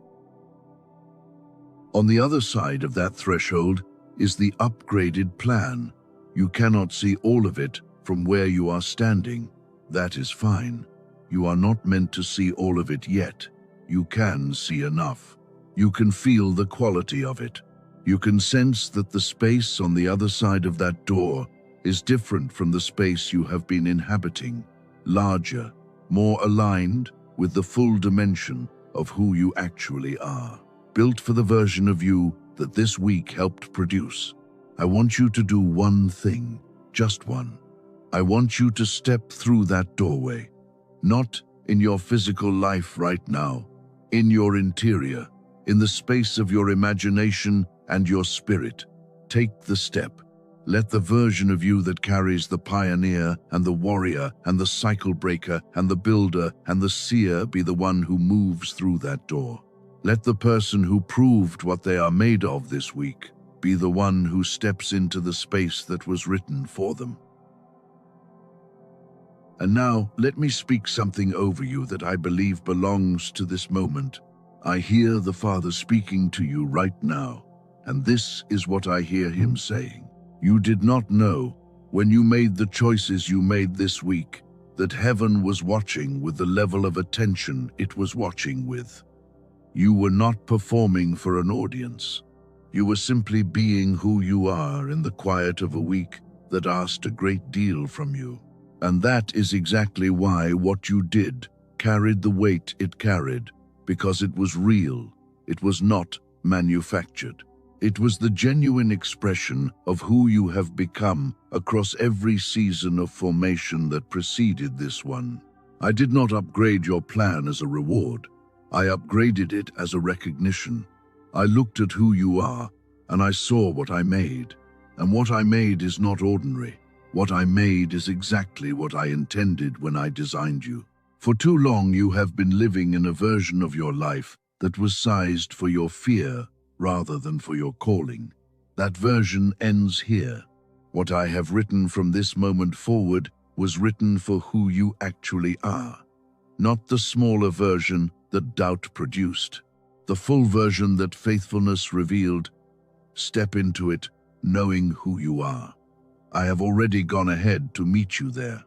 On the other side of that threshold is the upgraded plan. You cannot see all of it from where you are standing. That is fine. You are not meant to see all of it yet. You can see enough. You can feel the quality of it. You can sense that the space on the other side of that door is different from the space you have been inhabiting, larger, more aligned with the full dimension of who you actually are, built for the version of you that this week helped produce. I want you to do one thing, just one. I want you to step through that doorway, not in your physical life right now, in your interior, in the space of your imagination and your spirit. Take the step. Let the version of you that carries the pioneer and the warrior and the cycle breaker and the builder and the seer be the one who moves through that door. Let the person who proved what they are made of this week be the one who steps into the space that was written for them. And now, let me speak something over you that I believe belongs to this moment. I hear the Father speaking to you right now, and this is what I hear him saying. You did not know, when you made the choices you made this week, that heaven was watching with the level of attention it was watching with. You were not performing for an audience. You were simply being who you are in the quiet of a week that asked a great deal from you. And that is exactly why what you did carried the weight it carried, because it was real. It was not manufactured. It was the genuine expression of who you have become across every season of formation that preceded this one. I did not upgrade your plan as a reward. I upgraded it as a recognition. I looked at who you are, and I saw what I made. And what I made is not ordinary. What I made is exactly what I intended when I designed you. For too long you have been living in a version of your life that was sized for your fear rather than for your calling. That version ends here. What I have written from this moment forward was written for who you actually are, not the smaller version that doubt produced, the full version that faithfulness revealed. Step into it, knowing who you are. I have already gone ahead to meet you there.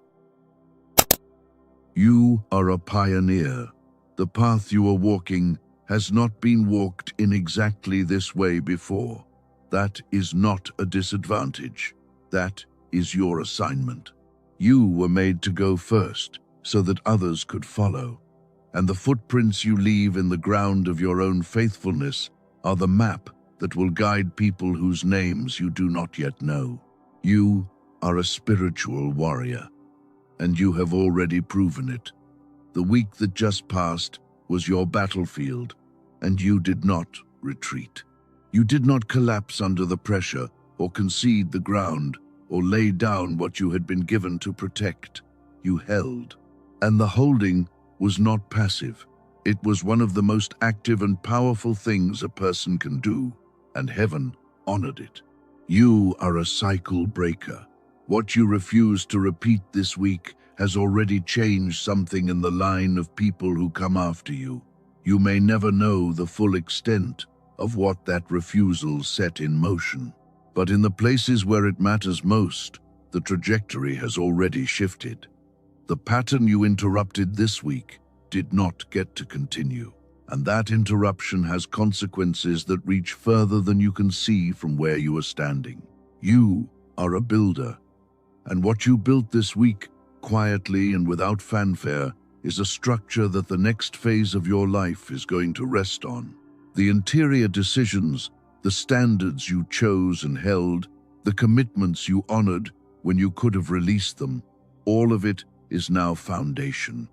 You are a pioneer, The path you are walking has not been walked in exactly this way before. That is not a disadvantage. That is your assignment. You were made to go first so that others could follow. And the footprints you leave in the ground of your own faithfulness are the map that will guide people whose names you do not yet know. You are a spiritual warrior, and you have already proven it. The week that just passed was your battlefield, and you did not retreat. You did not collapse under the pressure or concede the ground or lay down what you had been given to protect. You held. And the holding was not passive. It was one of the most active and powerful things a person can do, and heaven honored it. You are a cycle breaker. What you refuse to repeat this week has already changed something in the line of people who come after you. You may never know the full extent of what that refusal set in motion. But in the places where it matters most, the trajectory has already shifted. The pattern you interrupted this week did not get to continue, and that interruption has consequences that reach further than you can see from where you are standing. You are a builder, and what you built this week, quietly and without fanfare, is a structure that the next phase of your life is going to rest on. The interior decisions, the standards you chose and held, the commitments you honored when you could have released them, all of it is now foundation.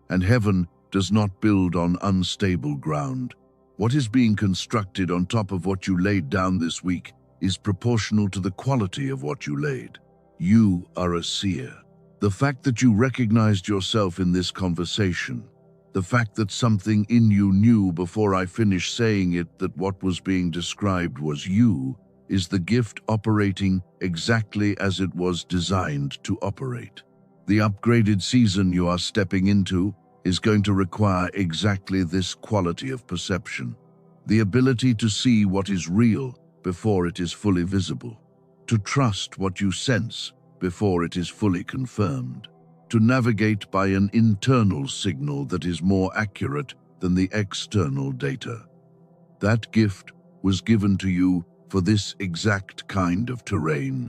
And heaven does not build on unstable ground. What is being constructed on top of what you laid down this week is proportional to the quality of what you laid. You are a seer. The fact that you recognized yourself in this conversation, the fact that something in you knew before I finished saying it that what was being described was you, is the gift operating exactly as it was designed to operate. The upgraded season you are stepping into is going to require exactly this quality of perception. The ability to see what is real before it is fully visible. To trust what you sense before it is fully confirmed. To navigate by an internal signal that is more accurate than the external data. That gift was given to you for this exact kind of terrain.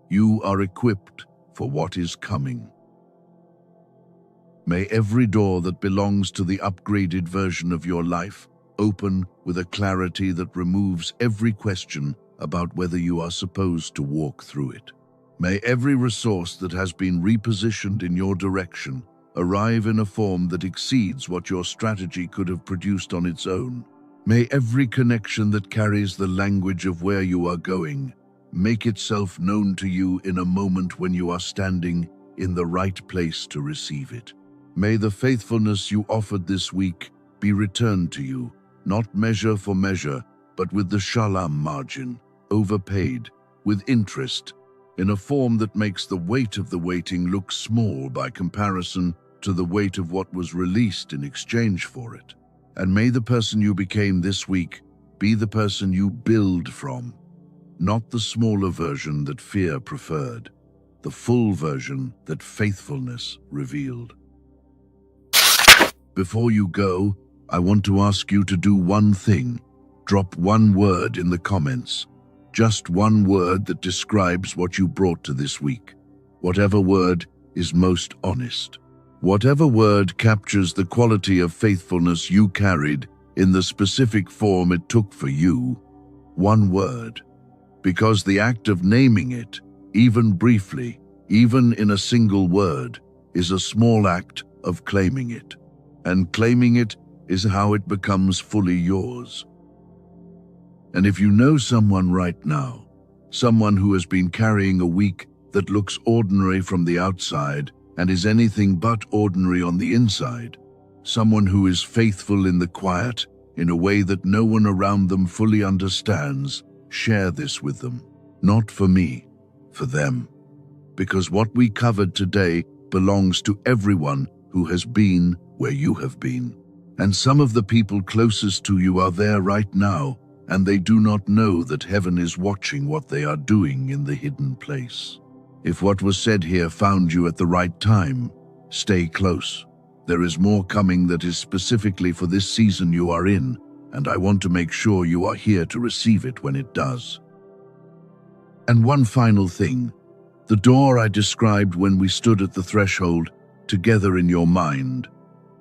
You are equipped for what is coming. May every door that belongs to the upgraded version of your life open with a clarity that removes every question about whether you are supposed to walk through it. May every resource that has been repositioned in your direction arrive in a form that exceeds what your strategy could have produced on its own. May every connection that carries the language of where you are going make itself known to you in a moment when you are standing in the right place to receive it. May the faithfulness you offered this week be returned to you, not measure for measure, but with the Shalam margin, overpaid, with interest, in a form that makes the weight of the waiting look small by comparison to the weight of what was released in exchange for it. And may the person you became this week be the person you build from, not the smaller version that fear preferred, the full version that faithfulness revealed. Before you go, I want to ask you to do one thing. Drop one word in the comments. Just one word that describes what you brought to this week. Whatever word is most honest. Whatever word captures the quality of faithfulness you carried in the specific form it took for you. One word. Because the act of naming it, even briefly, even in a single word, is a small act of claiming it. And claiming it is how it becomes fully yours. And if you know someone right now, someone who has been carrying a week that looks ordinary from the outside and is anything but ordinary on the inside, someone who is faithful in the quiet in a way that no one around them fully understands, share this with them. Not for me, for them. Because what we covered today belongs to everyone who has been where you have been. And some of the people closest to you are there right now, and they do not know that heaven is watching what they are doing in the hidden place. If what was said here found you at the right time, stay close. There is more coming that is specifically for this season you are in, and I want to make sure you are here to receive it when it does. And one final thing, the door I described when we stood at the threshold, together in your mind,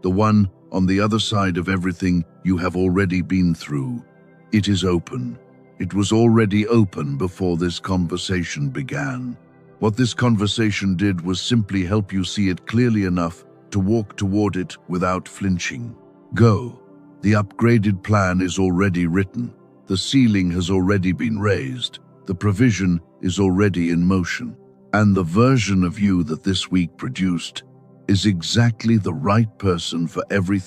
the one on the other side of everything you have already been through, it is open. It was already open before this conversation began. What this conversation did was simply help you see it clearly enough to walk toward it without flinching. Go. The upgraded plan is already written. The ceiling has already been raised. The provision is already in motion. And the version of you that this week produced is exactly the right person for everything